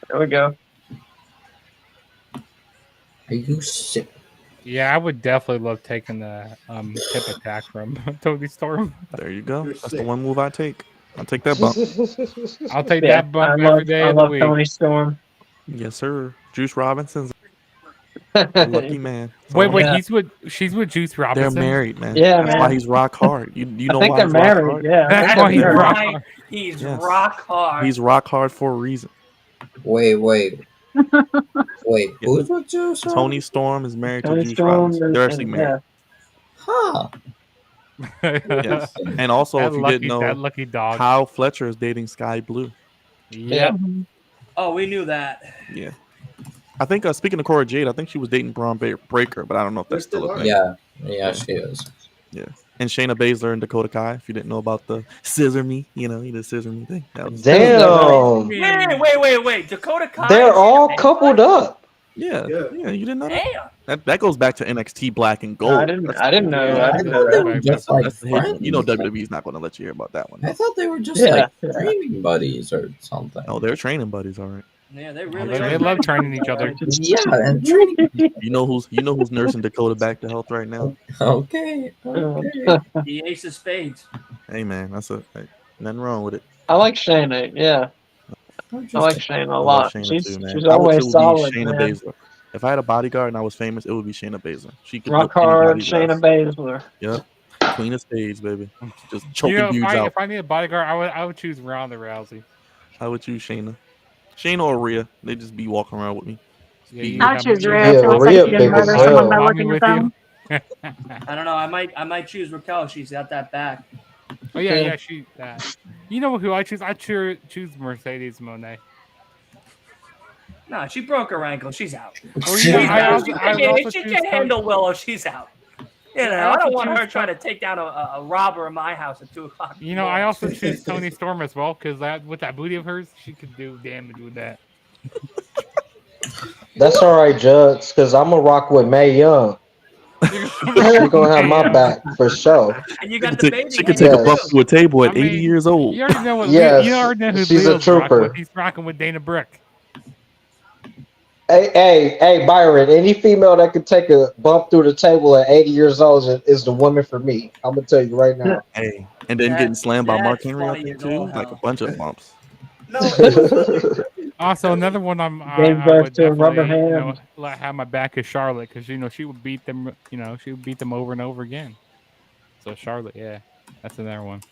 There we go. Are you sick? Yeah, I would definitely love taking the hip attack from Toni Storm. There you go. That's the one move I take. I'll take that bump. I'll take that bump every day of the week. Toni Storm. Yes, sir. Juice Robinson's a lucky man. Wait, she's with Juice Robinson? They're married, man. Yeah, that's why he's rock hard. You know I think why they're he's married. rock hard? Yeah, that's why he's rock hard. He's Yes. rock hard. He's rock hard for a reason. Wait. Who's with Juice? Toni Storm is married Toni to Juice Storm Robinson. They're actually married. Huh. Yes. And also, if you didn't know, that lucky dog. Kyle Fletcher is dating Sky Blue. Yep. Oh, we knew that. Yeah. I think, speaking of Cora Jade, I think she was dating Braun Breaker, but I don't know if that's still a thing. Yeah, she is. Yeah. And Shayna Baszler and Dakota Kai, if you didn't know about the scissor me, he did scissor me thing. Damn. Wait. Dakota Kai. They're all coupled up. Yeah, you didn't know Damn. that goes back to NXT Black and Gold. No, I didn't know. I thought they were just like friends. You know WWE's not going to let you hear about that one. I thought they were just like training buddies or something. Oh, they're training buddies, all right. Yeah, they really They love training each other. Yeah, and training. You know who's nursing Dakota back to health right now? Okay. The ace of spades. Hey man, nothing wrong with it. I like Shayna. Yeah, I like Shayna a lot. Shayna She's too, man. she's I would always too be solid. Shayna Man. Baszler. If I had a bodyguard and I was famous, it would be Shayna Baszler. She could Rock whip hard, anybody's Shayna ass. Baszler. Yep. Queen of spades, baby. Just choking dudes out. If I need a bodyguard, I would choose Ronda Rousey. I would choose Shayna. Shayna or Rhea. They just be walking around with me. I choose Rhea. Yeah, Feels like Rhea you can big murder as someone hell. by Mommy looking with at you. them. I don't know. I might choose Raquel. She's got that back. Oh yeah, she. You know who I choose? I choose Mercedes Moné. No, she broke her ankle. She's out. Oh, She's yeah, out. I She can't handle Willow. She's out. You know, I don't want her trying to take down a robber in my house at 2:00. You know, I also choose Toni Storm as well because with that booty of hers, she could do damage with that. That's all right, Jugs, because I'm going to rock with Mae Young. She's going to have my back for sure. And you got the baby. She could take a bump to a table at 80 years old. You already know what. Yes, you already know who she's Leo's a rocking trooper. with. He's rocking with Dana Brooke. Hey, Byron, any female that could take a bump through the table at 80 years old is the woman for me. I'm going to tell you right now. Hey, and then getting slammed by Mark that's Henry, I 20 think, years too. old, Like a hell. bunch of bumps. Also, another one I Gave birth would to a rubber definitely hand. have my back is Charlotte because she would beat them. She would beat them over and over again. So Charlotte, yeah, that's another one.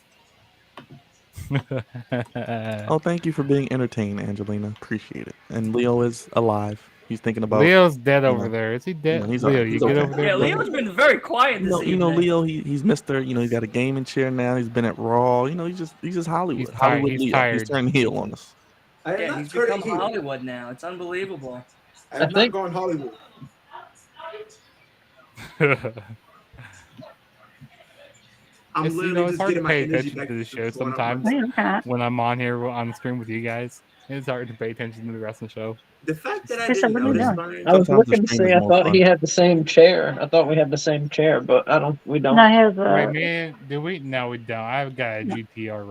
Oh, thank you for being entertained, Angelina. Appreciate it. And Leo is alive. He's thinking about Leo's dead over there. Is he dead? he's Leo, he's you get okay. over there. Yeah, brother? Leo's been very quiet this You know, evening. Leo. He's Mr. He's got a gaming chair now. He's been at Raw. He's just Hollywood. He's tired. Hollywood He's Leo. tired. He's turned heel on us. I have Yeah, not he's turned become heel. Hollywood now. It's unbelievable. I have I not think- gone Hollywood. I'm It's, literally it's just hard getting to my pay energy attention back to the to show what's going on. sometimes when I'm on here on the screen with you guys. It's hard to pay attention to the rest of the show. The fact that I They said, didn't "What are you notice, doing?" Brian, I was Sometimes the looking to stream see. is I more thought fun. he had the same chair. I thought we had the same chair, but we don't. No, he has Wait, a. man, do we? No, we don't. I've got a GTR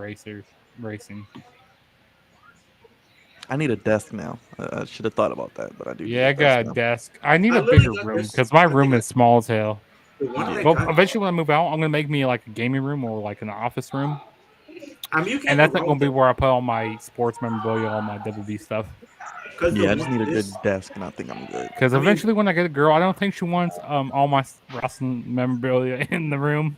racing. I need a desk now. I should have thought about that, but I do. Yeah, I need a got a desk desk. I need I a literally bigger got room this- because my I room think is small as hell. Well, eventually when I move out, I'm gonna make me like a gaming room or like an office room. I mean, you and that's not gonna be where I put all my sports memorabilia, all my WWE stuff. Yeah, I just need a good desk, and I think I'm good. Because eventually, when I get a girl, I don't think she wants all my wrestling memorabilia in the room.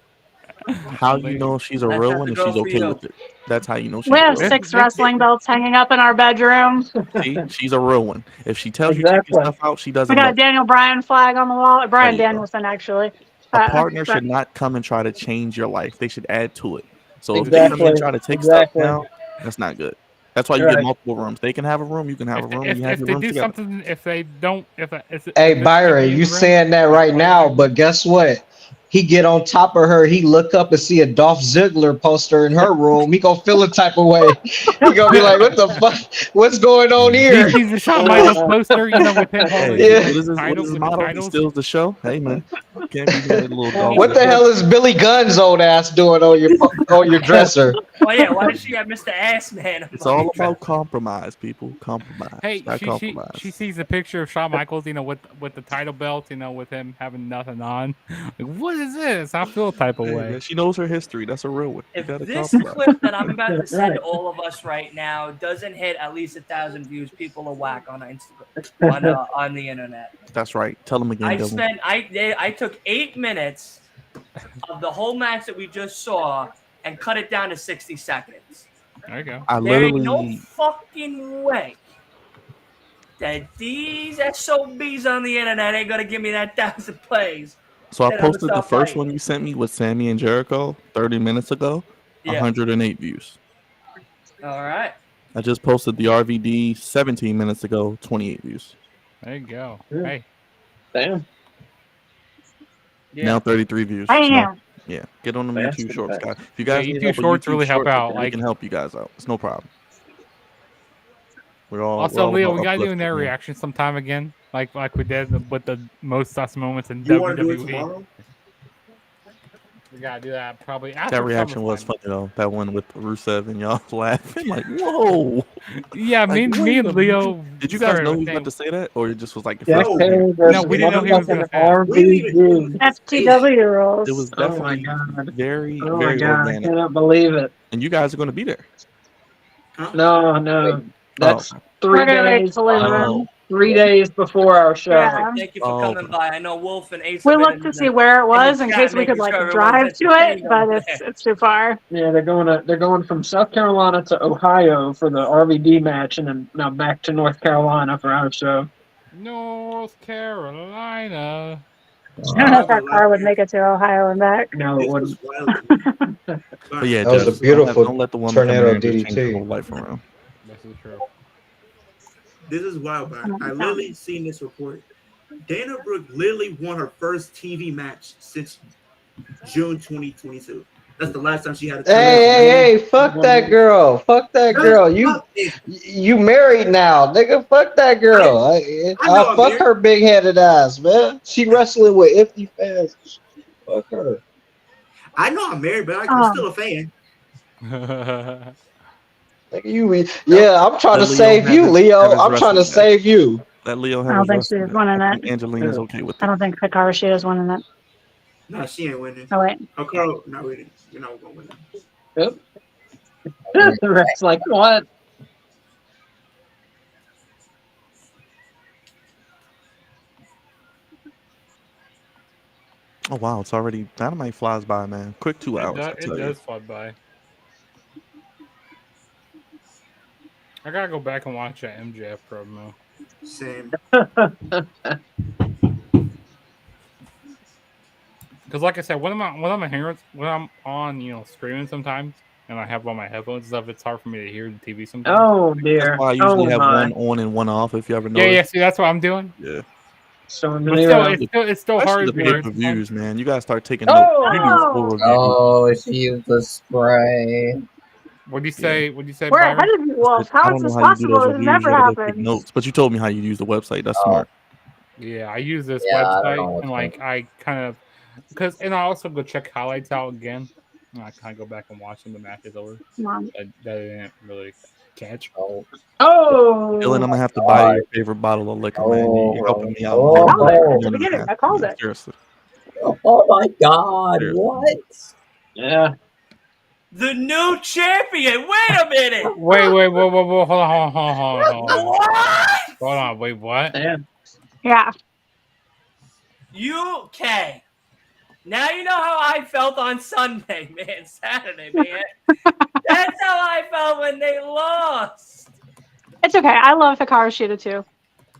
How you know if she's a real one and she's okay with it? That's how you know she's We have real. 6 wrestling belts hanging up in our bedroom. See, she's a real one. If she tells you taking stuff out, she doesn't. We got a love Daniel Bryan flag on the wall. Brian There you go. Danielson, actually. A partner should not come and try to change your life. They should add to it. So if they come and try to take stuff down, that's not good. That's why you get multiple rooms. They can have a room. You can have a room. You have your rooms together. Something, if they don't, Hey Byron, you saying that right now, but guess what? He get on top of her. He look up and see a Dolph Ziggler poster in her room. He gonna feel a type of way. He gonna be like, "What the fuck? What's going on here?" He's a Shawn Michaels poster, you know, with him holding What is his model? He steals the show. Hey man, can't be mad at little dog. What the hell is Billy Gunn's old ass doing on your dresser? Oh yeah, why does she have Mr. Ass Man? It's all about compromise, people. Compromise. Hey, compromise. she sees a picture of Shawn Michaels, you know, with the title belt, you know, with him having nothing on. Like, what is this? I feel a type of way. She knows her history. That's a real one. If this clip that I'm about to send all of us right now doesn't hit at least 1,000 views, people are whack on Instagram, on the internet. That's right. Tell them again. I took 8 minutes of the whole match that we just saw and cut it down to 60 seconds. There you go. There ain't no fucking way that these SOBs on the internet ain't gonna give me that 1,000 plays. So I posted the first one you sent me with Sammy and Jericho 30 minutes ago. 108 views. All right. I just posted the RVD 17 minutes ago. 28 views. There you go. Yeah. Hey. Damn. Now 33 views. Damn. So, yeah, get on them YouTube shorts, guys. If you guys YouTube shorts really help out. I can help you guys out. It's no problem. Also, Leo, we gotta do their reaction sometime again, like we did with the most sus moments in WWE. We gotta do that probably after. That reaction was funny though. That one with Rusev and y'all laughing like, whoa. Yeah, me and Leo. Did you guys know he was about to say that, or it just was like? No, we didn't know he was going to say FTW rules. It was definitely very, Oh very my God, organic. I cannot believe it. And you guys are going to be there. No. That's 3 days. Collision. 3 days before our show. Yeah. Thank you for coming by. I know Wolf and Ace. We looked to see where it was in case we could like drive to it, but it's too far. Yeah, they're going from South Carolina to Ohio for the RVD match, and then now back to North Carolina for our show. North Carolina. That car would make it to Ohio and back. No, it wouldn't. But yeah, That was a beautiful don't let the woman tornado come in and change DDT. the whole life around. This is true. This is wild, man. I literally seen this report. Dana Brooke literally won her first TV match since June 2022. That's the last time she had a Hey, fuck that girl. Fuck that girl. You married now, nigga. Fuck that girl. I fuck her big headed ass, man. She wrestling with empty fans. Fuck her. I know I'm married, but I'm still a fan. I'm trying to save you, Leo. I'm trying to save you. Let Leo I don't think she was winning that. Angelina's okay with I don't think Hikaru Shida is winning that. No, she ain't winning. Oh wait. Hikaru, not winning. You're not gonna win. Yep. The ref's like, what? Oh wow, it's already Dynamite flies by, man. Quick 2 hours. It does fly by. I gotta go back and watch that MJF promo. Same. Because, like I said, when I'm on, streaming sometimes, and I have all my headphones and stuff, it's hard for me to hear the TV sometimes. Oh dear. That's why I usually have one on and one off. If you ever know. Yeah. See, that's what I'm doing. Yeah. So it's still hard. The pay-per-views, man. You gotta start taking notes. If you use the spray. What'd you say? What'd you say? We're ahead of you, Wolf. How is this possible? It never happens. Notes, but you told me how you use the website. That's smart. Yeah, I use this website and I kind of and I also go check highlights out again. And I kind of go back and watch when the match is over. That didn't really catch. Oh, Dylan, I'm gonna have to buy your favorite bottle of liquor, man. You're helping me out. I called it. Seriously. Oh my God! Seriously. What? Yeah. The new champion. Wait a minute. Wait, whoa, hold on. What? Hold on, wait, what? Damn. Yeah. UK. Now you know how I felt on Sunday, man. Saturday, man. That's how I felt when they lost. It's okay. I love Hikaru Shida too.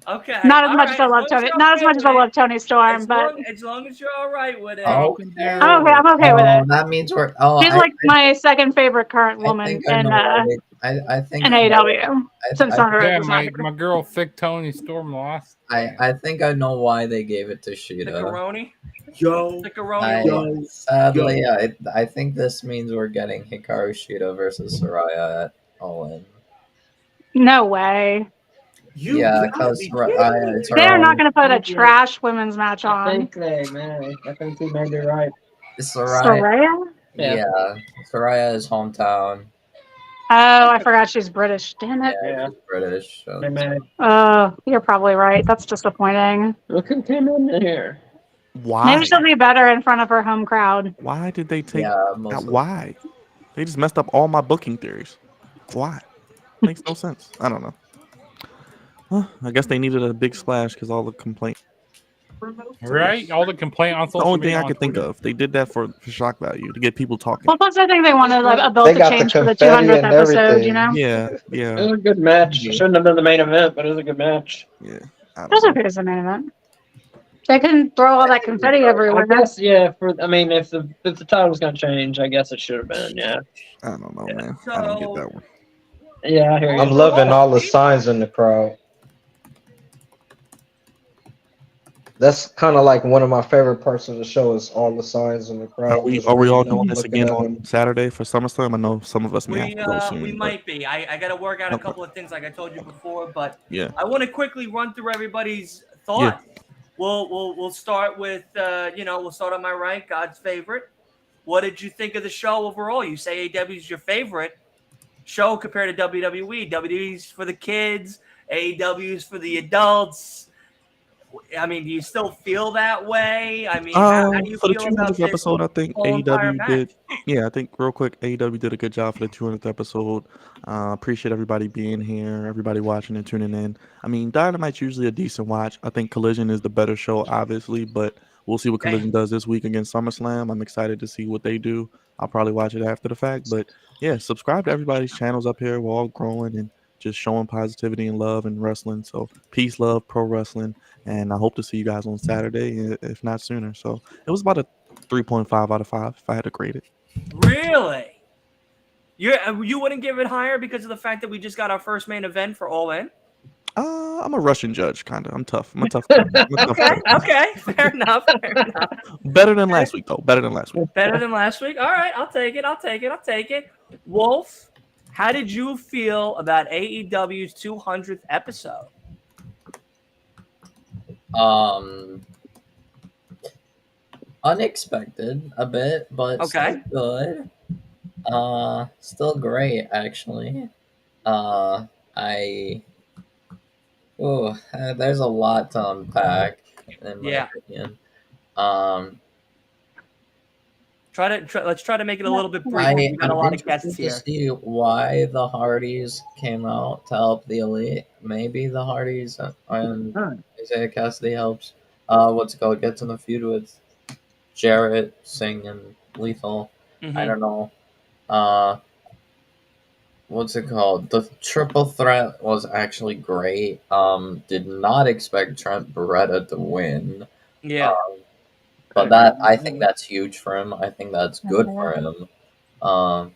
Okay. Not as all much right, as I love long Tony. you're Not as okay much as with I it. love Tony Storm, but As long as you're all right with it. Oh, I'm okay with it. that means we're. Oh, She's like my second favorite current I woman think I in know why I think in I know- AEW since Thunder Yeah, Rosa was not here. my girl thick Tony Storm lost. I think I know why they gave it to The Shida. Coroni. Yo, The Coroni. Sadly, I think this means we're getting Hikaru Shida versus Soraya at All In. No way. Yeah, because They're not going to put a trash women's match I on. think they may be right. Soraya? Yeah, Soraya's hometown. Oh, I forgot she's British. Damn it. Yeah, she's British. So. They may. You're probably right. That's disappointing. Look who came in here. Why? Maybe she'll be better in front of her home crowd. Why did they take Yeah, that? Why? They just messed up all my booking theories. Why? Makes no sense. I don't know. Well, I guess they needed a big splash because all the complaints. Right? All the complaint on The social only media. thing I could think of. They did that for shock value to get people talking. Well, plus I think they wanted like, a belt They to got the change for the confetti 200th and episode, everything. you know? Yeah, It yeah, was a good match. Shouldn't have been the main event, but it was a good match. yeah. I It don't was know. okay as a main event. They couldn't throw all that confetti I everywhere. guess, yeah. If the title was gonna change, I guess it should have been. Yeah. I don't know, man. I don't get that one. Yeah, I hear you. I'm loving all the signs in the crowd. That's kind of like one of my favorite parts of the show is all the signs in the crowd. Are we Just all reading doing them, this looking again at on them. Saturday for SummerSlam? I know some of us may have to go soon. We but- might be. I got to work out a Okay. couple of things like I told you before, but Yeah. I want to quickly run through everybody's thoughts. We'll start with we'll start on my right, God's favorite. What did you think of the show overall? You say AEW is your favorite show compared to WWE. WWE's for the kids, AEW's for the adults. I mean, do you still feel that way? I mean, how do you for the feel about 200th this episode, I think whole entire AEW match? did. Yeah, I think real quick, AEW did a good job for the 200th episode. Appreciate everybody being here, everybody watching and tuning in. I mean, Dynamite's usually a decent watch. I think Collision is the better show, obviously, but we'll see what Collision does this week against SummerSlam. I'm excited to see what they do. I'll probably watch it after the fact, but yeah, subscribe to everybody's channels up here. We're all growing and just showing positivity and love and wrestling. So peace, love, pro wrestling. And I hope to see you guys on Saturday, if not sooner. So it was about a 3.5 out of 5 if I had to grade it. Really? You wouldn't give it higher because of the fact that we just got our first main event for All In? I'm a Russian judge, kind of. I'm tough. I'm a tough guy. Okay. Fair enough. Better than last week, though. Better than last week. Better than last week? All right, I'll take it. Wolf, how did you feel about AEW's 200th episode? Unexpected a bit, but still good. Still great actually. There's a lot to unpack in my opinion. Let's try to make it a little bit brief. We got a lot of guests here. To see why the Hardys came out to help the Elite. Maybe the Hardys and Isaiah Cassidy helps. Gets in the feud with Jarrett, Singh, and Lethal. I don't know. The triple threat was actually great. Did not expect Trent Beretta to win. Yeah. But I think that's huge for him. I think that's good for him. And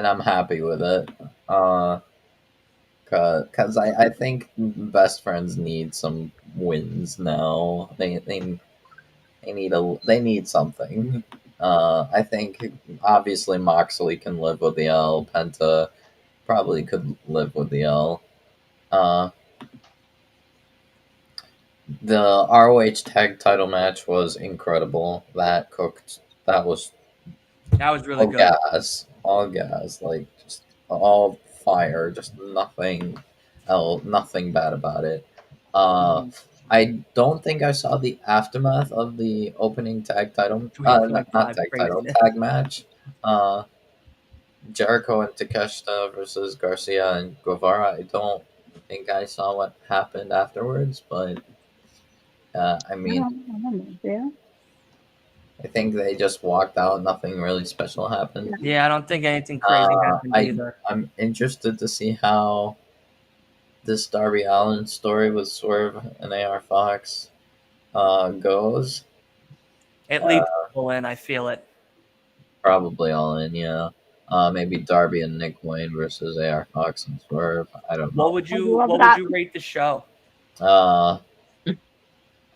I'm happy with it. Cause I think best friends need some wins now. They need something. I think obviously Moxley can live with the L. Penta probably could live with the L. The ROH tag title match was incredible. That was really good. All gas, like just all fire, just nothing bad about it. I don't think I saw the aftermath of the opening tag title. Not 3.5 tag title, craziness. tag match. Uh, Jericho and Takeshita versus Garcia and Guevara. I don't think I saw what happened afterwards, but I mean, don't remember. Yeah. I think they just walked out. Nothing really special happened. Yeah, I don't think anything crazy happened either. I'm interested to see how this Darby Allin story with Swerve and AR Fox goes. At least all in, I feel it. Probably all in, yeah. Maybe Darby and Nick Wayne versus AR Fox and Swerve. I don't know. What would you rate the show?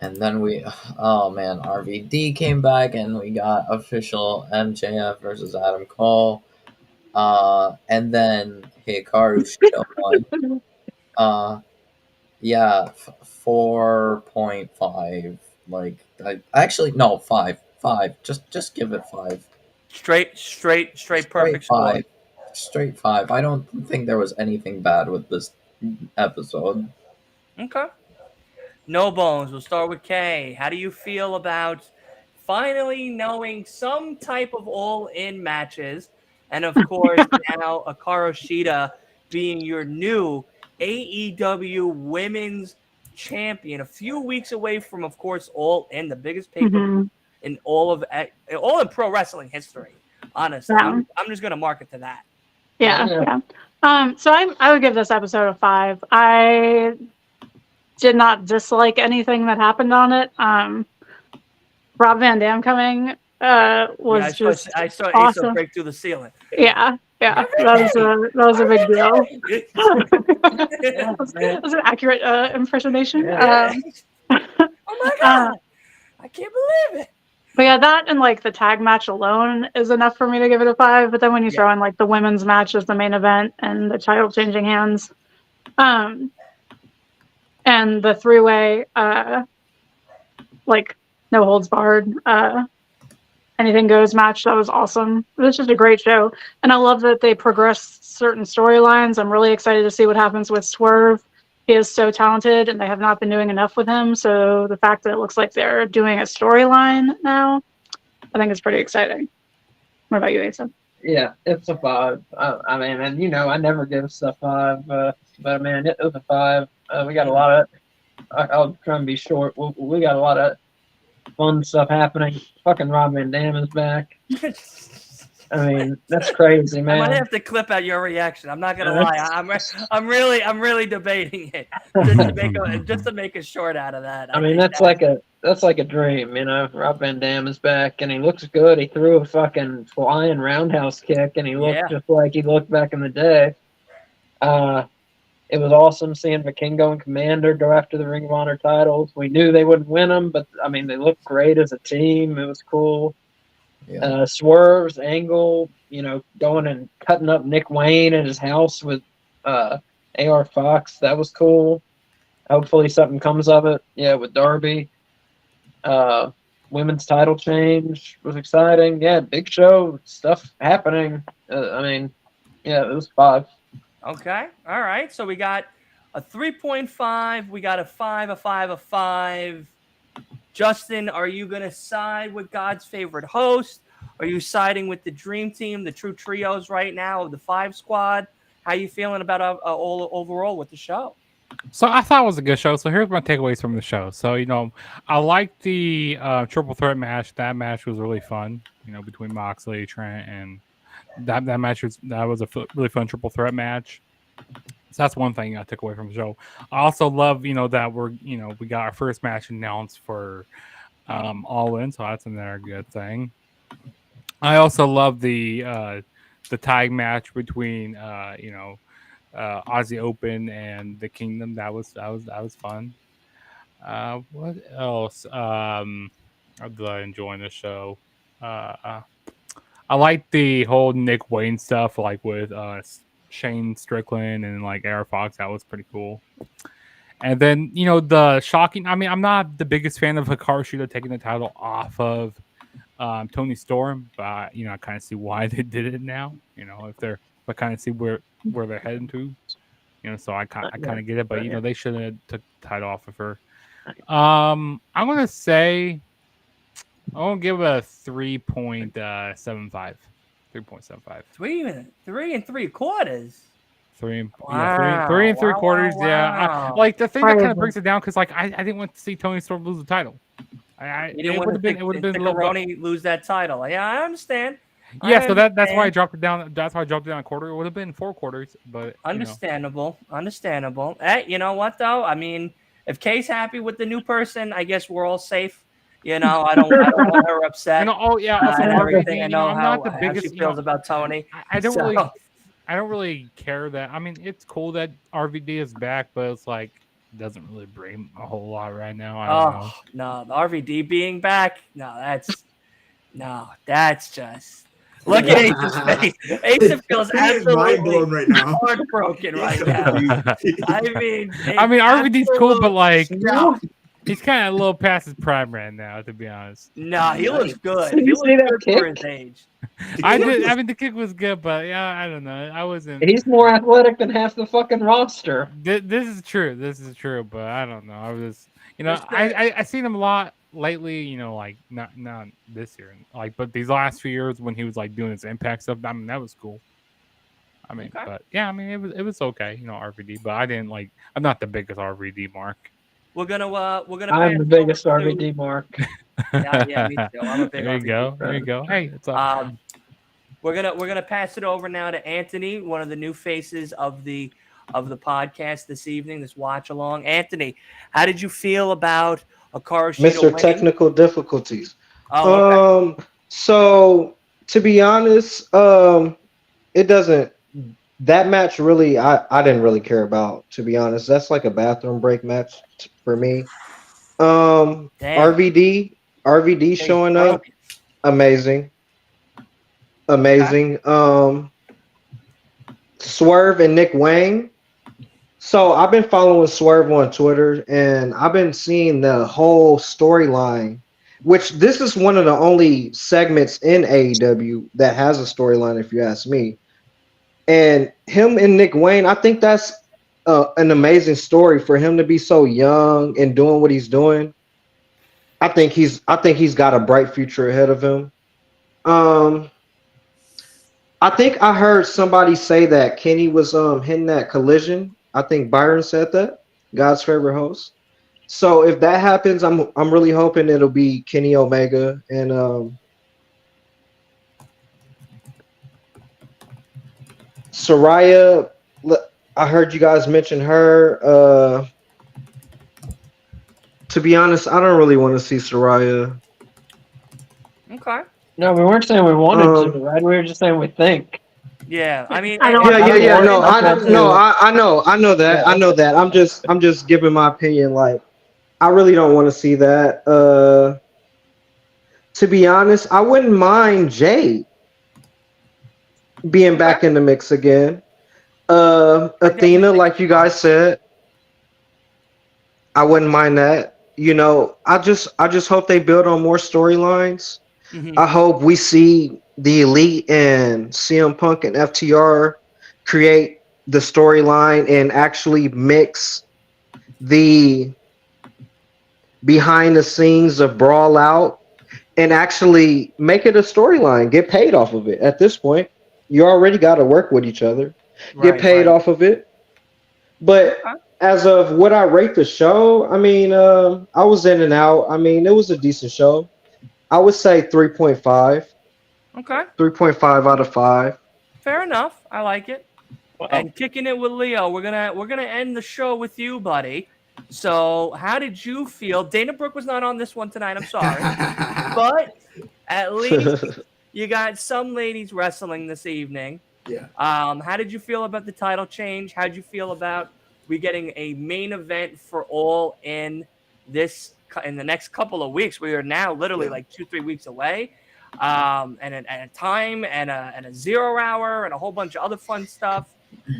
And then RVD came back and we got official MJF versus Adam Cole. And then Hikaru Shida won. 4.5. Like, no, 5. 5. Just give it 5. Straight perfect 5. score. Straight 5. I don't think there was anything bad with this episode. Okay. No bones. We'll start with Kay. How do you feel about finally knowing some type of all-in matches, and of course now Hikaru Shida being your new AEW Women's Champion, a few weeks away from, of course, All In, the biggest pay-per-view in all in pro wrestling history. Honestly, Yeah. I'm just gonna mark it to that. Yeah. So I would give this episode a 5. I did not dislike anything that happened on it. Rob Van Dam coming was just I saw awesome. Asa break through the ceiling. Yeah. That was a big deal. That was an accurate impersonation. Oh my god! I can't believe it. But yeah, that and like the tag match alone is enough for me to give it a 5. But then when you throw in like the women's match as the main event and the title changing hands, and the 3-way, like no holds barred, anything goes match, that was awesome. It was just a great show, and I love that they progressed certain storylines. I'm really excited to see what happens with Swerve. He is so talented, and they have not been doing enough with him. So the fact that it looks like they're doing a storyline now, I think it's pretty exciting. What about you, Asa? Yeah, it's a 5. I mean, and I never give stuff 5, but man, it was a 5. We got a lot of. I'll try and be short. We got a lot of fun stuff happening. Fucking Rob Van Dam is back. I mean, that's crazy, man. I might have to clip out your reaction. I'm not gonna lie. I'm really debating it just to make a short out of that. I mean, that's like a dream, Rob Van Dam is back, and he looks good. He threw a fucking flying roundhouse kick, and he looked just like he looked back in the day. It was awesome seeing Vikingo and Komander go after the Ring of Honor titles. We knew they wouldn't win them, but I mean, they looked great as a team. It was cool. Yeah. Swerve's angle, going and cutting up Nick Wayne at his house with AR Fox. That was cool. Hopefully something comes of it. Yeah, with Darby. Women's title change was exciting. Yeah, big show stuff happening. It was 5. Okay. All right. So we got a 3.5. We got a 5, a 5, a 5. Justin, are you going to side with God's favorite host? Are you siding with the dream team, the true trios right now of the 5 squad? How you feeling about all overall with the show? So I thought it was a good show. So here's my takeaways from the show. So, I liked the triple threat match. That match was really fun, between Moxley, Trent, and that match was a really fun triple threat match. So that's one thing I took away from the show. I also love, that we got our first match announced for All In, so that's another good thing. I also love the tag match between Aussie Open and the Kingdom. That was fun. What else? Did I enjoy the show? I like the whole Nick Wayne stuff, like with Shane Strickland and like AR Fox. That was pretty cool. And then the shocking. I mean, I'm not the biggest fan of Hikaru Shida taking the title off of Toni Storm, but I kind of see why they did it now. I kind of see where they're heading to. So I kind of get it, but they shouldn't have took the title off of her. I'm gonna say I'm gonna give it a 3.75. 3.75. 3.75. Three Wow. and three quarters. Wow. Yeah, like the thing that kind of breaks it down because like I didn't want to see Tony Storm lose the title. It would have been a little lose that title. Yeah, I understand. Yeah, so that's why I dropped it down. That's why I dropped it down a quarter. It would have been 4 quarters, but understandable. Hey, you know what though? I mean, if Kay's happy with the new person, I guess we're all safe. You know, I don't want her upset. Also, everything. I know I'm how, not the biggest, she feels about Tony. I don't really care that. I mean, it's cool that RVD is back, but it's like doesn't really bring a whole lot right now. I don't know. No, the RVD being back. No, that's just. Look at Ace's face. Ace feels absolutely right now. Heartbroken right now. I mean, RVD's cool, but like, he's kind of a little past his prime right now, to be honest. No, he looks good. Did you see that kick? For his age. I did. I mean, the kick was good, but yeah, I don't know. I wasn't. He's more athletic than half the fucking roster. This is true. But I don't know. I was, I seen him a lot lately. You know, like not this year, like, but these last few years when he was like doing his Impact stuff. I mean, that was cool. I mean, but yeah, I mean, it was okay. You know, RVD, but I didn't like. I'm not the biggest RVD mark. We're gonna. I'm the biggest RVD mark. Yeah, me too. I'm a big There you go. There you go. Hey, it's up. We're gonna pass it over now to Anthony, one of the new faces of the podcast this evening, this watch along. Anthony, how did you feel about Hikaru Shida Mr. winning? Technical difficulties. Oh, okay. So to be honest, it doesn't. That match really, I didn't really care about. To be honest, that's like a bathroom break match for me. RVD showing up, amazing. Swerve and Nick Wayne. So I've been following Swerve on Twitter, and I've been seeing the whole storyline. Which this is one of the only segments in AEW that has a storyline, if you ask me. And him and Nick Wayne, I think that's an amazing story for him to be so young and doing what he's doing. I think he's got a bright future ahead of him. I think I heard somebody say that Kenny was hitting that Collision. I think Byron said that. God's favorite host. So if that happens, I'm really hoping it'll be Kenny Omega and Saraya. I heard you guys mention her. To be honest, I don't really want to see Saraya. Okay. No, we weren't saying we wanted to, right? We were just saying we think. Yeah, I mean, I know that. I'm just giving my opinion. Like, I really don't want to see that. To be honest, I wouldn't mind Jade being back in the mix again. Athena, like you guys said, I wouldn't mind that. You know, I just hope they build on more storylines. Mm-hmm. I hope we see the Elite and CM Punk and FTR create the storyline and actually mix the behind the scenes of Brawl Out and actually make it a storyline. Get paid off of it. At this point, you already got to work with each other. Get paid off of it. But as of what I rate the show, I mean, I was in and out. I mean, it was a decent show. I would say 3.5. Okay. 3.5 out of 5. Fair enough. I like it. Wow. And kicking it with Leo, we're gonna end the show with you, buddy. So, how did you feel? Dana Brooke was not on this one tonight. I'm sorry, but at least you got some ladies wrestling this evening. Yeah. How did you feel about the title change? How did you feel about we getting a main event for All In in the next couple of weeks? We are now literally like 2-3 weeks away. And a time and a 0 hour and a whole bunch of other fun stuff.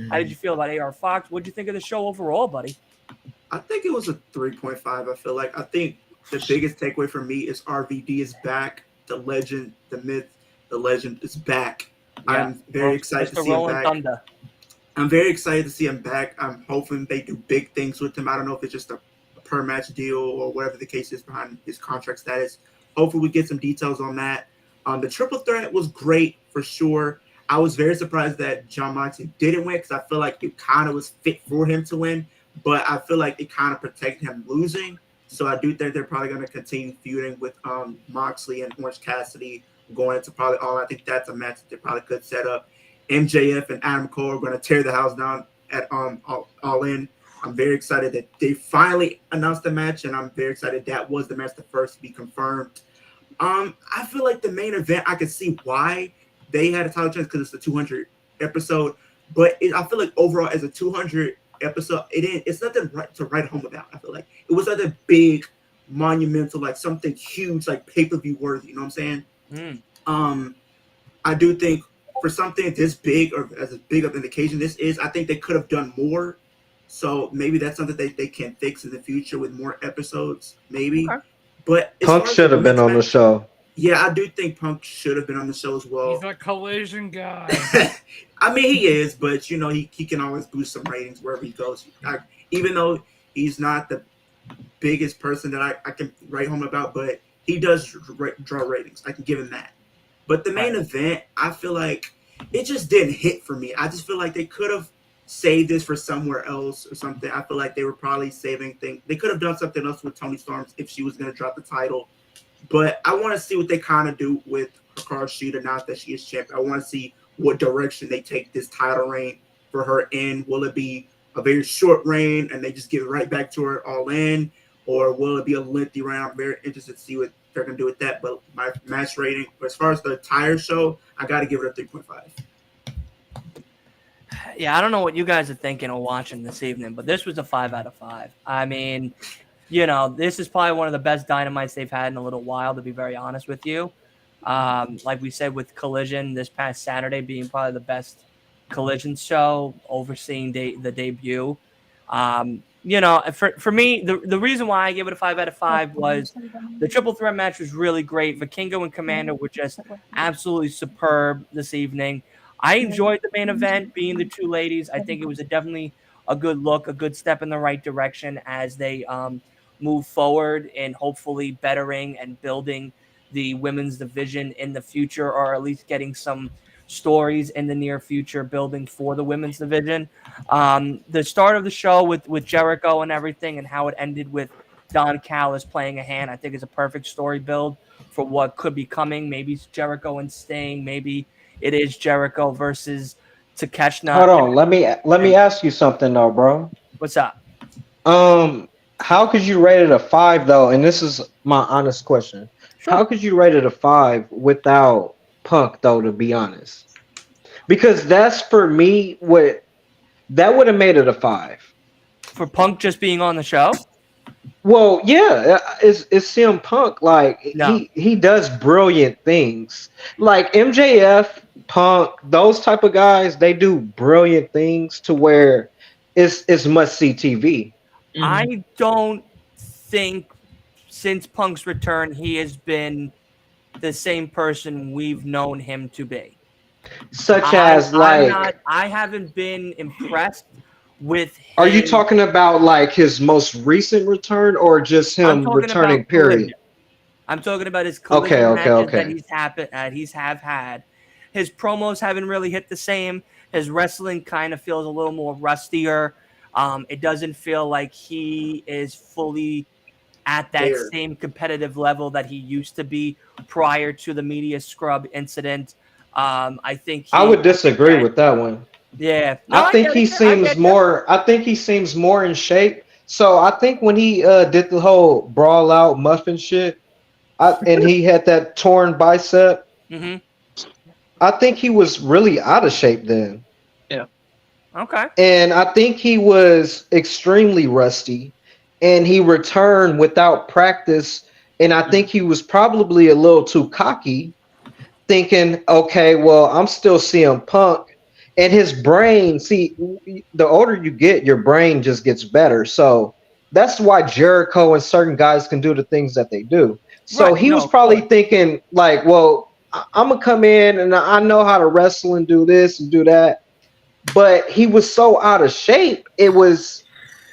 How did you feel about AR Fox? What did you think of the show overall, buddy? I think it was a 3.5. I think the biggest takeaway for me is RVD is back. The legend, the myth, the legend is back. Yeah. I'm very excited to see him back. I'm very excited to see him back. I'm hoping they do big things with him. I don't know if it's just a per match deal or whatever the case is behind his contract status. Hopefully we get some details on that. The triple threat was great for sure. I was very surprised that Jon Moxley didn't win because I feel like it kind of was fit for him to win, but I feel like it kind of protected him losing. So I do think they're probably going to continue feuding with Moxley and Orange Cassidy going into probably all. I think that's a match that they probably could set up. MJF and Adam Cole are going to tear the house down at all in. I'm very excited that they finally announced the match, and I'm very excited that was the match the first to be confirmed. I feel like the main event, I could see why they had a title chance because it's the 200 episode, but I feel like overall as a 200 episode, it's nothing to write home about. I feel like it was a big, monumental, like something huge, like pay-per-view worthy. You know what I'm saying? I do think for something this big or as big of an occasion this is, I think they could have done more. So maybe that's something they can fix in the future with more episodes, maybe. Okay. But Punk should have been on the show. Yeah, I do think Punk should have been on the show as well. He's a collision guy. I mean, he is, but you know, he can always boost some ratings wherever he goes. Even though he's not the biggest person that I can write home about, but he does draw ratings. I can give him that. But the main event, I feel like it just didn't hit for me. I just feel like they could have saved this for somewhere else or something. I feel like they were probably saving things. They could have done something else with Toni Storm if she was going to drop the title. But I want to see what they kind of do with Hikaru Shida now that she is champion. I want to see what direction they take this title reign for her in. Will it be a very short reign and they just give it right back to her all in? Or will it be a lengthy reign? I'm very interested to see what they're going to do with that. But my match rating, as far as the entire show, I got to give it a 3.5. Yeah, I don't know what you guys are thinking or watching this evening, but this was a 5 out of 5. I mean, you know, this is probably one of the best Dynamites they've had in a little while, to be very honest with you. Like we said with Collision this past Saturday being probably the best Collision show, overseeing the debut. You know, for me, the reason why I gave it a 5 out of 5 was the triple threat match was really great. Vikingo and Komander were just absolutely superb this evening. I enjoyed the main event being the two ladies. I think it was definitely a good look, a good step in the right direction as they move forward and hopefully bettering and building the women's division in the future, or at least getting some stories in the near future building for the women's division. The start of the show with Jericho and everything and how it ended with Don Callis playing a hand, I think is a perfect story build for what could be coming. Maybe it's Jericho and Sting. Maybe it is Jericho versus Takeshita. Hold on, let me ask you something though, bro. What's up? How could you rate it a 5 though? And this is my honest question. Sure. How could you rate it a 5 without Punk though? To be honest, because that's for me what that would have made it a 5 for Punk just being on the show. Well, yeah, it's CM Punk. Like he does brilliant things. Like MJF, Punk, those type of guys, they do brilliant things to where it's must see TV. Mm-hmm. I don't think since Punk's return he has been the same person we've known him to be. I haven't been impressed with him. Are you talking about like his most recent return or just him returning period? I'm talking about his collision matches that he's had. His promos haven't really hit the same. His wrestling kind of feels a little more rustier. It doesn't feel like he is fully at that same competitive level that he used to be prior to the media scrub incident. I think I would disagree with that one. Yeah, I think he seems more in shape. So I think when he did the whole brawl out muffin shit, and he had that torn bicep, I think he was really out of shape then. Yeah. Okay. And I think he was extremely rusty, and he returned without practice. And I think he was probably a little too cocky, thinking, okay, well, I'm still CM Punk. And his brain, see, the older you get, your brain just gets better. So that's why Jericho and certain guys can do the things that they do. So he was probably thinking like, well, I'm going to come in and I know how to wrestle and do this and do that. But he was so out of shape. It was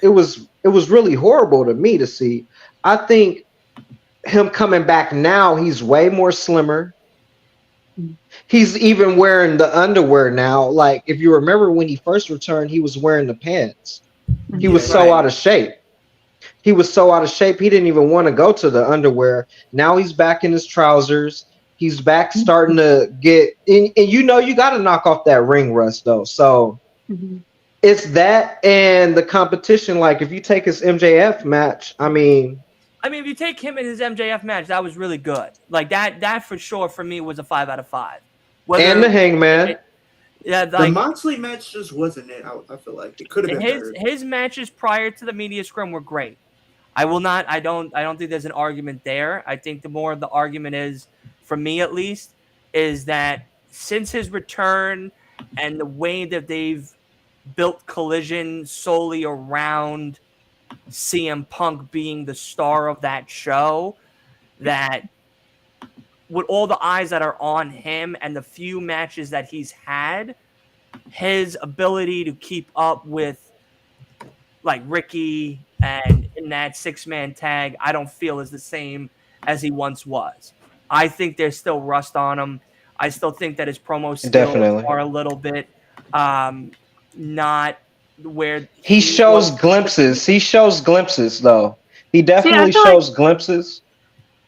it was really horrible to me to see. I think him coming back now, he's way more slimmer. He's even wearing the underwear now. Like, if you remember when he first returned, he was wearing the pants. He was so out of shape. He was so out of shape, he didn't even want to go to the underwear. Now he's back in his trousers. He's back starting to get and you know you got to knock off that ring rust though. So it's that and the competition. Like if you take his MJF match, I mean, if you take him in his MJF match, that was really good. Like that for sure for me was a 5 out of 5. And the Hangman. The Moxley match just wasn't it. I feel like it could have been better. His matches prior to the media scrum were great. I don't think there's an argument there. I think the more the argument is, for me at least, is that since his return and the way that they've built Collision solely around CM Punk being the star of that show, that with all the eyes that are on him and the few matches that he's had, his ability to keep up with like Ricky and in that 6-man tag, I don't feel is the same as he once was. I think there's still rust on him. I still think that his promo skills are a little bit not where he shows glimpses. He shows glimpses though. He definitely shows glimpses.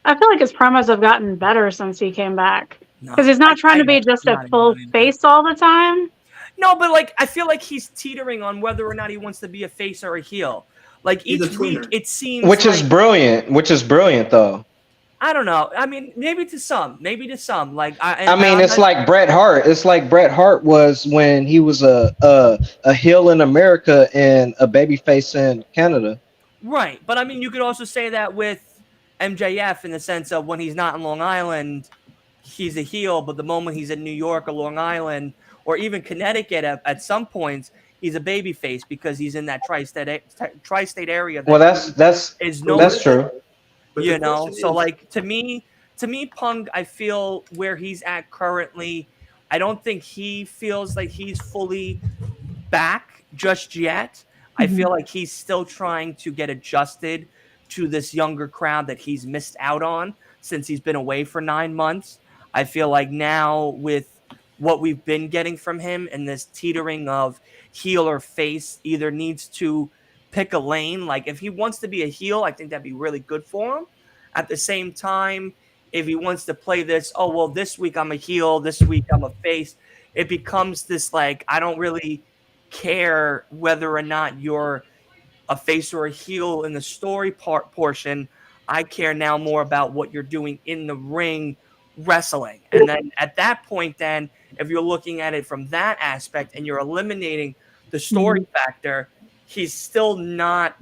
I feel like his promos have gotten better since he came back because he's not trying to be just a full face all the time. No, but like I feel like he's teetering on whether or not he wants to be a face or a heel. Like each week, it seems is brilliant. Which is brilliant, though. I don't know. I mean, maybe to some. Like it's like Bret Hart. It's like Bret Hart was when he was a heel in America and a babyface in Canada. Right, but I mean, you could also say that with MJF in the sense of when he's not in Long Island, he's a heel, but the moment he's in New York or Long Island or even Connecticut at some points, he's a babyface because he's in that tri-state area. That's true. You know, so like to me, Punk, I feel where he's at currently, I don't think he feels like he's fully back just yet. I feel like he's still trying to get adjusted to this younger crowd that he's missed out on since he's been away for 9 months. I feel like now with what we've been getting from him and this teetering of heel or face either needs to pick a lane. Like if he wants to be a heel, I think that'd be really good for him. At the same time, if he wants to play this, oh, well, this week I'm a heel, this week I'm a face, it becomes this like, I don't really care whether or not you're a face or a heel in the story portion. I care now more about what you're doing in the ring wrestling. And then at that point, then if you're looking at it from that aspect and you're eliminating the story factor, he's still not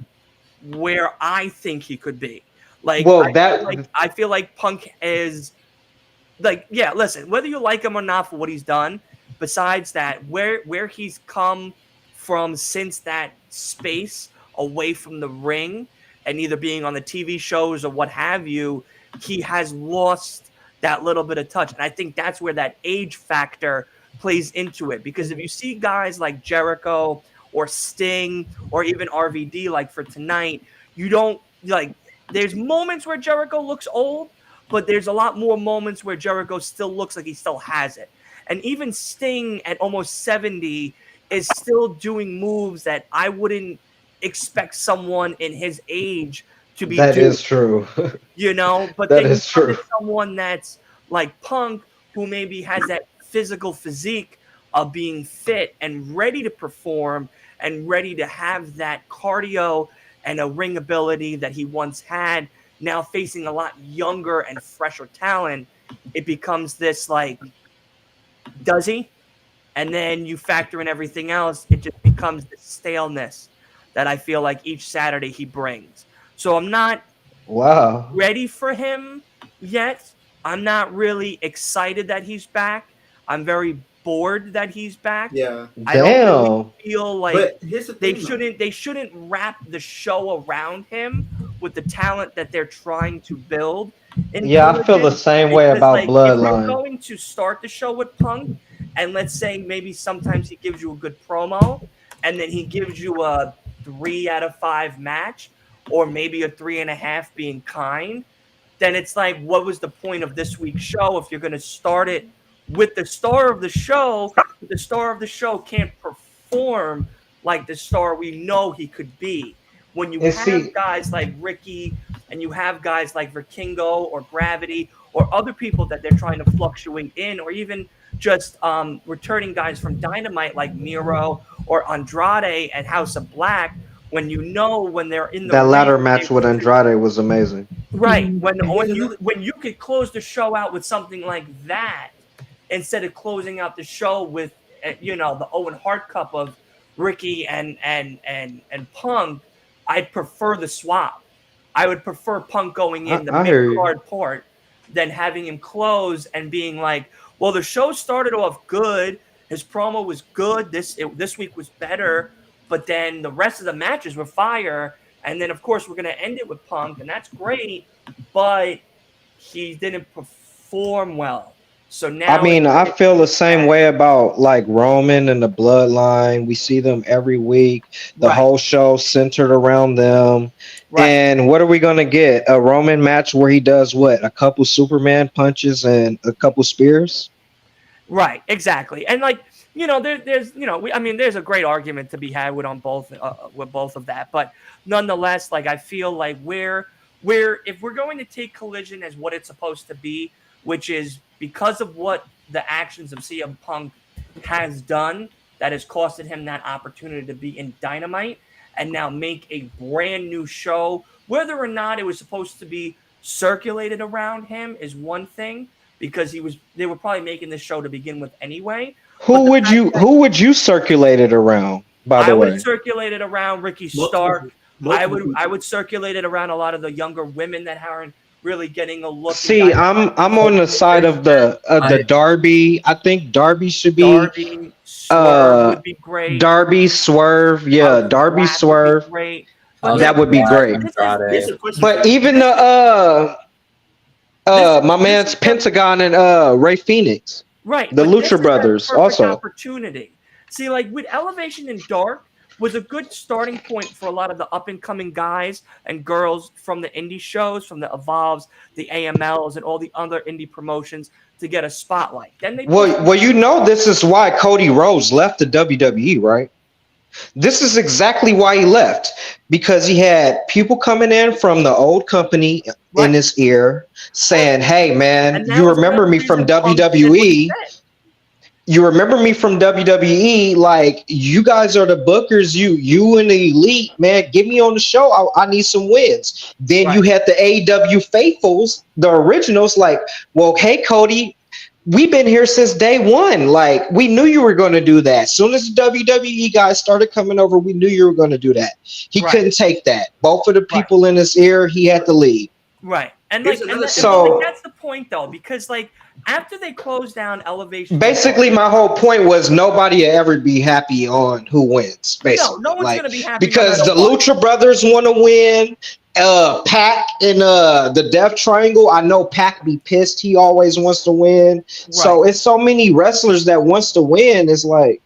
where I think he could be. Like, I feel like Punk is like, yeah, listen, whether you like him or not for what he's done, besides that, where he's come from since that space away from the ring and either being on the TV shows or what have you, he has lost that little bit of touch. And I think that's where that age factor plays into it. Because if you see guys like Jericho or Sting or even RVD, like for tonight, you don't like, there's moments where Jericho looks old, but there's a lot more moments where Jericho still looks like he still has it. And even Sting at almost 70 is still doing moves that I wouldn't expect someone in his age to be doing. That is true. You know, but that is true. Someone that's like Punk, who maybe has that physical physique of being fit and ready to perform and ready to have that cardio and a ring ability that he once had, now facing a lot younger and fresher talent, it becomes this like, does he? And then you factor in everything else, it just becomes the staleness that I feel like each Saturday he brings. So I'm not ready for him yet. I'm not really excited that he's back. I'm very bored that he's back. Yeah. I don't really feel like they shouldn't wrap the show around him with the talent that they're trying to build. I feel the same way about Bloodline. If you're going to start the show with Punk, and let's say maybe sometimes he gives you a good promo, and then he gives you a 3 out of 5 match, or maybe a 3.5 being kind, then it's like, what was the point of this week's show if you're going to start it with the star of the show? The star of the show can't perform like the star we know he could be. When you have guys like Ricky and you have guys like Vikingo or Gravity or other people that they're trying to fluctuate in, or even just returning guys from Dynamite like Miedo or Andrade and House of Black, when you know when they're in the that latter ring, match with Andrade was amazing. right? When you could close the show out with something like that instead of closing out the show with the Owen Hart Cup of Ricky and Punk, I'd prefer the swap. I would prefer Punk going in the mid-card part than having him close and being like, well, the show started off good. His promo was good. This week was better. But then the rest of the matches were fire. And then, of course, we're going to end it with Punk. And that's great. But he didn't perform well. So now, I mean, I feel the same way about like Roman and the Bloodline. We see them every week. The whole show centered around them. Right. And what are we going to get? A Roman match where he does what? A couple Superman punches and a couple spears? Right, exactly. And like, there's a great argument to be had with both of that. But nonetheless, like, I feel like if we're going to take Collision as what it's supposed to be, which is because of what the actions of CM Punk has done, that has costed him that opportunity to be in Dynamite and now make a brand new show. Whether or not it was supposed to be circulated around him is one thing, because they were probably making this show to begin with anyway. Who would you circulate it around, by the way? I would circulate it around Ricky Stark. I would circulate it around a lot of the younger women that aren't really getting a look. See, I'm on the side of the Darby. I think Darby should be Swerve would be great. Darby Swerve, yeah, Darby Swerve. That would be great. But even the my man's Pentagon and Ray Phoenix, right? The Lucha Brothers also. Opportunity. See, like with Elevation and Dark was a good starting point for a lot of the up and coming guys and girls from the indie shows, from the Evolves, the AMLs, and all the other indie promotions to get a spotlight. Then this is why Cody Rhodes left the WWE, right? This is exactly why he left, because he had people coming in from the old company in his ear saying, "Hey, man, you remember me from WWE? You remember me from WWE? Like, you guys are the bookers. You and the Elite, man. Get me on the show. I need some wins." Then you had the AEW faithfuls, the originals, like, "Well, hey, Cody, we've been here since day one. Like, we knew you were going to do that. As soon as the WWE guys started coming over, we knew you were going to do that." He couldn't take that. Both of the people in his ear, he had to leave. Right. And that's the point, though, because like after they closed down Elevation, basically my whole point was nobody will ever be happy on who wins. Basically, no one's gonna be happy because the Lucha Brothers want to win. Pac in the Death Triangle, I know Pac be pissed. He always wants to win. Right. So it's so many wrestlers that wants to win. It's like,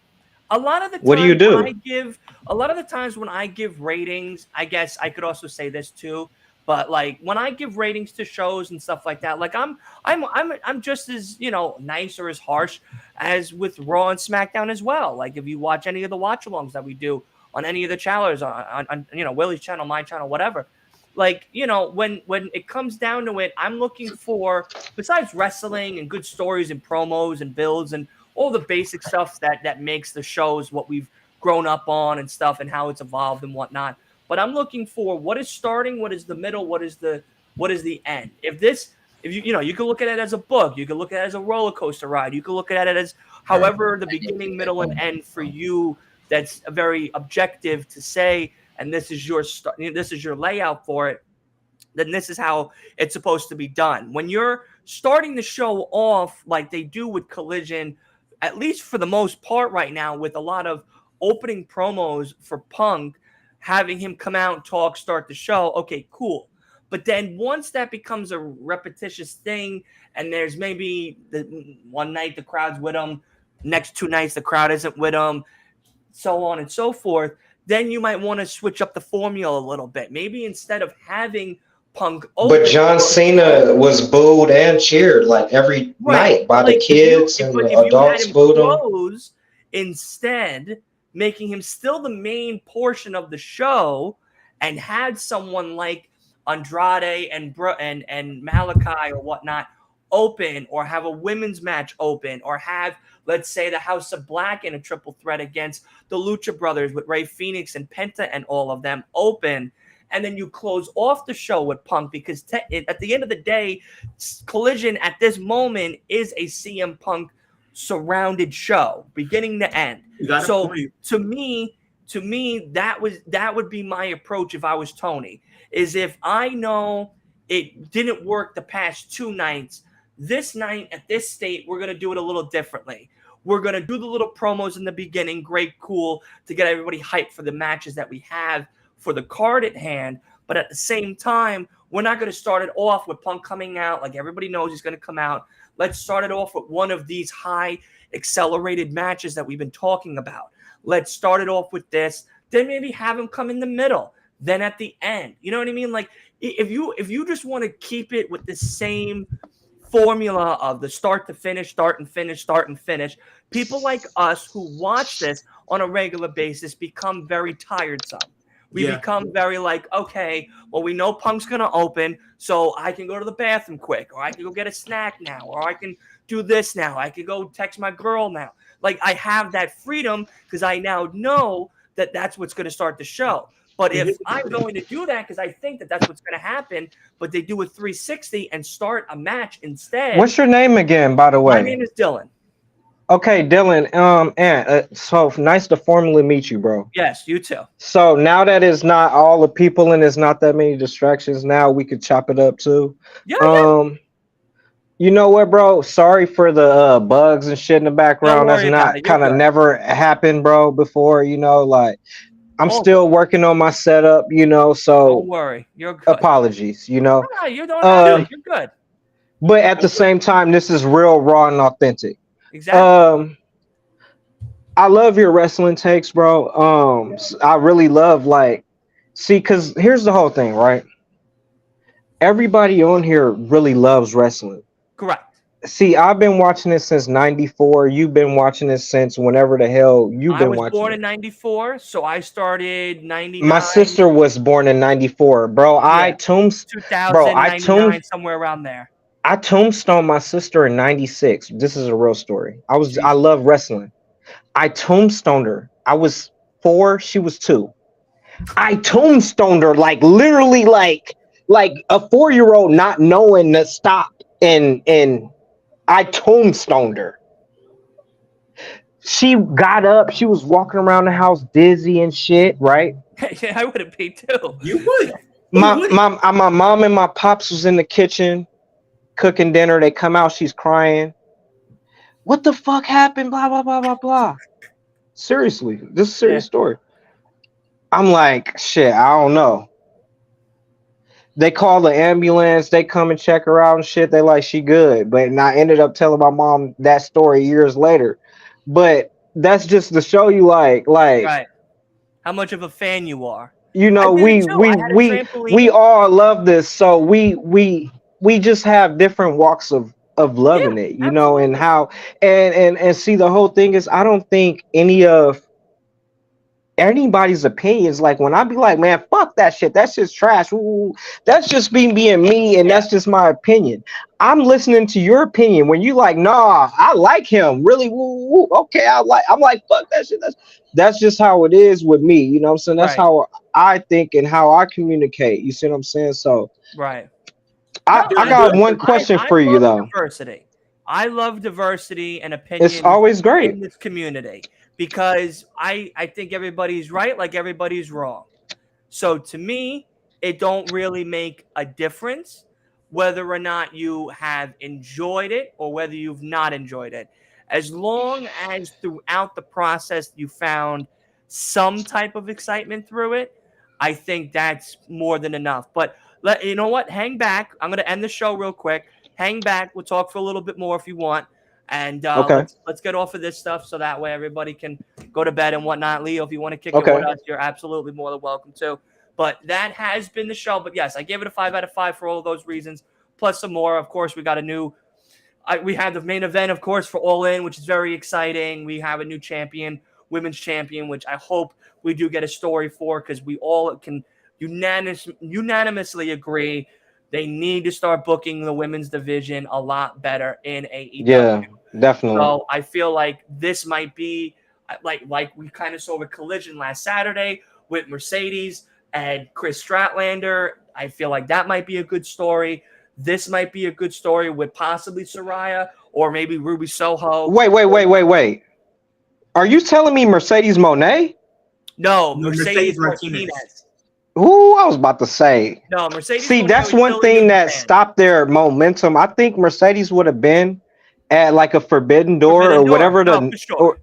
a lot of the what do you do? A lot of the times when I give ratings, I guess I could also say this too. But like when I give ratings to shows and stuff like that, like I'm just as nice or as harsh as with Raw and SmackDown as well. Like if you watch any of the watch-alongs that we do on any of the channels on Willie's channel, my channel, whatever. Like when it comes down to it, I'm looking for, besides wrestling and good stories and promos and builds and all the basic stuff that makes the shows what we've grown up on and stuff and how it's evolved and whatnot. But I'm looking for what is starting, what is the middle, what is the end. If you can look at it as a book, you can look at it as a roller coaster ride, you can look at it as however the beginning, middle, and end for you. That's a very objective to say, and this is your layout for it. Then this is how it's supposed to be done. When you're starting the show off like they do with Collision, at least for the most part right now, with a lot of opening promos for Punk, having him come out and talk, start the show, okay, cool. But then once that becomes a repetitious thing, and there's maybe one night the crowd's with him, next 2 nights the crowd isn't with him, so on and so forth, then you might want to switch up the formula a little bit. Maybe instead of having Punk open, but John Cena was booed and cheered like every night by the kids and the adults booed him. Close, instead, making him still the main portion of the show, and had someone like Andrade and Malachi or whatnot open, or have a women's match open, or have, let's say, the House of Black in a triple threat against the Lucha Brothers with Rey Fenix and Penta and all of them open. And then you close off the show with Punk, because at the end of the day, Collision at this moment is a CM Punk surrounded show, beginning to end. So to me, that would be my approach if I was Tony. Is if I know it didn't work the past 2 nights, this night at this state, we're gonna do it a little differently. We're gonna do the little promos in the beginning, great, cool, to get everybody hyped for the matches that we have for the card at hand, but at the same time, we're not going to start it off with Punk coming out like everybody knows he's going to come out. Let's start it off with one of these high accelerated matches that we've been talking about. Let's start it off with this, then maybe have him come in the middle, then at the end. You know what I mean? Like if you just want to keep it with the same formula of the start to finish, start and finish, people like us who watch this on a regular basis become very tiresome. We become very like, okay, well, we know Punk's going to open, so I can go to the bathroom quick, or I can go get a snack now, or I can do this now. I can go text my girl now. Like, I have that freedom because I now know that that's what's going to start the show. But if I'm going to do that because I think that that's what's going to happen, but they do a 360 and start a match instead. What's your name again, by the way? My name is Dylan. Okay, Dylan. So nice to formally meet you, bro. Yes, you too. So now that it's not all the people and it's not that many distractions, now we could chop it up too. Yeah. You know what, bro? Sorry for the bugs and shit in the background. That's not kind of never happened, bro. Before, you know, like I'm still working on my setup, you know. So don't worry, you're good. Apologies, you know. No, you don't have to. You're good. But at the same time, this is real, raw, and authentic. Exactly. I love your wrestling takes, bro. I really love because here's the whole thing, right? Everybody on here really loves wrestling. Correct. See, I've been watching it since '94. You've been watching it since whenever the hell you've been watching. I was born in '94, so I started '99. My sister was born in '94, bro. Yeah. I somewhere around there. I tombstoned my sister in '96. This is a real story. I love wrestling. I tombstoned her. I was 4, she was 2. I tombstoned her literally like a 4-year-old not knowing to stop, and I tombstoned her. She got up, she was walking around the house dizzy and shit, right? Yeah, I would have been too. You would. My mom and my pops was in the kitchen cooking dinner. They come out, she's crying. What the fuck happened? Blah, blah, blah, blah, blah. Seriously, this is a serious story. I'm like, shit, I don't know. They call the ambulance, they come and check her out and shit. They like, she good. And I ended up telling my mom that story years later. But that's just to show you right. How much of a fan you are. You know, we all love this, so we just have different walks of loving it, you know, and how and see, the whole thing is I don't think anybody's opinions, like when I be like, man, fuck that shit, that's just trash. Ooh, that's just being me, and that's just my opinion. I'm listening to your opinion when you like, nah, I like him, really. Woo, okay, I'm like, fuck that shit. That's just how it is with me, you know what I'm saying? That's how I think and how I communicate. You see what I'm saying? So right. I got one question for you though. Diversity. I love diversity and opinions. It's always great in this community because I think everybody's right, like everybody's wrong. So to me, it don't really make a difference whether or not you have enjoyed it or whether you've not enjoyed it. As long as throughout the process you found some type of excitement through it, I think that's more than enough. But you know what? Hang back. I'm going to end the show real quick. Hang back. We'll talk for a little bit more if you want. And Okay. let's get off of this stuff so that way everybody can go to bed and whatnot. Leo, if you want to kick Okay. it with us, you're absolutely more than welcome to. But that has been the show. But yes, I gave it a 5 out of 5 for all of those reasons, plus some more. Of course, we got a new. We have the main event, of course, for All In, which is very exciting. We have a new champion, women's champion, which I hope we do get a story for, because we all can unanimously agree they need to start booking the women's division a lot better in AEW. Yeah, definitely. So I feel like this might be like we kind of saw with Collision last Saturday with Mercedes and Chris Stratlander. I feel like that might be a good story. This might be a good story with possibly Saraya or maybe Ruby Soho. Wait. Are you telling me Mercedes Moné? No, Mercedes Martinez. Ooh, I was about to say. No, Mercedes. See, that's one thing that stopped their momentum. I think Mercedes would have been at like a Forbidden Door or whatever or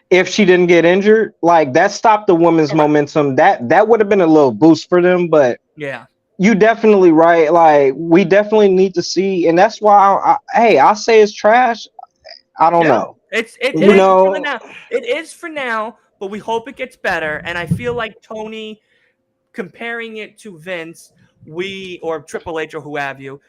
if she didn't get injured. Like that stopped the women's momentum. That would have been a little boost for them. But yeah, you definitely right. Like we definitely need to see, and that's why I say it's trash. I don't know. It is for now, but we hope it gets better. And I feel like Toni, comparing it to Vince, or Triple H or who have you,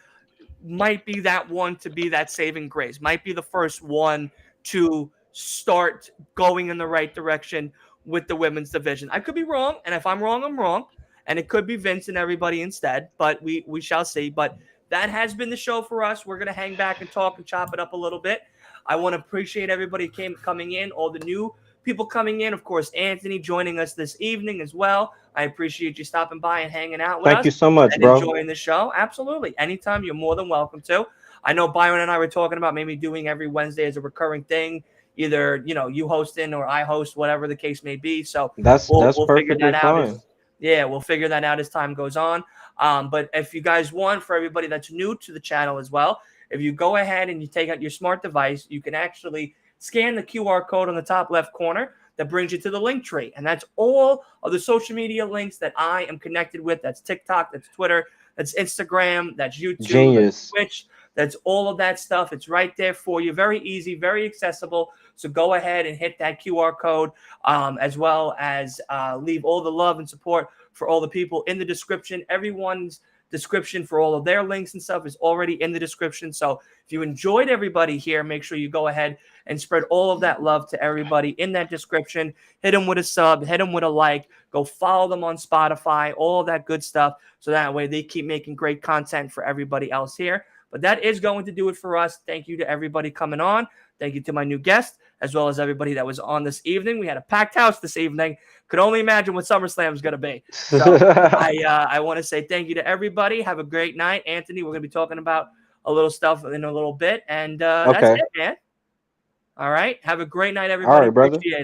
might be that one to be that saving grace. Might be the first one to start going in the right direction with the women's division. I could be wrong, and if I'm wrong, I'm wrong. And it could be Vince and everybody instead, but we shall see. But that has been the show for us. We're going to hang back and talk and chop it up a little bit. I want to appreciate everybody coming in, all the new people coming in. Of course, Anthony joining us this evening as well. I appreciate you stopping by and hanging out with us. Thank you so much, and bro. Enjoying the show. Absolutely. Anytime, you're more than welcome to. I know Byron and I were talking about maybe doing every Wednesday as a recurring thing. Either, you hosting or I host, whatever the case may be. So we'll figure that out. We'll figure that out as time goes on. But if you guys want, for everybody that's new to the channel as well, if you go ahead and you take out your smart device, you can actually scan the QR code on the top left corner that brings you to the link tree. And that's all of the social media links that I am connected with. That's TikTok, that's Twitter, that's Instagram, that's YouTube, that's Twitch. That's all of that stuff. It's right there for you. Very easy, very accessible. So go ahead and hit that QR code, as well as leave all the love and support for all the people in the description. Everyone's description for all of their links and stuff is already in the description. So if you enjoyed everybody here, make sure you go ahead and spread all of that love to everybody in that description. Hit them with a sub, hit them with a like, go follow them on Spotify, all of that good stuff. So that way they keep making great content for everybody else here. But that is going to do it for us. Thank you to everybody coming on. Thank you to my new guest, as well as everybody that was on this evening. We had a packed house this evening. Could only imagine what SummerSlam is going to be. So I want to say thank you to everybody. Have a great night. Anthony, we're going to be talking about a little stuff in a little bit. And that's it, man. All right. Have a great night, everybody. All right, brother. Appreciate it.